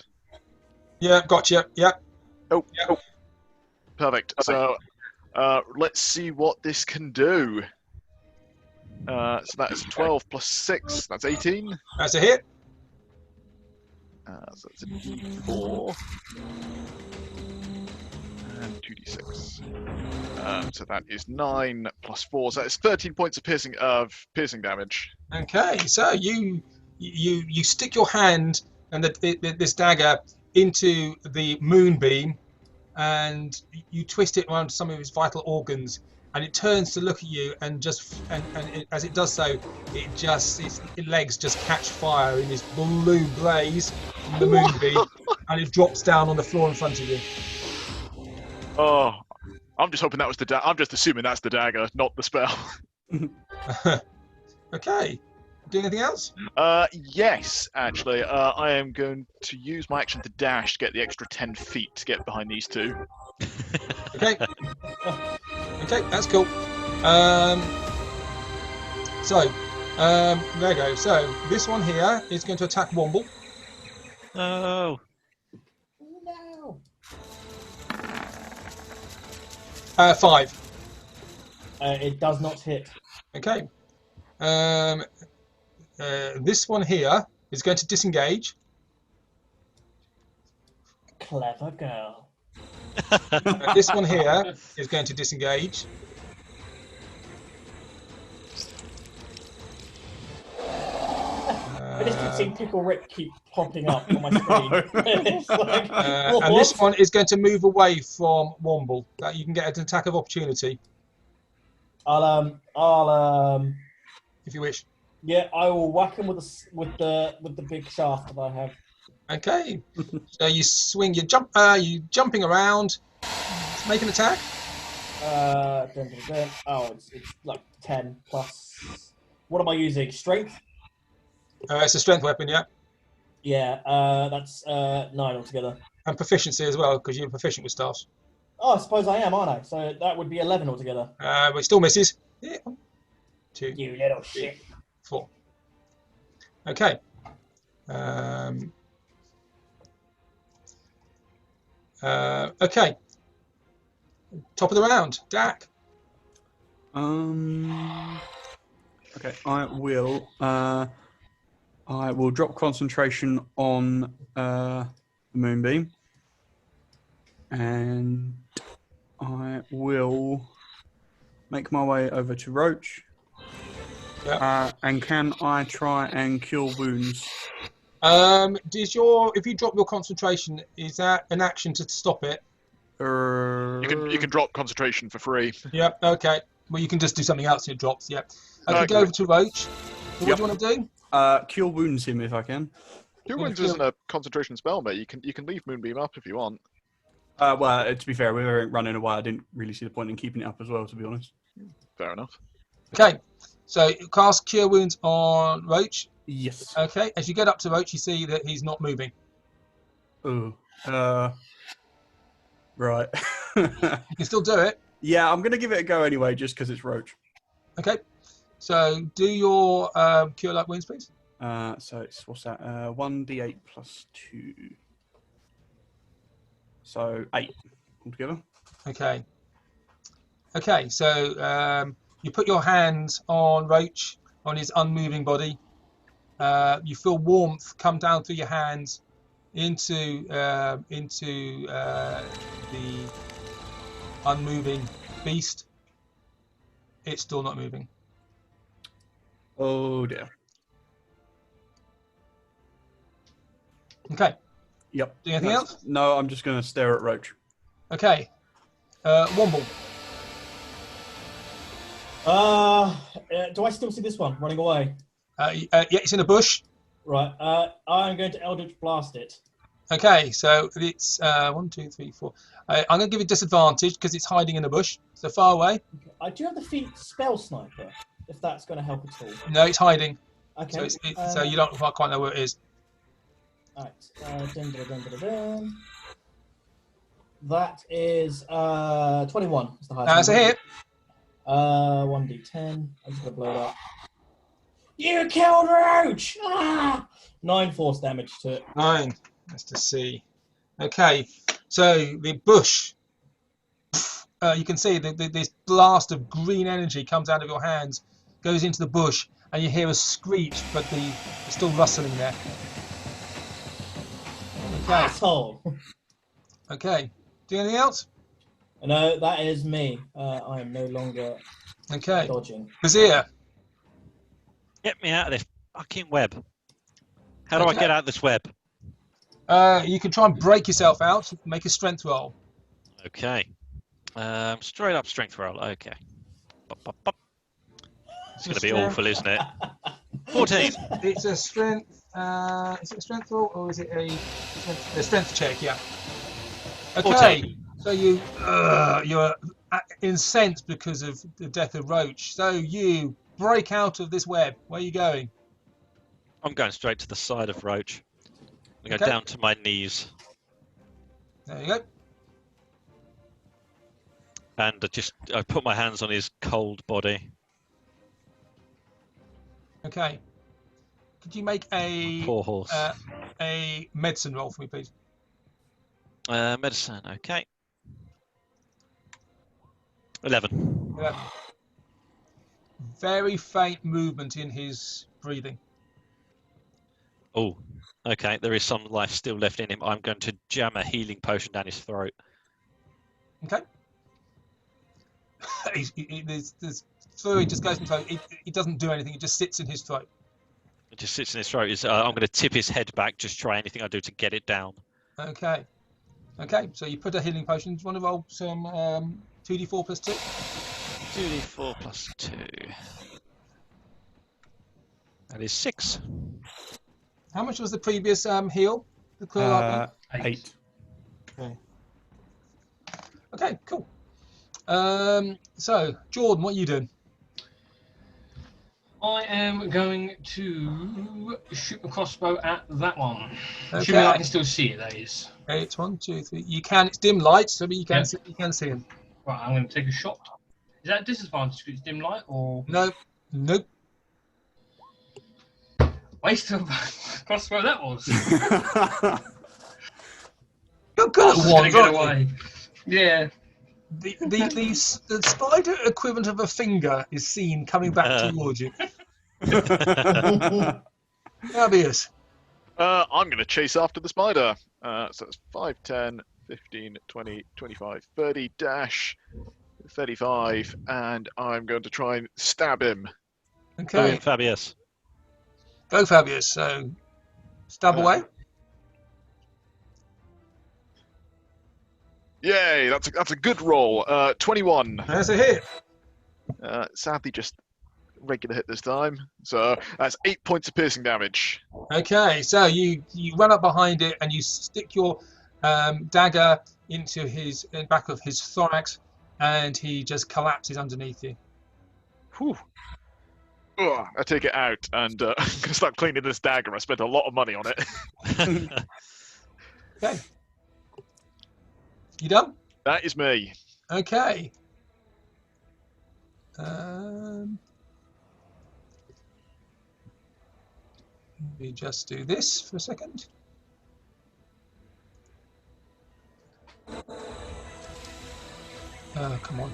Yeah, gotcha. Yeah. Oh, Yeah. oh, perfect. So let's see what this can do. So that's 12 plus 6. That's 18. That's a hit. So that's a D4 and 2d6. So that is 9 plus 4. So that's 13 points of piercing damage. Okay, so you stick your hand and this dagger into the moonbeam, and you twist it around some of his vital organs, and it turns to look at you, and as it does so, its legs just catch fire in this blue blaze from the moonbeam, and it drops down on the floor in front of you. Oh, I'm just hoping that was the dagger. I'm just assuming that's the dagger, not the spell. Okay. Do anything else? Yes, actually. I am going to use my action to dash to get the extra 10 feet to get behind these two. Okay. Okay, that's cool. There you go. So this one here is going to attack Womble. Oh. No. 5. It does not hit. Okay. This one here is going to disengage. Clever girl. This one here is going to disengage. I just keep seeing Pickle Rick keep popping up on my screen. It's like, And this one is going to move away from Womble. That you can get an attack of opportunity if you wish. Yeah, I will whack him with the big shaft that I have. Okay. So you swing. You jumping around. Let's make an attack. Oh, it's like 10 plus. What am I using? Strength? It's a strength weapon, yeah, Yeah, that's 9 altogether. and proficiency as well because you're proficient with staffs. Oh, I suppose I am, aren't I? So that would be 11 altogether. But it still misses. Yeah. 2, You little shit. 4. Okay. Okay. Top of the round, Dak. Okay, I will drop concentration on the moonbeam, and I will make my way over to Roach. Yep. And can I try and cure wounds? If you drop your concentration, is that an action to stop it? You can drop concentration for free. Yep. Okay. Well, you can just do something else and it drops. Yep. Okay, Okay. go over to Roach. So what do you want to do? Cure wounds him if I can. Cure Wounds isn't a concentration spell, mate. You can leave Moonbeam up if you want. Well, to be fair, we were running away. I didn't really see the point in keeping it up as well, to be honest. Fair enough. Okay. So cast Cure Wounds on Roach. Yes. Okay. As you get up to Roach, you see that he's not moving. Oh. Right. You can still do it. Yeah, I'm gonna give it a go anyway, just because it's Roach. Okay. So do your Cure Light Wounds, please. So it's what's that? 1d8 plus 2. So 8 altogether. Okay. Okay. So you put your hands on Roach, on his unmoving body. You feel warmth come down through your hands, into the unmoving beast. It's still not moving. Oh dear. Okay. Yep. Do anything else? No, I'm just going to stare at Roach. Okay. Womble. Do I still see this one running away? Yeah, it's in a bush. Right. I'm going to Eldritch Blast it. Okay, so it's 1, 2, 3, 4. I'm going to give it disadvantage because it's hiding in a bush, so far away. I do have the feat Spell Sniper, if that's going to help at all. No, it's hiding. Okay. So you don't quite know where it is. Alright. Dun, dun, dun, dun, dun. That is 21. Is the highest. That's a hit. 1d10. I'm just going to blow it up. You killed Roach! Ah! 9 force damage to it. 9. Let's just see. Okay, so the bush. You can see this blast of green energy comes out of your hands, goes into the bush, and you hear a screech, but it's still rustling there. Okay. Asshole! Okay. Do anything else? No, that is me. I am no longer dodging. Bazir. Get me out of this fucking web. How do I get out of this web? You can try and break yourself out. Make a strength roll. Okay. Straight up strength roll. Okay. Bop, bop, bop. It's going to be awful, isn't it? 14. It's a strength. Is it a strength roll or is it a strength check? Yeah. Okay. 14. So you're incensed because of the death of Roach. So you break out of this web. Where are you going? I'm going straight to the side of Roach. I'm going to Okay. go down to my knees. There you go. And I put my hands on his cold body. Okay. Could you make Poor horse. a medicine roll for me, please? Medicine, okay. 11. 11. Very faint movement in his breathing. Oh, okay. There is some life still left in him. I'm going to jam a healing potion down his throat. Okay. So he just goes into he doesn't do anything. It just sits in his throat. It just sits in his throat. I'm going to tip his head back, just try anything I do to get it down. Okay. Okay. So you put a healing potion. Do you want to roll some 2d4 plus 2? 2d4 plus 2. That is 6. How much was the previous heal? The clear lightning? 8. Okay. Okay. Cool. So Jordan, what are you doing? I am going to shoot a crossbow at that one. Okay. Assuming I can still see it, that is. It's 1, 2, 3. You can. It's dim light, so you can see him. Right, I'm going to take a shot. Is that a disadvantage because it's dim light, or Nope. Nope. waste of crossbow that was? You're good at Gonna one, get away. Yeah. The spider equivalent of a finger is seen coming back towards you. Obvious. I'm going to chase after the spider. So it's 5, 10, 15, 20, 25, 30, dash, 35, and I'm going to try and stab him. Okay. Fabius. Go, Fabius. So, stab away. Yay, that's a good roll. 21. That's a hit. Sadly, just regular hit this time. So that's 8 points of piercing damage. Okay, so you run up behind it and you stick your dagger into his back of his thorax, and he just collapses underneath you. Whew. Ugh, I take it out and I'm going to start cleaning this dagger. I spent a lot of money on it. Okay. You done? That is me. Okay. Let me just do this for a second. Come on.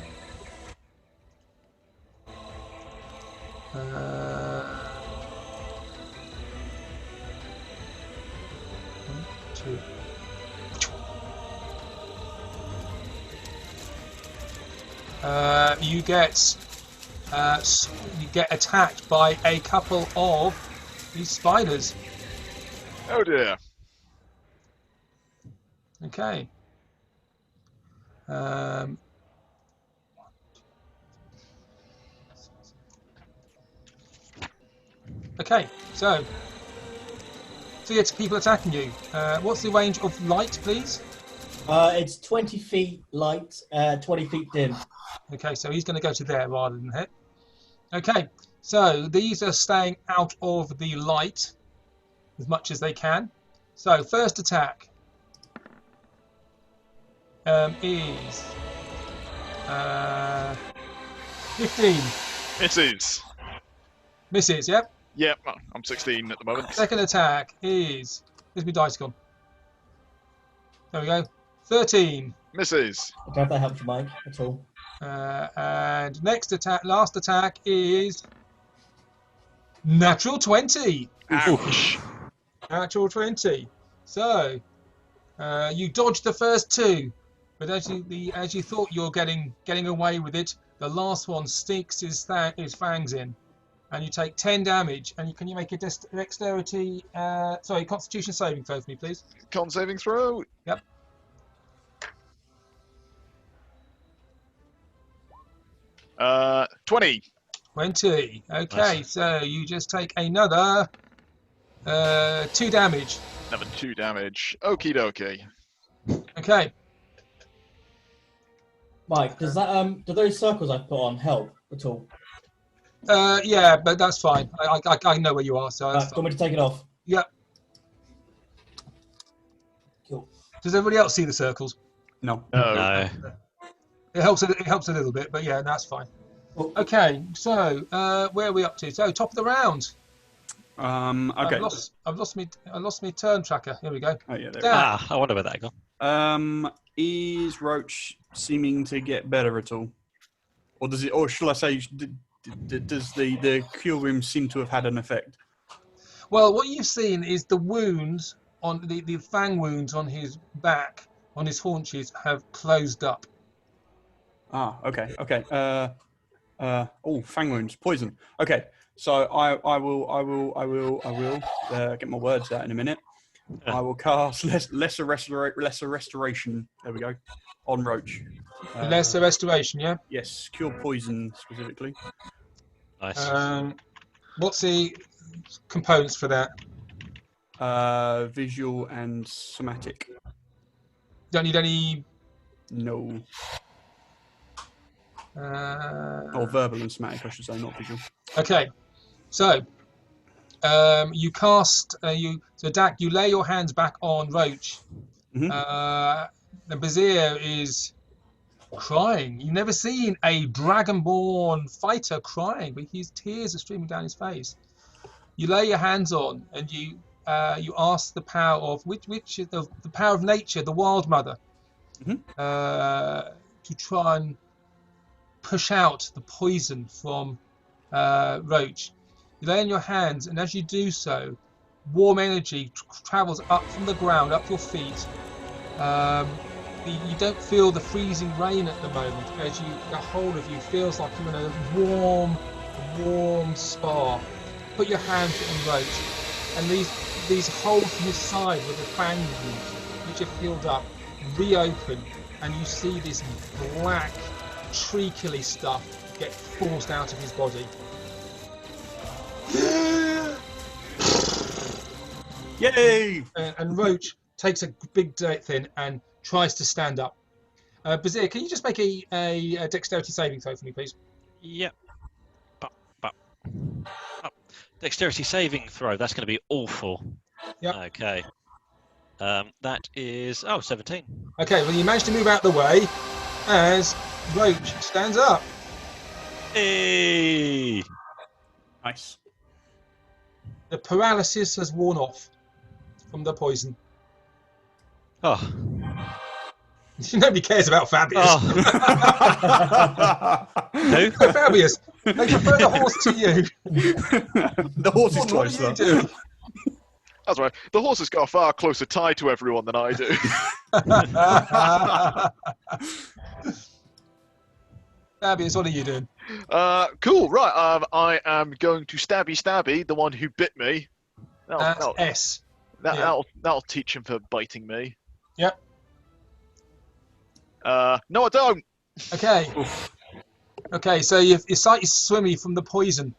2. You get attacked by a couple of these spiders. Oh dear. Okay. Okay, so you get people attacking you. What's the range of light, please? It's 20 feet light, 20 feet dim. Okay, so he's going to go to there rather than hit. Okay, so these are staying out of the light as much as they can. So first attack is 15. Misses, yep. Yep, I'm 16 at the moment. Second attack is... Where's my dice gone? There we go. 13. Misses. I don't know if that helps you, Mike, at all. And next attack, last attack is... Natural 20. Ouch. Natural 20. So, you dodged the first two, but as you thought you were getting away with it, the last one sticks his fangs in, and you take 10 damage. And can you make a dexterity, Constitution saving throw for me, please? Con saving throw. Yep. Uh, 20. 20. Okay, Nice. so you just take another 2 damage. Another 2 damage. Okie dokie. Okay. Mike, does that do those circles I put on help at all? Yeah, but that's fine. I know where you are, so that's Do you want me to take it off? Yep. Cool. Does everybody else see the circles? No. No. It helps a little bit, but yeah, that's fine. Cool. Okay, so where are we up to? So top of the round. Okay. I've lost my turn tracker. Here we go. Oh yeah. There Dan. I wonder where that gone. Is Roach seeming to get better at all, or does it? Or shall I say, does the cure room seem to have had an effect? Well, what you've seen is the wounds on the fang wounds on his back, on his haunches, have closed up. Ah, okay. Fang wounds, poison. Okay, so I will get my words out in a minute. I will cast lesser restoration. There we go. On Roach. Lesser restoration, yeah. Yes, cure poison specifically. Nice. What's the components for that? Visual and somatic. Don't need any. No. Or verbal and somatic, I should say, not visual. Okay, so you cast so Dak, you lay your hands back on Roach. Mhm. The Bazir is crying. You've never seen a dragonborn fighter crying, but his tears are streaming down his face. You lay your hands on, and you ask the power of which is the power of nature, the Wild Mother, to try and push out the poison from Roach. You lay in your hands, and as you do so, warm energy travels up from the ground, up your feet. You don't feel the freezing rain at the moment, as the whole of you feels like you're in a warm spa. Put your hands on Roach, and these holes in his side with the fang wounds, which have healed up, reopen, and you see this black, treacly stuff get forced out of his body. Yay! And Roach takes a big breath in and tries to stand up. Bazir, can you just make a dexterity saving throw for me, please? Yep. Dexterity saving throw. That's going to be awful. Yep. Okay. That is 17. Okay, well you managed to move out the way as Roach stands up. Hey! Nice. The paralysis has worn off from the poison. Oh. Nobody cares about Fabius. Oh. Who? Fabius, they prefer the horse to you. The horse is What are you closer. doing? That's right. The horse has got a far closer tie to everyone than I do. Fabius, what are you doing? Cool. Right. I am going to stabby the one who bit me. That's S. Yeah. That'll teach him for biting me. Yep. No, I don't. Okay. Okay, so your sight is swimmy from the poison,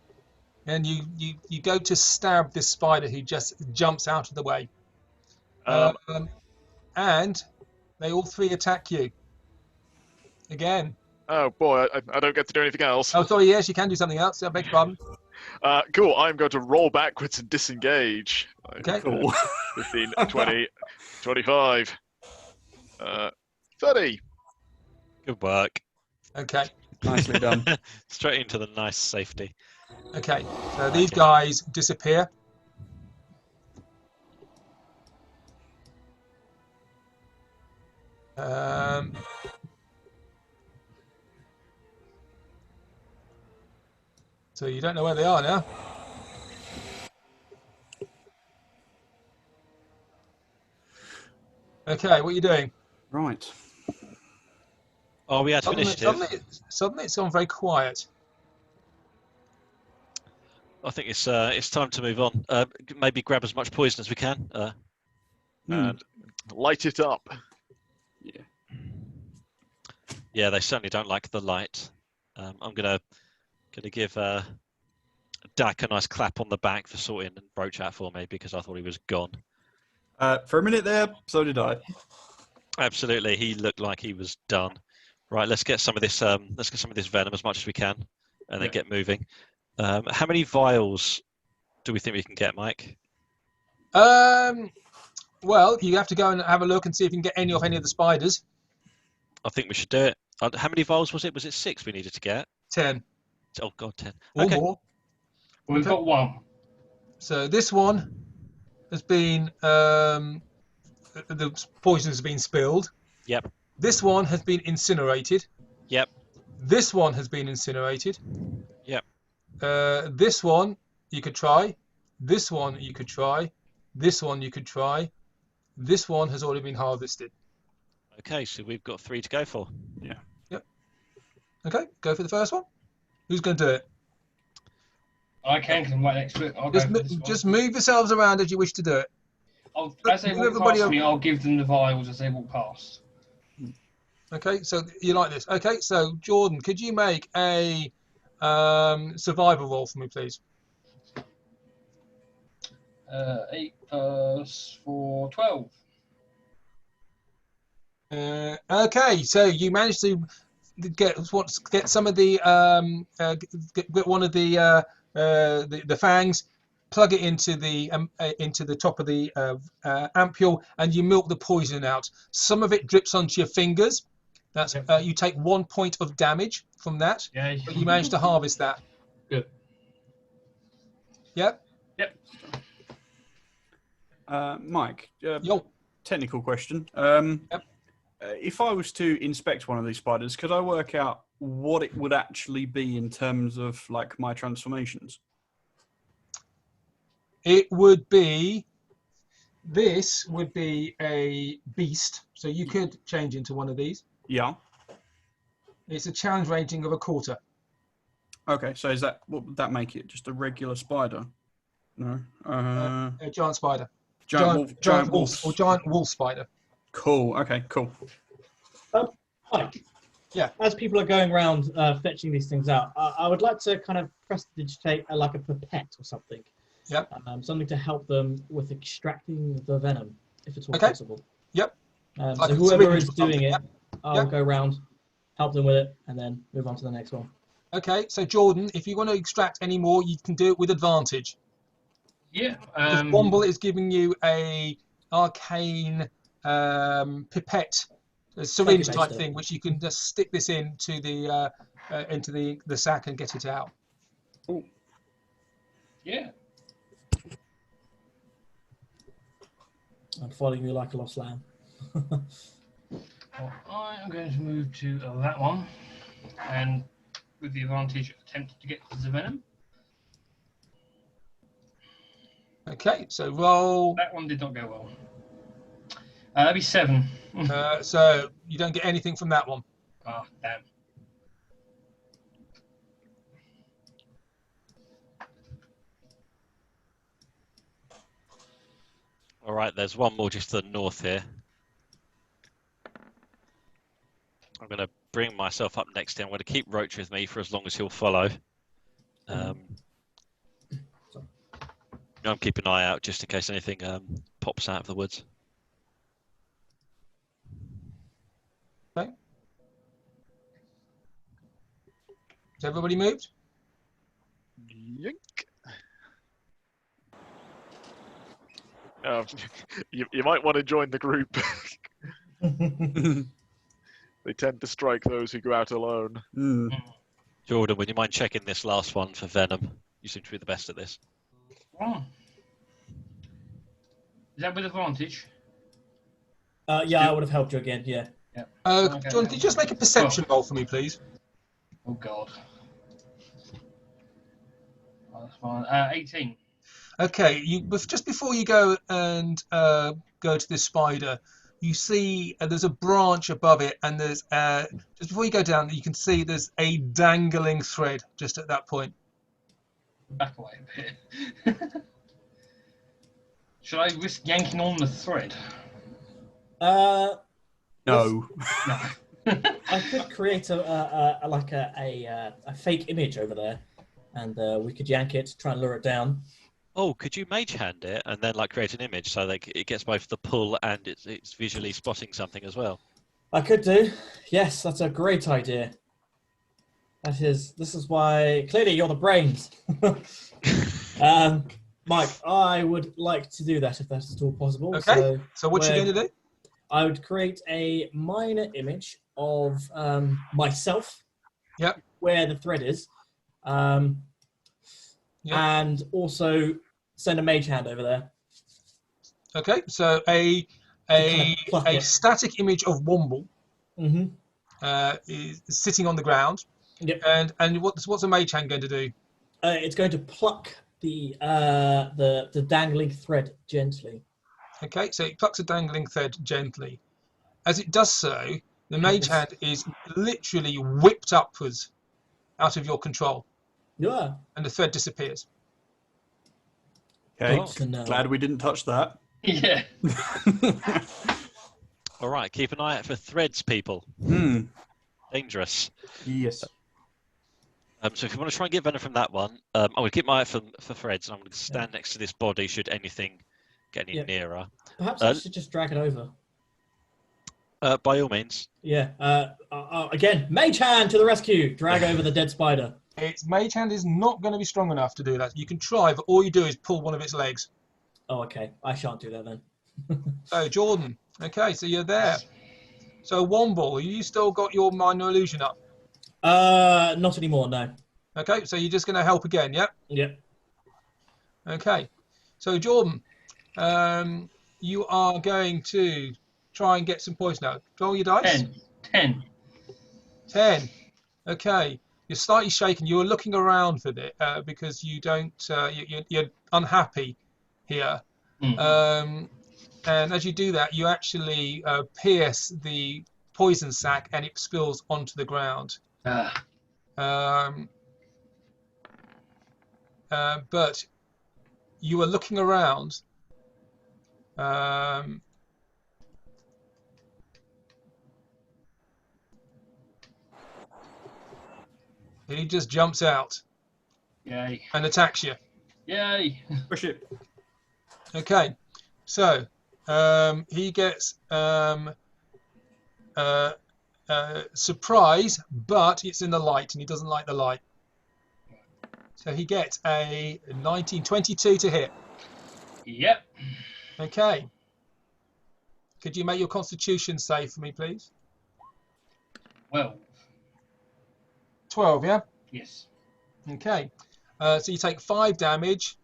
and you go to stab this spider who just jumps out of the way, and they all three attack you again. Oh boy, I don't get to do anything else. Oh, sorry. Yes, you can do something else. I beg your pardon. Cool. I'm going to roll backwards and disengage. Okay. Cool. 15, 20, 25, 30. Good work. Okay. Nicely done. Straight into the nice safety. Okay. So these guys disappear. So you don't know where they are now. Okay, what are you doing? Right. Oh, we had initiative. Suddenly it's gone very quiet. I think it's time to move on. Maybe grab as much poison as we can. And light it up. Yeah. Yeah, they certainly don't like the light. I'm gonna give Dak a nice clap on the back for sorting Brooch out for me because I thought he was gone. For a minute there, so did I. Absolutely, he looked like he was done. Right, let's get some of this. Let's get some of this venom as much as we can, and then get moving. How many vials do we think we can get, Mike? Well, you have to go and have a look and see if you can get any of the spiders. I think we should do it. How many vials was it? Was it 6 we needed to get? 10. Oh God, 10. Or Okay. more. We've got one. So this one has been the poison has been spilled. Yep. This one has been incinerated. Yep. This one has been incinerated. Yep. This one you could try. This one you could try. This one you could try. This one has already been harvested. Okay, so we've got 3 to go for. Yeah. Yep. Okay, go for the first one. Who's going to do it? I can, because I'm right next to it. I'll Just, go for this just one. move yourselves around as you wish to do it. As they walk past me, I'll give them the vials as they walk past. Okay, so you like this. Okay, so Jordan, could you make a survival roll for me, please? 8 plus 4, 12. Okay, so you managed to get some of the get one of the fangs, plug it into the top of the ampule, and you milk the poison out. Some of it drips onto your fingers. That's you take 1 point of damage from that. Yeah. But you managed to harvest that. Good. Yep. Yep. Mike, Yo. technical question. Yep. If I was to inspect one of these spiders, could I work out what it would actually be in terms of like my transformations? It would be. This would be a beast, so you could change into one of these. Yeah. It's a challenge rating of 1/4. Okay, so what would that make it? Just a regular spider? No. A giant spider. Giant wolf. Or giant wolf spider. Cool. Okay. Cool. Mike. Yeah. As people are going around fetching these things out, I would like to kind of prestidigitate like a pipette or something. Yep. Something to help them with extracting the venom, if it's Okay. possible. Yep. So Like a whoever syringe is or something, doing it, yep. I'll Yep. go around, help them with it, and then move on to the next one. Okay, so Jordan, if you want to extract any more, you can do it with advantage. Yeah. Because Womble is giving you a arcane pipette, a syringe Like a type baster. thing, which you can just stick this into the sack and get it out. Yeah. I'm following you like a lost lamb. Well, I am going to move to that one, and with the advantage, attempt to get to the venom. Okay, so roll. That one did not go well. That'd be 7. So you don't get anything from that one. Ah, damn. All right, there's one more just to the north here. I'm going to bring myself up next to him. I'm going to keep Roach with me for as long as he'll follow. I'm keeping an eye out just in case anything pops out of the woods. Okay. Has everybody moved? Yink. You might want to join the group. They tend to strike those who go out alone. Jordan, would you mind checking this last one for venom? You seem to be the best at this. Oh. Is that with advantage? Yeah, I would have helped you again. Yeah. John, could you just make a perception roll for me, please? Oh God. Oh, that's fine. 18. Okay, just before you go and go to this spider, you see there's a branch above it, and there's just before you go down, you can see there's a dangling thread just at that point. Back away a bit. Should I risk yanking on the thread? No. No. I could create a fake image over there, and we could yank it, try and lure it down. Oh, could you mage hand it and then like create an image so that it gets both the pull and it's visually spotting something as well? I could do. Yes, that's a great idea. This is why clearly you're the brains. Mike, I would like to do that if that's at all possible. Okay. So what you going to do? I would create a minor image of myself. Yep. Where the thread is. Yep. And also send a mage hand over there. Okay, so a static image of Womble is sitting on the ground. Yep. And what's a mage hand going to do? It's going to pluck the dangling thread gently. Okay, so it plucks a dangling thread gently. As it does so, the mage hand is literally whipped upwards out of your control. Yeah. And the thread disappears. Okay, Oh. glad we didn't touch that. Yeah. All right, keep an eye out for threads, people. Dangerous. Yes. So if you want to try and get venom from that one, I'm going to keep my eye out for threads, and I'm going to stand next to this body should anything get any nearer. Perhaps I should just drag it over. By all means. Yeah. Again, mage hand to the rescue. Drag over the dead spider. Its mage hand is not going to be strong enough to do that. You can try, but all you do is pull one of its legs. Oh, okay. I shan't do that then. So, Jordan. Okay, so you're there. So, Womble, you still got your minor illusion up? Not anymore, no. Okay, so you're just going to help again, yeah? Yep. Okay. So, Jordan, you are going to try and get some poison out. Roll your dice. 10. 10. Okay. You're slightly shaken. You're looking around for it because you don't. You're unhappy here. And as you do that, you actually pierce the poison sac, and it spills onto the ground. But you are looking around. He just jumps out. Yay. And attacks you. Yay. Push it. Okay, so he gets surprise, but it's in the light, and he doesn't like the light. So he gets a 1922 to hit. Yep. Okay. Could you make your Constitution save for me, please? 12, yeah? Yes. Okay. So you take 5 damage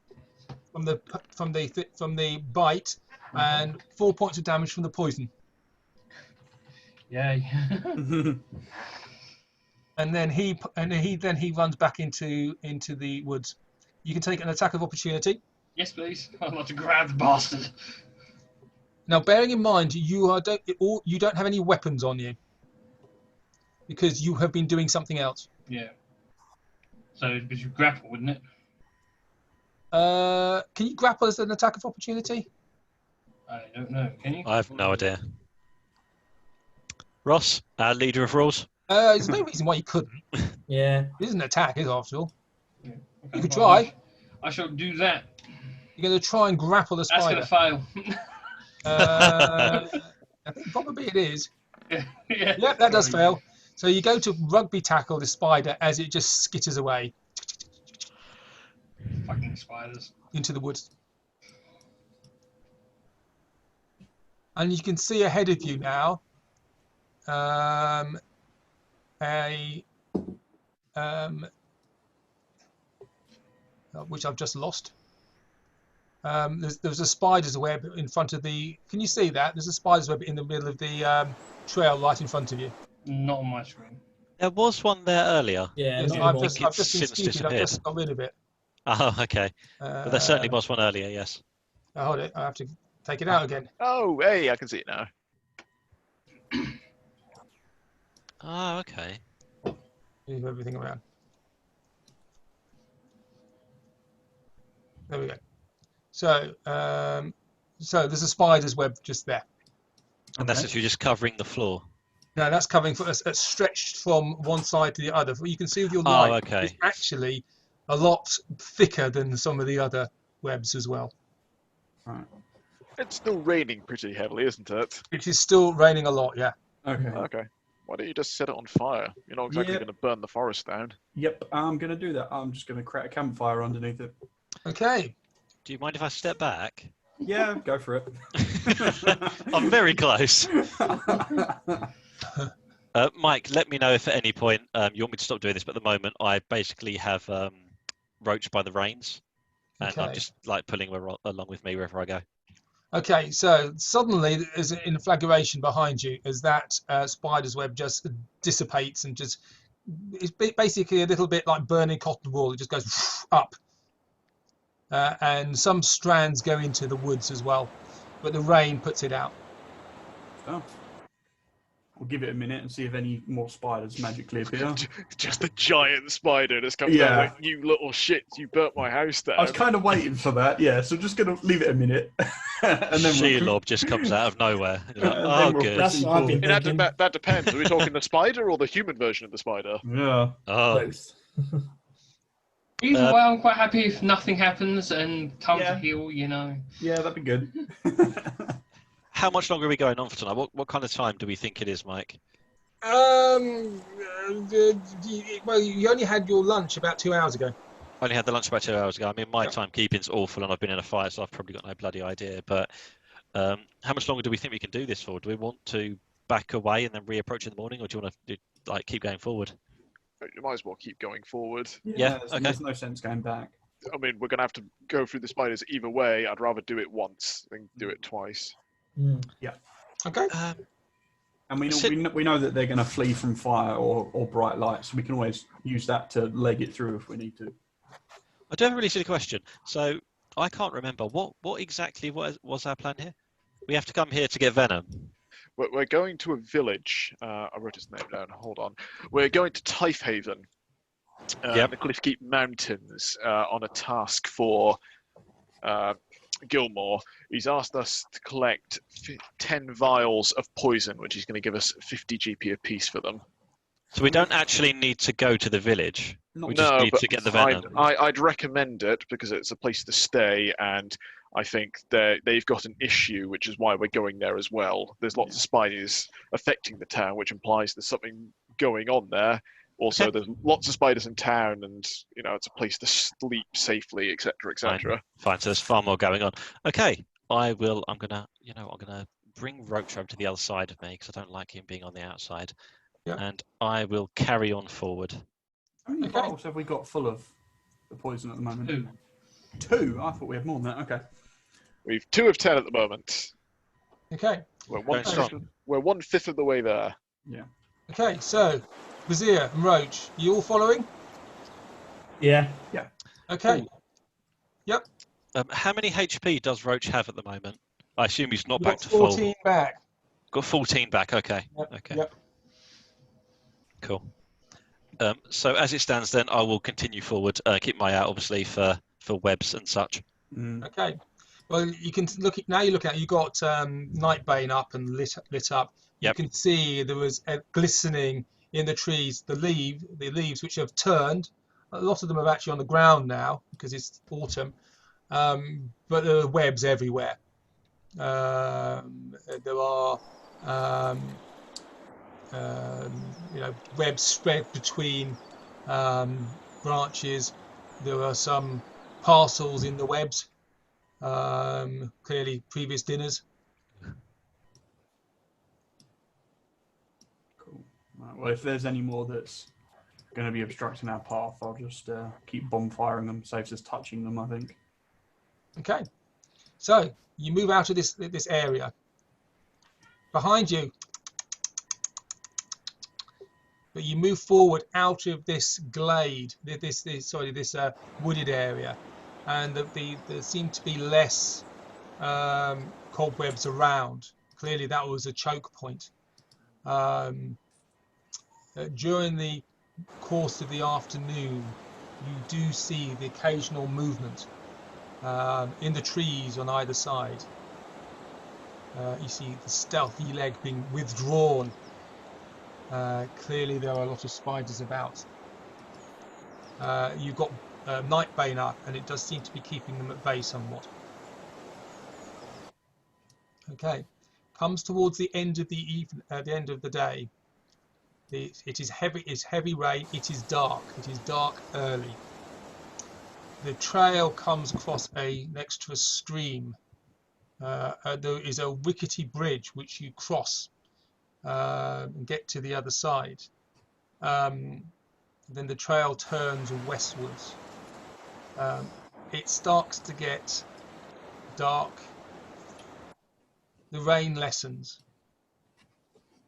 from the bite, and 4 points of damage from the poison. Yay. And then he runs back into the woods. You can take an attack of opportunity. Yes, please. I'd like to grab the bastard. Now, bearing in mind, you don't have any weapons on you because you have been doing something else. Yeah. So it'd be grapple, wouldn't it? Can you grapple as an attack of opportunity? I don't know. Can you? I have no idea. Ross, our leader of rules. There's no reason why you couldn't. Yeah. It isn't an attack, is it, after all? Yeah. You could well, try. I shall do that. You're going to try and grapple the That's spider. going to fail. I think probably it is. Yeah, Yep, that does fail. So you go to rugby tackle the spider as it just skitters away Fucking spiders. into the woods. And you can see ahead of you now which I've just lost. There's a spider's web in front of the. Can you see that? There's a spider's web in the middle of the trail right in front of you. Not on my screen. There was one there earlier. Yeah. Yes, not I've anymore. just been since stupid. I've disappeared. just got rid of it. Oh, okay. But there certainly was one earlier, yes. Hold it. I have to take it out again. Oh, hey, I can see it now. Oh, okay. Move everything around. There we go. So, so there's a spider's web just there. And that's actually just covering the floor. Now that's covering for us, stretched from one side to the other. What you can see with your light okay. is actually a lot thicker than some of the other webs as well. Right. It's still raining pretty heavily, isn't it? It is still raining a lot, yeah. Okay. Okay. Why don't you just set it on fire? You're not exactly Yeah. going to burn the forest down. Yep, I'm going to do that. I'm just going to create a campfire underneath it. Okay. Do you mind if I step back? Yeah, go for it. I'm very close. Mike, let me know if at any point you want me to stop doing this, but at the moment I basically have Roach by the reins, and I'm Okay. just like pulling her along with me wherever I go. Okay, so suddenly there's an inflagration behind you as that spider's web just dissipates and just, it's basically a little bit like burning cotton wool. It just goes up. And some strands go into the woods as well, but the rain puts it out. Oh. We'll give it a minute and see if any more spiders magically appear. Just a giant spider just comes Yeah. down like, you little shits, you burnt my house down. I was kind of waiting for that, yeah, so just going to leave it a minute. And then Shelob just comes out of nowhere. You're like, And oh, then we'll good. That's what I've been That, thinking. that depends. Are we talking the spider or the human version of the spider? Yeah. Oh, Both. Either way, I'm quite happy if nothing happens and time Yeah. to heal, you know. Yeah, that'd be good. how much longer are we going on for tonight? What kind of time do we think it is, Mike? Well, you only had your lunch about 2 hours ago. I only had the lunch about 2 hours ago. I mean, my Yeah. timekeeping's awful, and I've been in a fight, so I've probably got no bloody idea. But how much longer do we think we can do this for? Do we want to back away and then reapproach in the morning, or do you want to like keep going forward? You might as well keep going forward. Yeah, there's, okay. There's no sense going back. I mean, we're going to have to go through the spiders either way. I'd rather do it once than do it twice. Mm. Okay. And we Sit- know that they're going to flee from fire or bright lights, so we can always use that to leg it through if we need to. I do have a really silly question. So I can't remember what exactly was our plan here. We have to come here to get venom. We're going to a village. I wrote his name down. Hold on. We're going to Typhaven, Yep. the Cliffkeep Mountains, on a task for Gilmore. He's asked us to collect 10 vials of poison, which is going to give us 50 GP apiece for them. So we don't actually need to go to the village. We just No, need but to get the venom. I'd recommend it because it's a place to stay, and I think they've got an issue, which is why we're going there as well. There's lots of spiders affecting the town, which implies there's something going on there. Also, there's lots of spiders in town, and it's a place to sleep safely, etc., etc. Fine. So there's far more going on. Okay. I'm gonna bring Roach over to the other side of me because I don't like him being on the outside. Yeah. And I will carry on forward. How many Okay. bottles have we got full of the poison at the moment? 2. 2? I thought we had more than that. Okay. We've 2 of 10 at the moment. Okay. We're Going strong. 1/5 of the way there. Yeah. Okay. So, Vizier and Roach, you all following? Yeah. Okay. How many HP does Roach have at the moment? I assume he's not You've back got to 14 full. back. Got 14 back. Okay. Yep. Okay. Yep. Cool. So as it stands, then I will continue forward. Keep my eye out, obviously, for webs and such. Okay. Well, you can look at now. You look at you got Nightbane up and lit up. You Yep. can see there was glistening in the trees. The leaves which have turned. A lot of them are actually on the ground now because it's autumn. But there are webs everywhere. There are webs spread between branches. There are some parcels in the webs. Clearly previous dinners. Cool. Right, well, if there's any more that's going to be obstructing our path, I'll just keep bonfiring them. Saves us touching them, I think. Okay, so you move out of this area. Behind you, but you move forward out of this glade, this wooded area, and there seem to be less cobwebs around. Clearly, that was a choke point. During the course of the afternoon, you do see the occasional movement in the trees on either side. You see the stealthy leg being withdrawn. Clearly, there are a lot of spiders about. You've got Nightbane up, and it does seem to be keeping them at bay somewhat. Okay, comes towards the end of the end of the day. It is heavy. It's heavy rain. It is dark. It is dark early. The trail comes across next to a stream. There is a rickety bridge which you cross and get to the other side. Then the trail turns westwards. It starts to get dark. The rain lessens.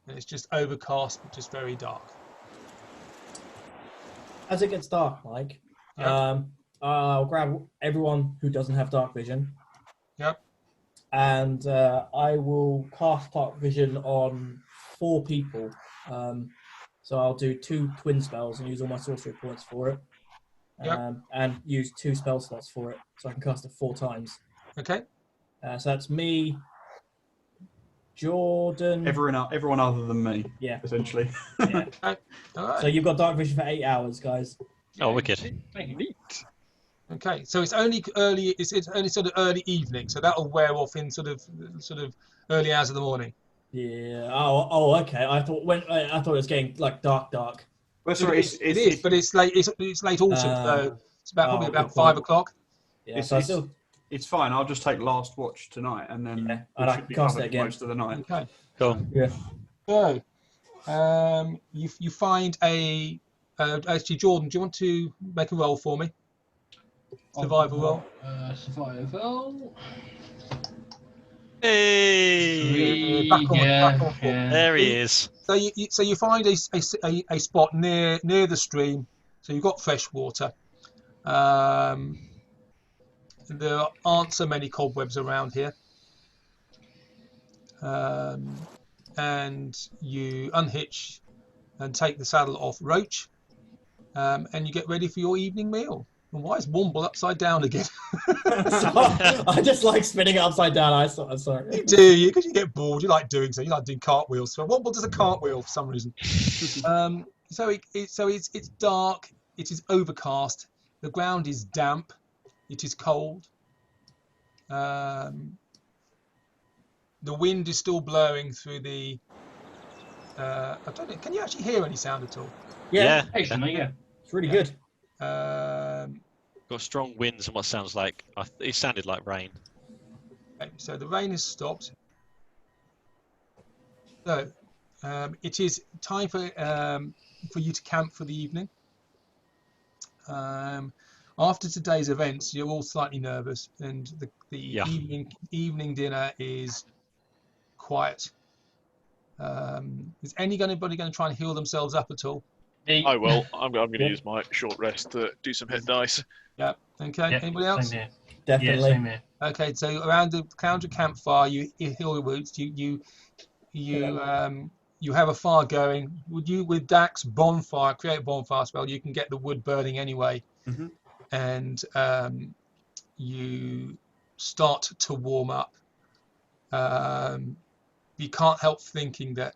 And it's just overcast, but just very dark. As it gets dark, Mike, I'll grab everyone who doesn't have dark vision. Yep. And I will cast dark vision on 4 people. So I'll do 2 twin spells and use all my sorcery points for it. Yep. And use 2 spell slots for it, so I can cast it 4 times. Okay. So that's me, Jordan. Everyone other than me. Yeah. Essentially. Yeah. All right. So you've got dark vision for 8 hours, guys. Oh, wicked. Neat. Okay, so it's only early. It's only sort of early evening, so that'll wear off in sort of early hours of the morning. Yeah. Oh. Okay. I thought it was getting like dark. Well, sorry, it is, but it's late. It's late autumn, so it's probably about 5 o'clock. Yeah. It's fine. I'll just take last watch tonight, and then Yeah, we and I should be can cast it covered again. most of the night. Okay. Cool. Yeah. So, you find actually, Jordan, do you want to make a roll for me? Survival roll. Survival. Hey! Back on full. There he is. So you find a spot near the stream. So you've got fresh water. There aren't so many cobwebs around here. And you unhitch and take the saddle off Roach, and you get ready for your evening meal. And why is Womble upside down again? I just like spinning it upside down. I'm sorry. You do, because you get bored. You like doing so. You like doing cartwheels. So Womble does a cartwheel for some reason. So it's dark. It is overcast. The ground is damp. It is cold. The wind is still blowing through the. I don't know. Can you actually hear any sound at all? Yeah. Occasionally, yeah. It's really good. Got strong winds and what sounds like it sounded like rain. Okay, so the rain has stopped. So it is time for you to camp for the evening. After today's events, you're all slightly nervous, and the evening dinner is quiet. Is anybody going to try and heal themselves up at all? I will. I'm going to use my short rest to do some hit dice. Yeah. Okay. Yeah, Anybody else? same here. Definitely. Yeah, same here. Okay, so around the campfire, you hear the roots. You have a fire going. Would you, with Dax bonfire, create a bonfire spell? You can get the wood burning anyway, Mhm. and you start to warm up. You can't help thinking that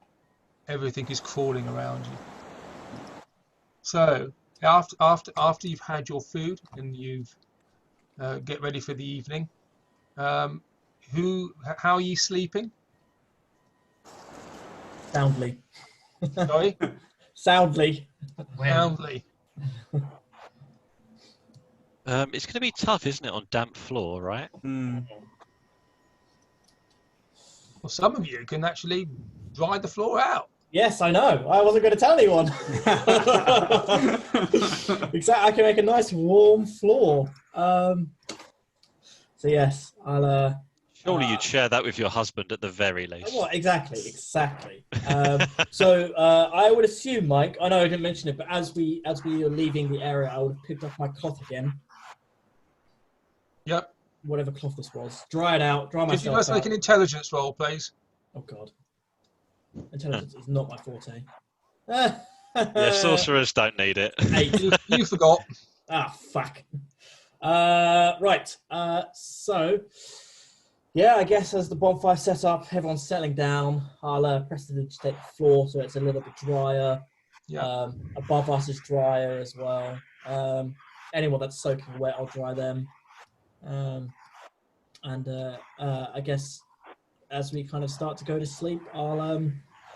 everything is crawling around you. So after you've had your food and you've get ready for the evening, how are you sleeping? Soundly. Sorry, Soundly. Well, soundly. It's going to be tough, isn't it, on damp floor, right? Mm. Well, some of you can actually dry the floor out. Yes, I know. I wasn't going to tell anyone. Exactly. I can make a nice warm floor. So yes, I'll. Surely you'd share that with your husband at the very least. Well, exactly. So I would assume, Mike. I know I didn't mention it, but as we are leaving the area, I would have picked up my cloth again. Yep. Whatever cloth this was, dry it out, dry Could you myself guys out. make an intelligence roll, please? Oh God, intelligence is not my forte. Yeah, sorcerers don't need it. 8. You forgot. Ah, fuck. Right. So, yeah, I guess as the bonfire set up, everyone's settling down. I'll press the digitate the floor so it's a little bit drier. Yeah. Above us is drier as well. Anyone that's soaking wet, I'll dry them. I guess as we kind of start to go to sleep, I'll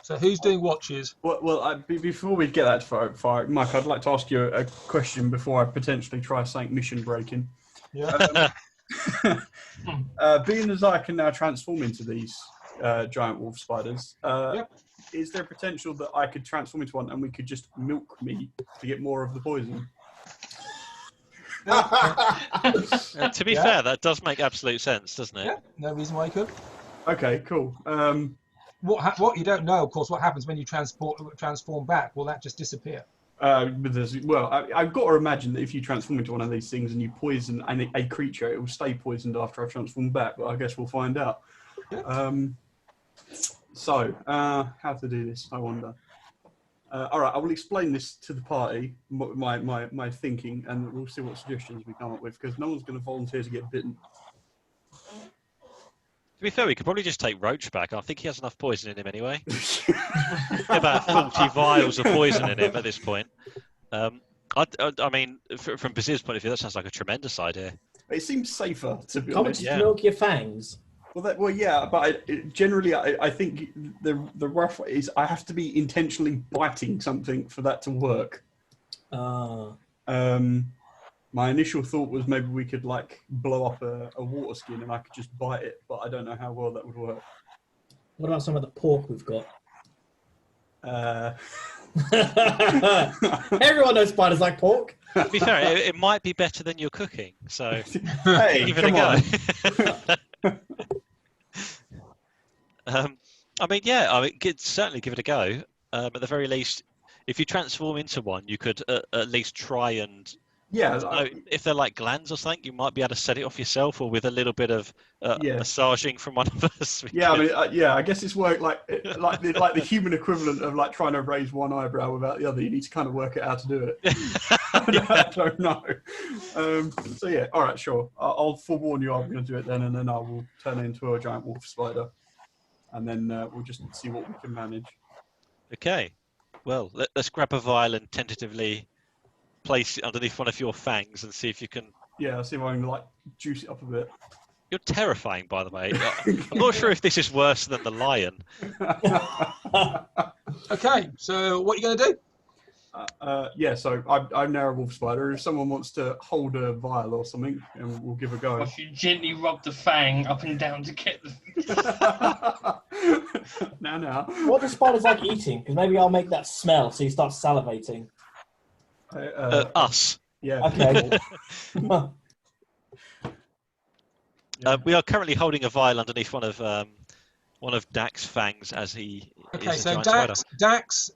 So who's doing watches? Before we get that far, Mike, I'd like to ask you a question before I potentially try something mission breaking. Yeah. Being as I can now transform into these giant wolf spiders, Yep. is there potential that I could transform into one and we could just milk me to get more of the poison? To be Yeah. fair, that does make absolute sense, doesn't it? Yeah. No reason why you could. Okay, cool. What you don't know, of course, what happens when you transform back? Will that just disappear? I've got to imagine that if you transform into one of these things and you poison a creature, it will stay poisoned after I've transformed back, but I guess we'll find out. Yeah. How to do this, I wonder. All right, I will explain this to the party, my thinking, and we'll see what suggestions we come up with, because no one's going to volunteer to get bitten. To be fair, we could probably just take Roach back. I think he has enough poison in him anyway. About 40 vials of poison in him at this point. I mean, from Bazir's point of view, that sounds like a tremendous idea. It seems safer, to be can't we honest. just milk your fangs? Well, yeah, but I think the rough way is I have to be intentionally biting something for that to work. My initial thought was maybe we could like blow up a water skin and I could just bite it, but I don't know how well that would work. What about some of the pork we've got? Everyone knows spiders like pork. To be fair, it might be better than your cooking, so Hey, give it come a on. go. Certainly give it a go. At the very least, if you transform into one, you could at least try and. Yeah, If they're like glands or something, you might be able to set it off yourself, or with a little bit of massaging from one of us. I guess it's work like the human equivalent of like trying to raise one eyebrow without the other. You need to kind of work it out to do it. I don't know. All right, sure. I'll forewarn you. I'm going to do it then, and then I will turn it into a giant wolf spider, and then we'll just see what we can manage. Okay. Well, let's grab a vial and tentatively place it underneath one of your fangs and see if you can. Yeah, I'll see if I can like juice it up a bit. You're terrifying, by the way. I'm not sure if this is worse than the lion. Okay, so what are you going to do? So I'm now a wolf spider. If someone wants to hold a vial or something, and we'll give a go. If you gently rub the fang up and down to get the. Now. What do spiders like eating? Because maybe I'll make that smell so you start salivating. Us. Yeah. Okay. We are currently holding a vial underneath one of Dak's fangs as he. Okay, is a so giant spider. Dax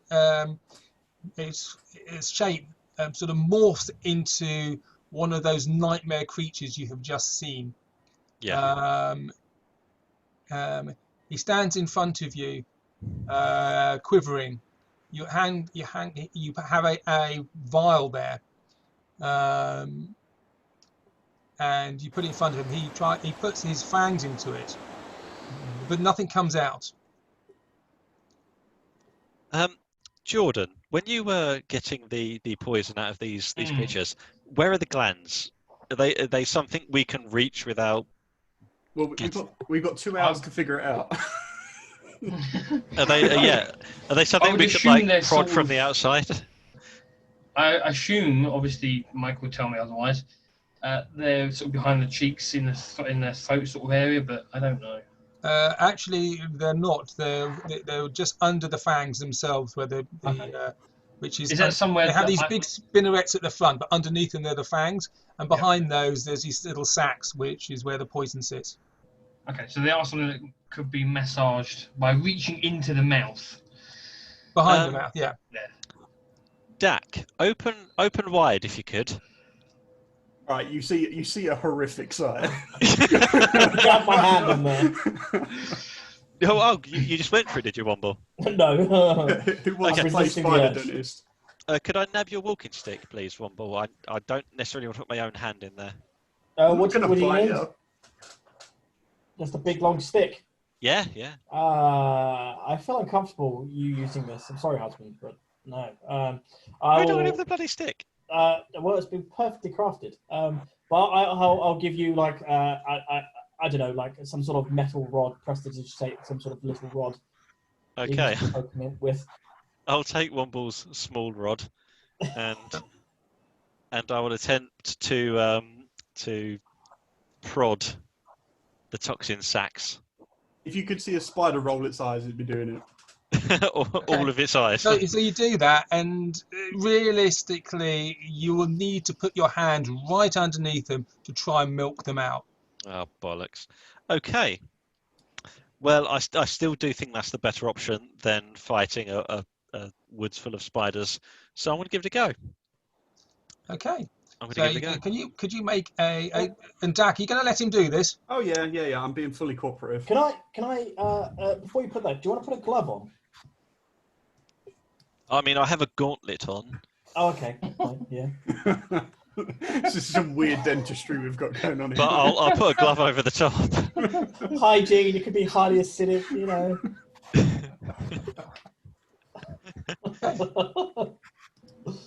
its shape sort of morphs into one of those nightmare creatures you have just seen. Yeah. He stands in front of you, quivering. You have a vial there, and you put it in front of him. He puts his fangs into it, but nothing comes out. Jordan, when you were getting the poison out of these creatures, where are the glands? Are they something we can reach without? Well, we've got 2 hours to figure it out. Are they? Are they something we could like prod from the outside? I assume, obviously, Mike will tell me otherwise. They're sort of behind the cheeks in the throat sort of area, but I don't know. Actually, they're not. They're just under the fangs themselves, where which is that somewhere they have that these big spinnerets at the front, but underneath them they're the fangs, and behind those there's these little sacs, which is where the poison sits. Okay, so they are something that could be massaged by reaching into the mouth. Behind the mouth, yeah. Dak, open wide if you could. Right, you see a horrific sight. Got my hand in there. Oh, you just went for it, did you, Womble? No. Who wants to play resisting spider the urge. dentist? Could I nab your walking stick, please, Womble? I don't necessarily want to put my own hand in there. What do you bite need? you. Just a big long stick. Yeah. I feel uncomfortable you using this. I'm sorry, husband, but no. Who don't have the bloody stick? Well, it's been perfectly crafted. But I'll give you like I don't know, like some sort of metal rod, prestidigitate, some sort of little rod. Okay. With. I'll take Womble's small rod, and I will attempt to prod the toxin sacs. If you could see a spider roll its eyes, it'd be doing it. All of its eyes. So you do that, and realistically, you will need to put your hand right underneath them to try and milk them out. Oh, bollocks. Okay. Well, I still do think that's the better option than fighting a woods full of spiders. So I'm going to give it a go. Okay. I'm going to give it a go. Could you make and Dak, are you going to let him do this? Oh yeah. I'm being fully cooperative. Can I before you put that, do you want to put a glove on? I mean, I have a gauntlet on. Oh, okay. Fine, yeah. This is some weird dentistry we've got going on here. But I'll put a glove over the top. Hygiene, it could be highly acidic, you know.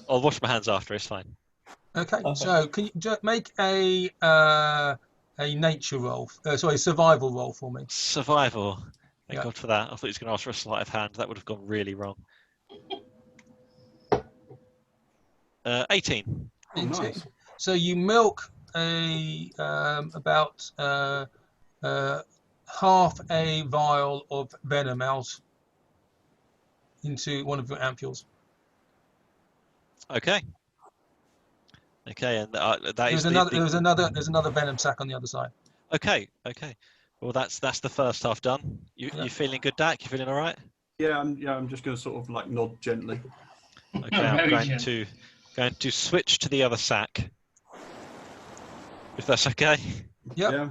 I'll wash my hands after, it's fine. Okay, so can you make a nature roll? Sorry, survival roll for me. Survival. Thank God for that. I thought he was going to ask for a sleight of hand. That would have gone really wrong. 18. Oh, nice. So you milk about half a vial of venom out into one of your ampules. Okay, and that There's another venom sac on the other side. Okay. Well, that's the first half done. You feeling good, Dak? You feeling all right? Yeah, I'm just going to sort of like nod gently. Okay, I'm going to switch to the other sack. If that's okay. Yep. Yeah.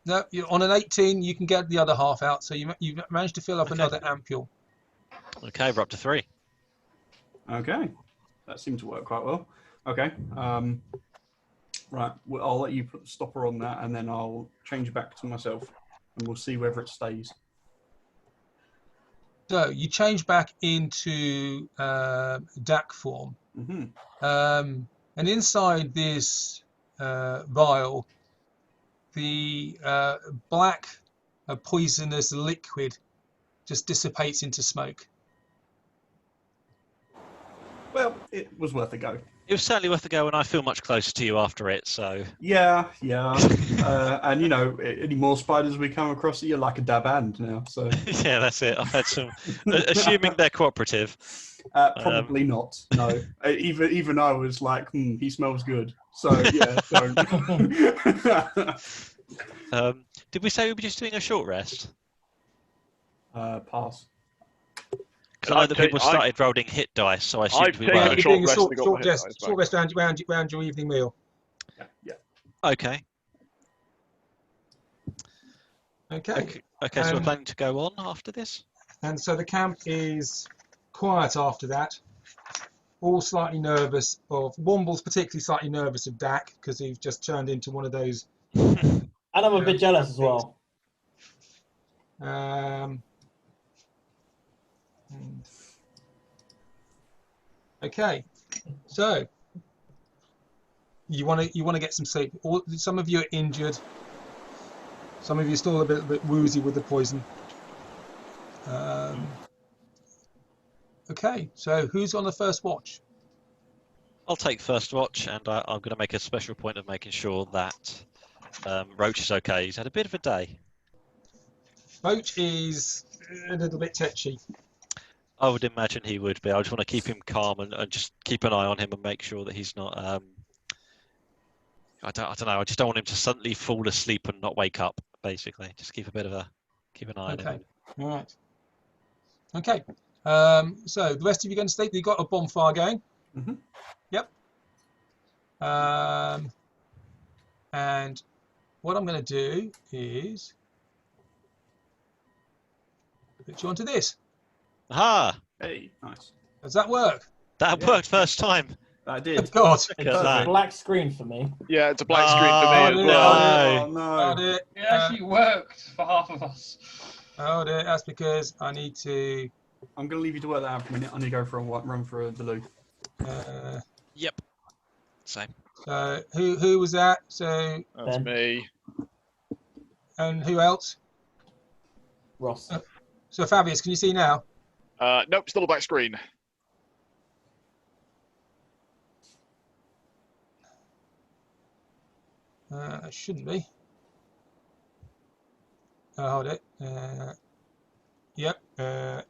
No, on an 18, you can get the other half out. So you've managed to fill up another ampule. Okay, we're up to 3. Okay, that seemed to work quite well. Okay, right. Well, I'll let you put the stopper on that, and then I'll change it back to myself, and we'll see whether it stays. So you change back into DAC form, and inside this vial, the black poisonous liquid just dissipates into smoke. Well, it was worth a go. It was certainly worth a go, and I feel much closer to you after it. So yeah. And you know, any more spiders we come across, you're like a dab hand now. So yeah, that's it. I've had some. Assuming they're cooperative. Probably not. No. Even I was like, he smells good. So yeah. Don't. Did we say we were just doing a short rest? Pass. Because I know that people started rolling hit dice, so I assumed we were. You're doing a short rest around your evening meal. Okay. Okay. Okay. So we're planning to go on after this. And so the camp is quiet after that. All slightly nervous of Womble's particularly slightly nervous of Dak because he's just turned into one of those. And I'm a bit jealous as well. Okay, so you want to get some sleep. Some of you are injured. Some of you are still a bit woozy with the poison. Okay, so who's on the first watch? I'll take first watch, and I'm going to make a special point of making sure that Roach is okay. He's had a bit of a day. Roach is a little bit tetchy. I would imagine he would be. I just want to keep him calm and just keep an eye on him and make sure that he's not. I don't know. I just don't want him to suddenly fall asleep and not wake up. Basically, just keep an eye on him. Okay, all right. Okay, so the rest of you going to sleep? You've got a bonfire going. Mm-hmm. Yep. And what I'm going to do is put you onto this. Aha! Hey, nice. Does that work? That worked first time. I did. God. It's at a that. black screen for me. Yeah, it's a black screen for me as dear. well. Oh no. Oh dear. It actually worked for half of us. Oh dear. That's because I need to. I'm going to leave you to work that out for a minute. I need to go for a run for the loo. Yep. Same. So who was that? So That's Ben. me. and who else? Ross. So Fabius, can you see now? Nope, still a black screen. It shouldn't be. Hold it. Yep. That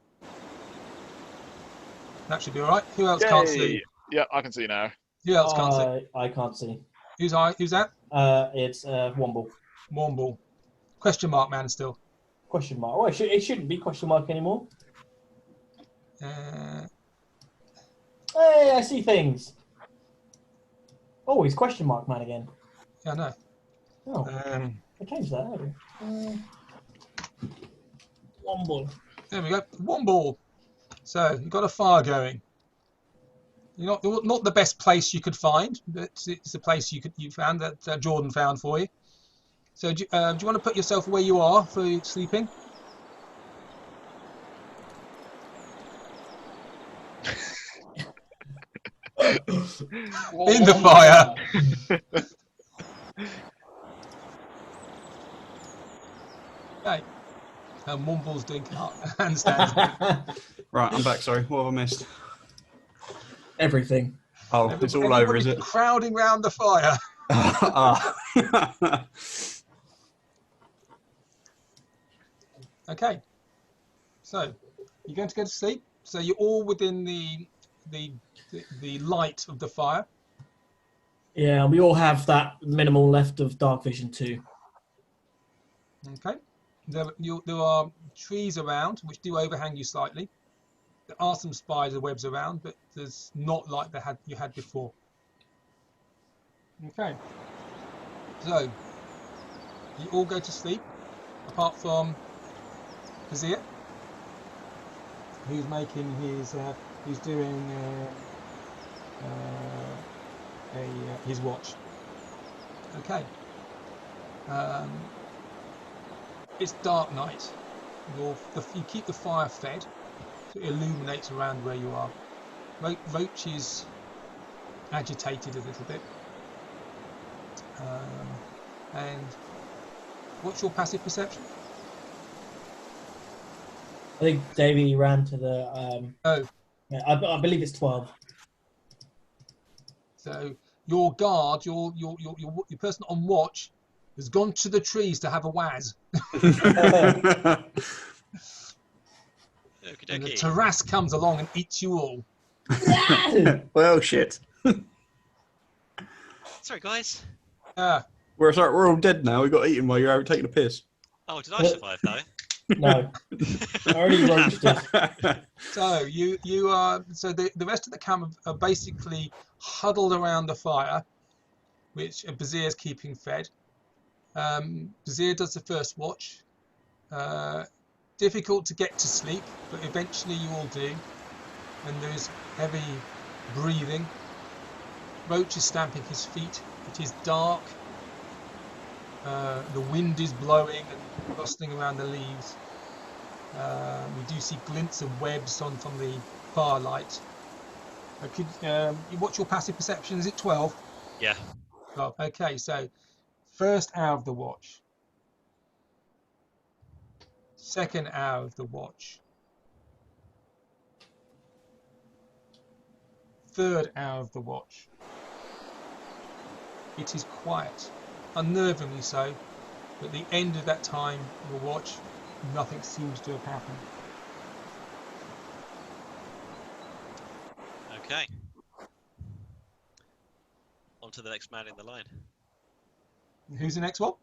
should be all right. Who else can't see? Yay! Yeah, I can see now. Who else can't see? I can't see. Who's that? It's Womble. Warmball. Question mark man still. Question mark. Oh, it shouldn't be question mark anymore. Hey, I see things. Oh, he's question mark man again. Yeah, no. Oh, I changed that. Haven't I? Womble. There we go. Warmball. So you've got a fire going. You're not the best place you could find, but it's a place you found that Jordan found for you. So do you want to put yourself where you are for sleeping? In the fire. Okay. And Wombl's doing handstands. Right, I'm back. Sorry, what have I missed? Everything. Oh, it's all over, is it? Crowding round the fire. Okay. So you're going to go to sleep. So you're all within the light of the fire. Yeah, we all have that minimal left of dark vision too. Okay. There are trees around which do overhang you slightly. There are some spider webs around, but there's not like you had before. Okay. So you all go to sleep, apart from Kazir, who's making who's doing his watch. Okay. It's dark night. You keep the fire fed, so it illuminates around where you are. Roach is agitated a little bit. And what's your passive perception? I think Davey ran to the. Yeah, I believe it's 12. So your guard, your person on watch, has gone to the trees to have a waz. And the Taras comes along and eats you all. Well, shit. Sorry, guys. We're all dead now. We got eaten while you're out taking a piss. Oh, did I survive though? No, I already roasted. So you are. So the rest of the camp are basically huddled around the fire. which Bazir's keeping fed. Bazir does the first watch. Difficult to get to sleep, but eventually you all do. And there is heavy breathing. Roach is stamping his feet. It is dark. The wind is blowing and rustling around the leaves. We do see glints of webs from the firelight. What's your passive perception? Is it 12? Yeah. 12. Okay, so first hour of the watch. Second hour of the watch. Third hour of the watch. It is quiet, unnervingly so, but at the end of that time, your watch, nothing seems to have happened. Okay. On to the next man in the line. Who's the next one?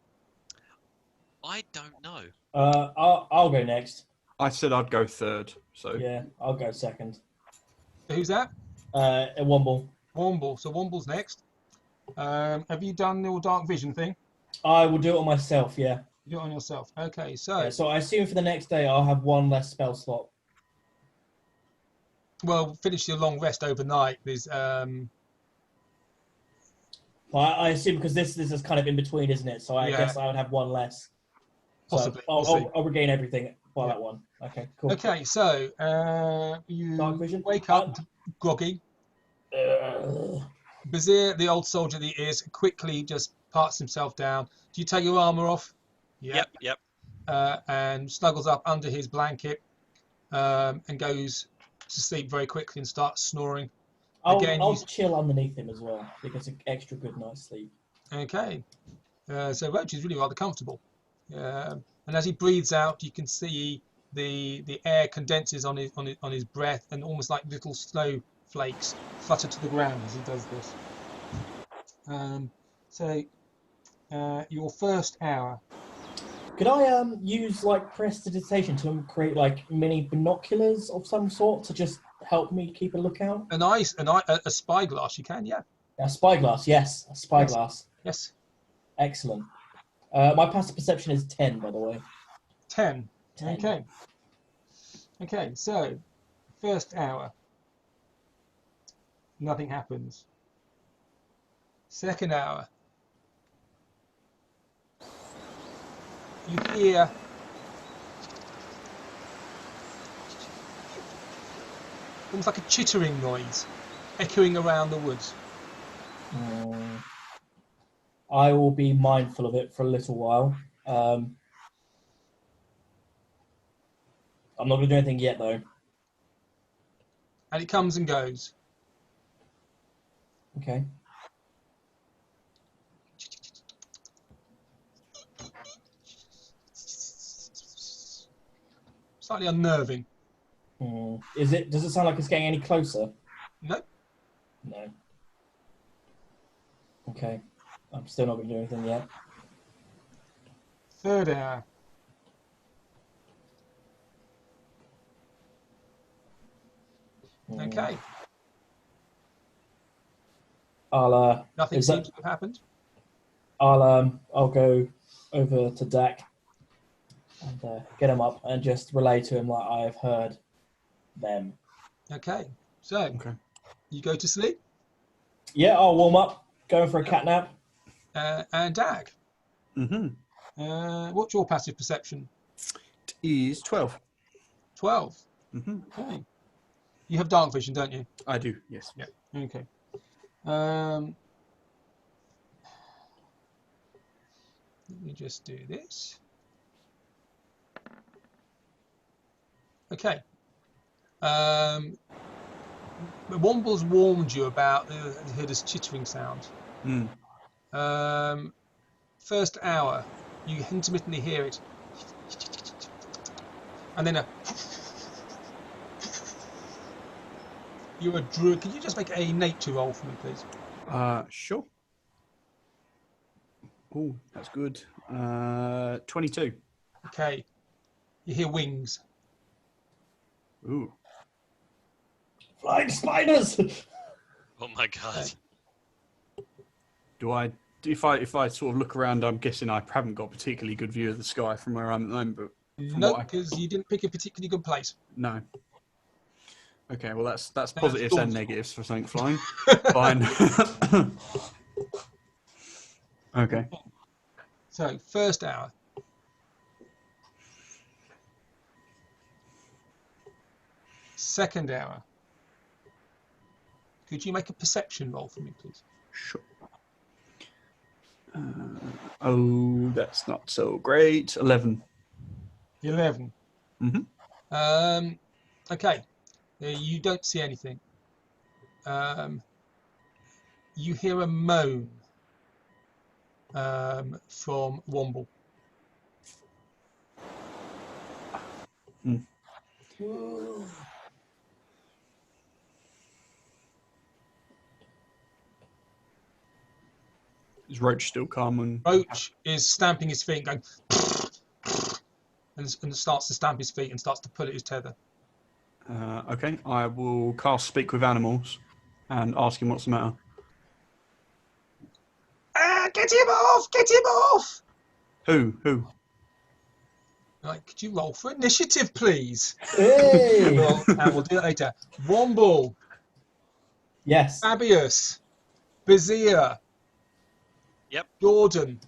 I don't know. I'll go next. I said I'd go third. So Yeah, I'll go second. Who's that? Womble. Womble. So Womble's next. Have you done your dark vision thing? I will do it on myself. Yeah. You do it on yourself. Okay, so Yeah, so I assume for the next day I'll have one less spell slot. well, finish your long rest overnight. There's Well, I assume because this is kind of in between, isn't it? So I Yeah. guess I would have one less. possibly. So We'll see. I'll regain everything by Yeah. that one. Okay, cool. Okay, so you Dark vision? wake up groggy. Bazir, the old soldier that he is, quickly just parts himself down. Do you take your armor off? Yep. And snuggles up under his blanket and goes to sleep very quickly and starts snoring. Again, I'll chill underneath him as well because an extra good night's sleep. Okay. So Roach is really rather comfortable. And as he breathes out, you can see the air condenses on his breath, and almost like little snowflakes flutter to the ground as he does this. So your first hour. Could I use like prestidigitation to create like mini binoculars of some sort to just help me keep a lookout? A spyglass, you can, yeah. A spyglass, yes, a spyglass. Yes. Excellent. My passive perception is 10, by the way. 10. 10. Okay. Okay, so first hour. Nothing happens. Second hour. You hear almost like a chittering noise echoing around the woods. I will be mindful of it for a little while. I'm not going to do anything yet, though. And it comes and goes. Okay. Slightly unnerving. Does it sound like it's getting any closer? No. No. Okay. I'm still not going to do anything yet. Third hour. Okay. Nothing seems to have happened. I'll go over to Dak and get him up and just relay to him like I have heard them. Okay. So you go to sleep. Yeah, I'll warm up. Going for a cat nap. And Dak. What's your passive perception? It is 12. 12. Okay. You have dark vision, don't you? I do, yes. Yeah. Okay. Let me just do this. Okay. Womble's warned you about this chittering sound. First hour, you intermittently hear it, and then you're a druid. Can you just make a nature roll for me, please? Sure. Oh, that's good. 22. Okay. You hear wings. Ooh. Flying spiders! Oh my god. If I sort of look around, I'm guessing I haven't got a particularly good view of the sky from where I'm at the moment. But from No, what because you didn't pick a particularly good place. no. Okay, well that's That's positives and daunting. negatives for something flying. Fine. Okay. So, first hour. Second hour. Could you make a perception roll for me, please? Sure. Oh, that's not so great. 11. 11. Mm-hmm. Okay. You don't see anything. You hear a moan from Womble. Is Roach still calm? And Roach is stamping his feet, going, and starts to stamp his feet and starts to pull at his tether. okay, I will cast Speak with Animals and ask him what's the matter. Get him off! Get him off! Who? Right, could you roll for initiative, please? Hey! Well, and we'll do it later. Womble, Yes. Fabius, Bazir, Yep. Jordan,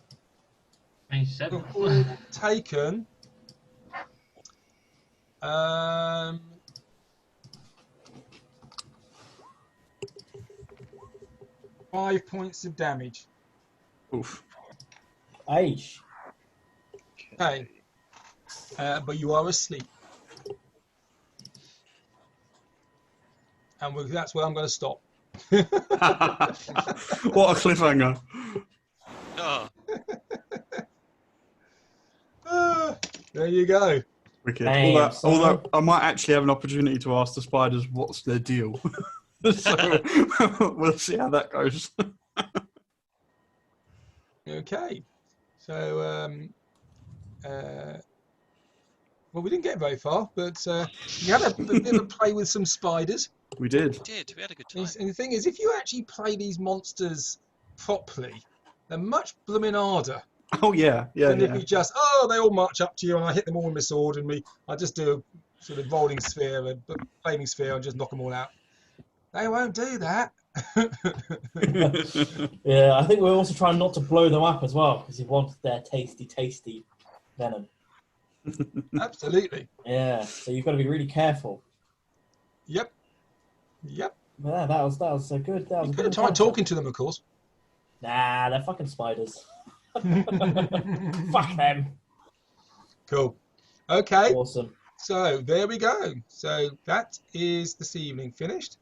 27. have all taken 5 points of damage. Oof. Aish. Okay. But you are asleep. And that's where I'm going to stop. What a cliffhanger. Oh, There you go. Wicked. Damn, Although I might actually have an opportunity to ask the spiders what's their deal. So we'll see how that goes. Okay. So, well, we didn't get very far, but you had a bit of a play with some spiders. We did. we had a good time. And the thing is, if you actually play these monsters properly, they're much blooming harder Oh yeah, than if yeah. you just, they all march up to you and I hit them all with my sword and I just do a sort of rolling sphere, a flaming sphere and just knock them all out. They won't do that. Yeah, I think we're also trying not to blow them up as well, because you want their tasty venom. Absolutely. Yeah, so you've got to be really careful. Yep. But yeah, that was a good. That was You a could good have tried encounter. talking to them, of course. Nah, they're fucking spiders. Fuck them. Cool. Okay. Awesome. So there we go. So that is this evening finished.